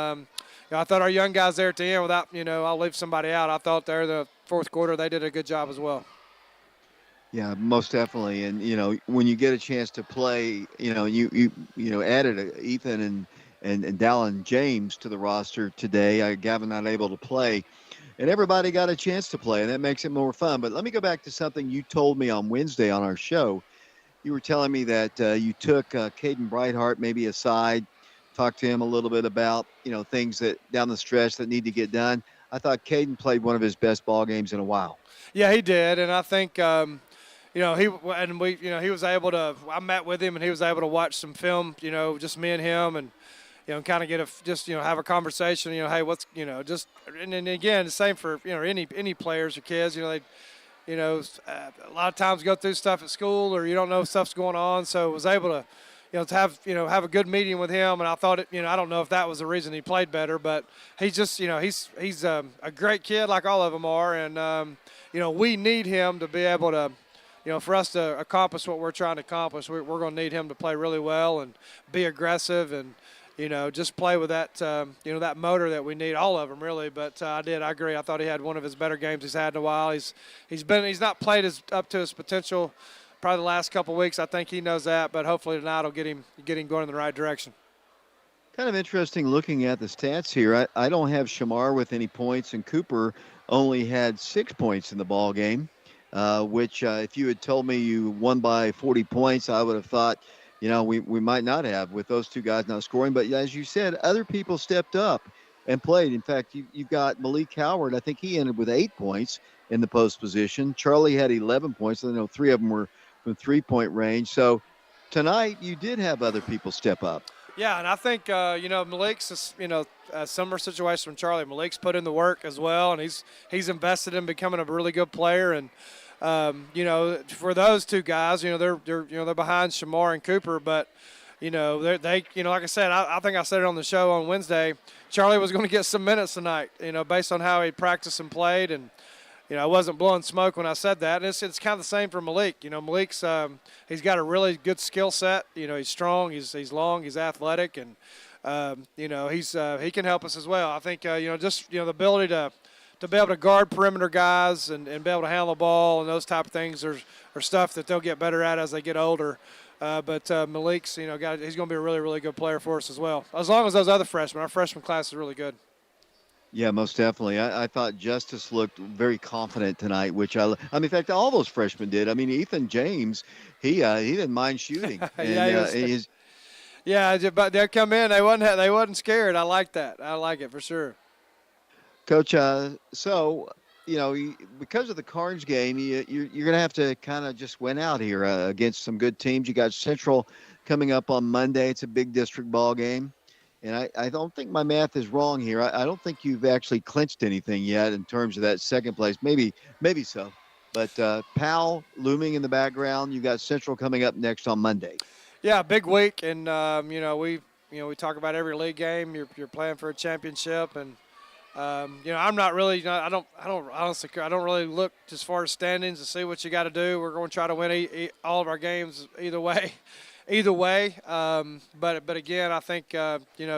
S15: I thought our young guys there at the end, without I'll leave somebody out. I thought there the fourth quarter they did a good job as well.
S1: Yeah, most definitely. And when you get a chance to play, you added Ethan and Dallin James to the roster today. Gavin not able to play. And everybody got a chance to play, and that makes it more fun. But let me go back to something you told me on Wednesday on our show. You were telling me that you took Caden Brightheart maybe aside, talked to him a little bit about, things that down the stretch that need to get done. I thought Caden played one of his best ball games in a while.
S15: Yeah, he did, and I think he was able to. I met with him, and he was able to watch some film. Just me and him, and kind of have a conversation. Hey, what's and then again, the same for any players or kids. They a lot of times go through stuff at school, or you don't know if stuff's going on. So I was able to to have a good meeting with him, and I thought I don't know if that was the reason he played better, but he's just he's a great kid like all of them are, and we need him to be able to. For us to accomplish what we're trying to accomplish, we're going to need him to play really well and be aggressive and, just play with that, that motor that we need, all of them really. But I agree. I thought he had one of his better games he's had in a while. He's not played up to his potential probably the last couple of weeks. I think he knows that, but hopefully tonight will get him going in the right direction.
S1: Kind of interesting looking at the stats here. I don't have Shamar with any points, and Cooper only had 6 points in the ball game. Which if you had told me you won by 40 points, I would have thought, we might not have with those two guys not scoring. But as you said, other people stepped up and played. In fact, you've got Malik Howard. I think he ended with 8 points in the post position. Charlie had 11 points. I know 3 of them were from three-point range. So tonight you did have other people step up.
S15: Yeah, and I think, Malik's, a similar situation from Charlie. Malik's put in the work as well, and he's invested in becoming a really good player. And, for those two guys, they're behind Shamar and Cooper, but, like I said, I think I said it on the show on Wednesday, Charlie was going to get some minutes tonight, based on how he practiced and played. And, I wasn't blowing smoke when I said that. And it's kind of the same for Malik. Malik's he's got a really good skill set. He's strong, he's long, he's athletic, and he can help us as well. I think the ability to be able to guard perimeter guys and be able to handle the ball and those type of things are stuff that they'll get better at as they get older. But Malik's he's going to be a really, really good player for us as well. As long as those other freshmen, our freshman class is really good.
S1: Yeah, most definitely. I thought Justice looked very confident tonight, which I mean, in fact, all those freshmen did. I mean, Ethan James, he didn't mind shooting,
S15: Yeah,
S1: and
S15: he was. Yeah, but they come in. They wasn't scared. I like that. I like it for sure.
S1: Coach. So because of the Carnes game, you're going to have to kind of just win out here against some good teams. You got Central coming up on Monday. It's a big district ball game. And I don't think my math is wrong here. I don't think you've actually clinched anything yet in terms of that second place. Maybe so. But Powell looming in the background. You got Central coming up next on Monday.
S15: Yeah, big week, and we talk about every league game. You're playing for a championship, and I'm not really. I don't honestly. I don't really look as far as standings to see what you got to do. We're going to try to win all of our games either way. But again, I think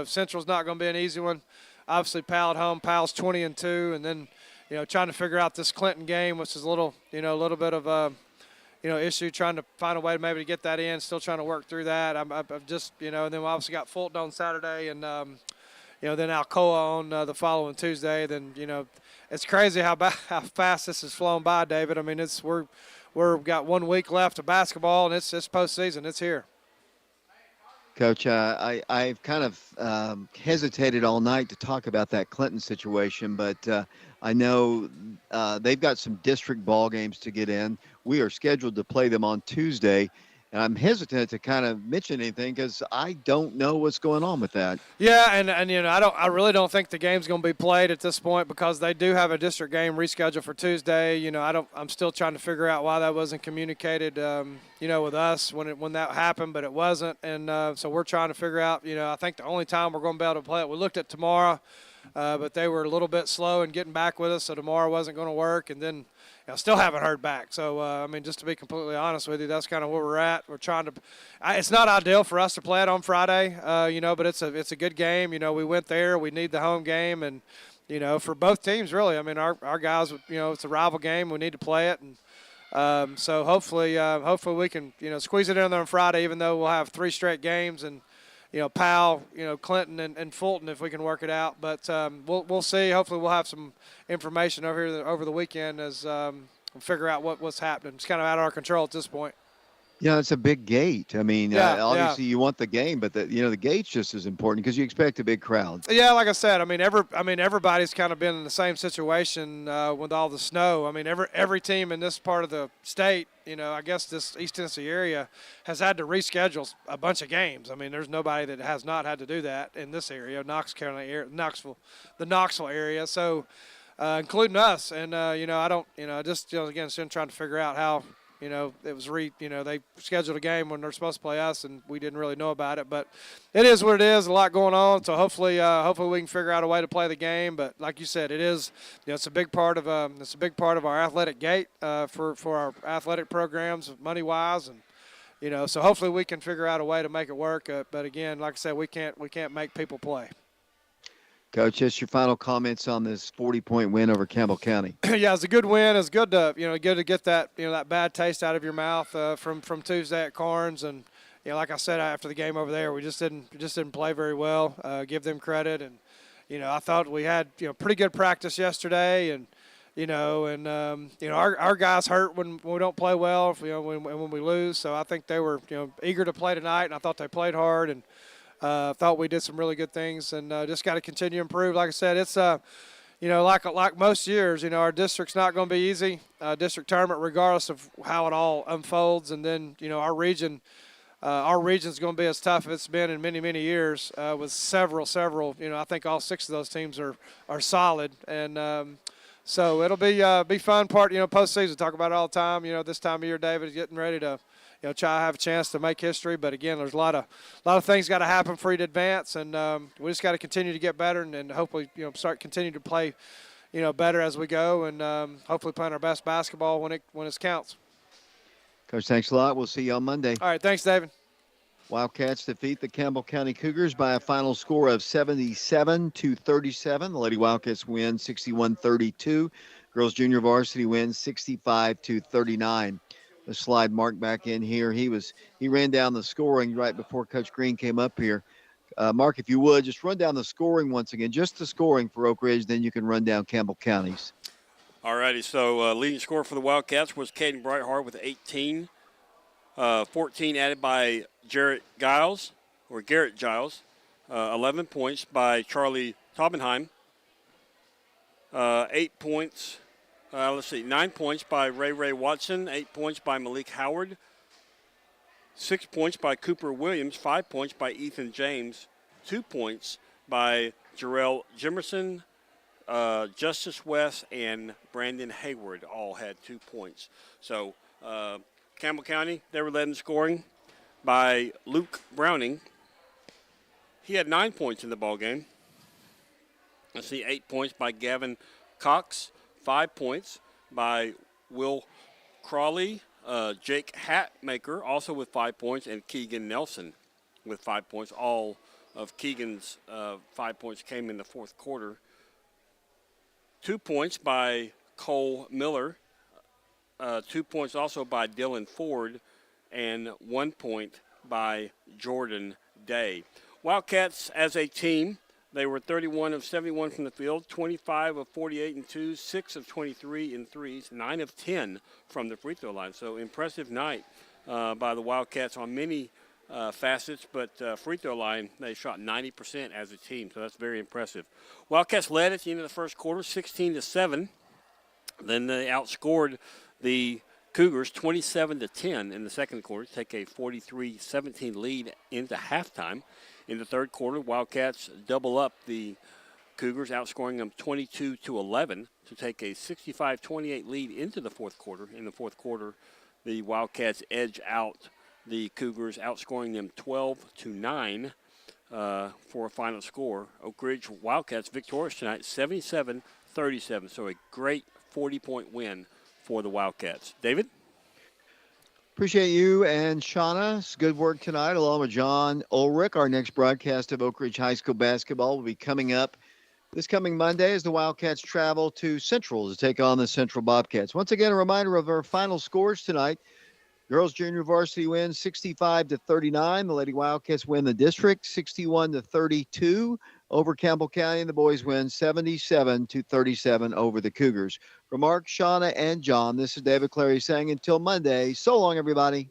S15: Central's not going to be an easy one. Obviously, Powell at home. Powell's 20-2, and then trying to figure out this Clinton game, which is a little bit of a issue. Trying to find a way to maybe get that in. Still trying to work through that. I've just and then we obviously got Fulton on Saturday, and then Alcoa on the following Tuesday. Then it's crazy how fast this has flown by, David. I mean, we've got 1 week left of basketball, and it's postseason. It's here.
S1: Coach, I've kind of hesitated all night to talk about that Clinton situation, but I know they've got some district ball games to get in. We are scheduled to play them on Tuesday, and I'm hesitant to kind of mention anything because I don't know what's going on with that.
S15: Yeah, and I really don't think the game's going to be played at this point because they do have a district game rescheduled for Tuesday. I'm still trying to figure out why that wasn't communicated, with us when that happened, but it wasn't, and so we're trying to figure out. I think the only time we're going to be able to play it, we looked at tomorrow, but they were a little bit slow in getting back with us, so tomorrow wasn't going to work, and then. I still haven't heard back. So, just to be completely honest with you, that's kind of where we're at. We're trying to it's not ideal for us to play it on Friday, but it's a good game. We went there. We need the home game. And, for both teams, really. I mean, our guys, it's a rival game. We need to play it. And so hopefully we can, squeeze it in there on Friday, even though we'll have 3 straight games. And, Powell, Clinton and Fulton if we can work it out. But we'll see. Hopefully we'll have some information over the weekend as we figure out what's happening. It's kind of out of our control at this point.
S1: Yeah, it's a big gate. I mean, obviously you want the game, but the gate's just as important because you expect a big crowd.
S15: Yeah, like I said, everybody's kind of been in the same situation with all the snow. I mean, every team in this part of the state, I guess this East Tennessee area has had to reschedule a bunch of games. I mean, there's nobody that has not had to do that in this area, Knoxville area. So, including us, and again, still trying to figure out how. It was they scheduled a game when they're supposed to play us, and we didn't really know about it. But it is what it is. A lot going on. So hopefully we can figure out a way to play the game. But like you said, it is. It's a big part of our athletic gate for our athletic programs, money wise, and so hopefully we can figure out a way to make it work. But again, like I said, we can't make people play.
S1: Coach, just your final comments on this 40-point win over Campbell County.
S15: Yeah, it's a good win. It's good to get that that bad taste out of your mouth from Tuesday at Carnes, and like I said after the game over there, we just didn't play very well. Give them credit, and I thought we had pretty good practice yesterday, and our guys hurt when we don't play well, when we lose. So I think they were eager to play tonight, and I thought they played hard and. Thought we did some really good things, and just got to continue to improve. Like I said, it's like most years, our district's not going to be easy. District tournament, regardless of how it all unfolds, and then our region's going to be as tough as it's been in many years. With several. I think all 6 of those teams are solid, and so it'll be fun part. Postseason, talk about it all the time. This time of year, David is getting ready to. Try to have a chance to make history, but again, there's a lot of things got to happen for you to advance, and we just got to continue to get better, and hopefully, continue to play, better as we go, and hopefully playing our best basketball when it counts.
S1: Coach, thanks a lot. We'll see you on Monday.
S15: All right, thanks, David.
S1: Wildcats defeat the Campbell County Cougars by a final score of 77-37. The Lady Wildcats win 61-32. Girls Junior Varsity wins 65-39. The slide Mark back in here. He ran down the scoring right before Coach Green came up here. Mark, if you would, just run down the scoring once again, just the scoring for Oak Ridge, then you can run down Campbell County's.
S10: All righty, so leading scorer for the Wildcats was Caden Brightheart with 18. 14 added by Garrett Giles. 11 points by Charlie Taubenheim. 8 points. 9 points by Ray Watson. 8 points by Malik Howard. 6 points by Cooper Williams. 5 points by Ethan James. 2 points by Jarrell Jimerson, Justice West, and Brandon Hayward all had 2 points. So Campbell County, they were led in scoring by Luke Browning. He had 9 points in the ball game. 8 points by Gavin Cox. 5 points by Will Crawley. Jake Hatmaker also with 5 points, and Keegan Nelson with 5 points. All of Keegan's 5 points came in the fourth quarter. 2 points by Cole Miller. 2 points also by Dylan Ford, and 1 point by Jordan Day. Wildcats as a team, they were 31 of 71 from the field, 25 of 48 in twos, 6 of 23 in threes, 9 of 10 from the free throw line. So impressive night by the Wildcats on many facets, but free throw line, they shot 90% as a team, so that's very impressive. Wildcats led at the end of the first quarter, 16-7. Then they outscored the Cougars 27-10 in the second quarter to take a 43-17 lead into halftime. In the third quarter, Wildcats double up the Cougars, outscoring them 22-11 to take a 65-28 lead into the fourth quarter. In the fourth quarter, the Wildcats edge out the Cougars, outscoring them 12-9 for a final score. Oak Ridge Wildcats victorious tonight, 77-37. So a great 40-point win for the Wildcats. David?
S1: Appreciate you and Shauna. Good work tonight, along with John Ulrich. Our next broadcast of Oak Ridge High School basketball will be coming up this coming Monday as the Wildcats travel to Central to take on the Central Bobcats. Once again, a reminder of our final scores tonight. Girls junior varsity wins 65-39. The Lady Wildcats win the district 61-32 over Campbell County, and the boys win 77-37 over the Cougars. For Mark, Shauna, and John, this is David Clary saying until Monday, so long, everybody.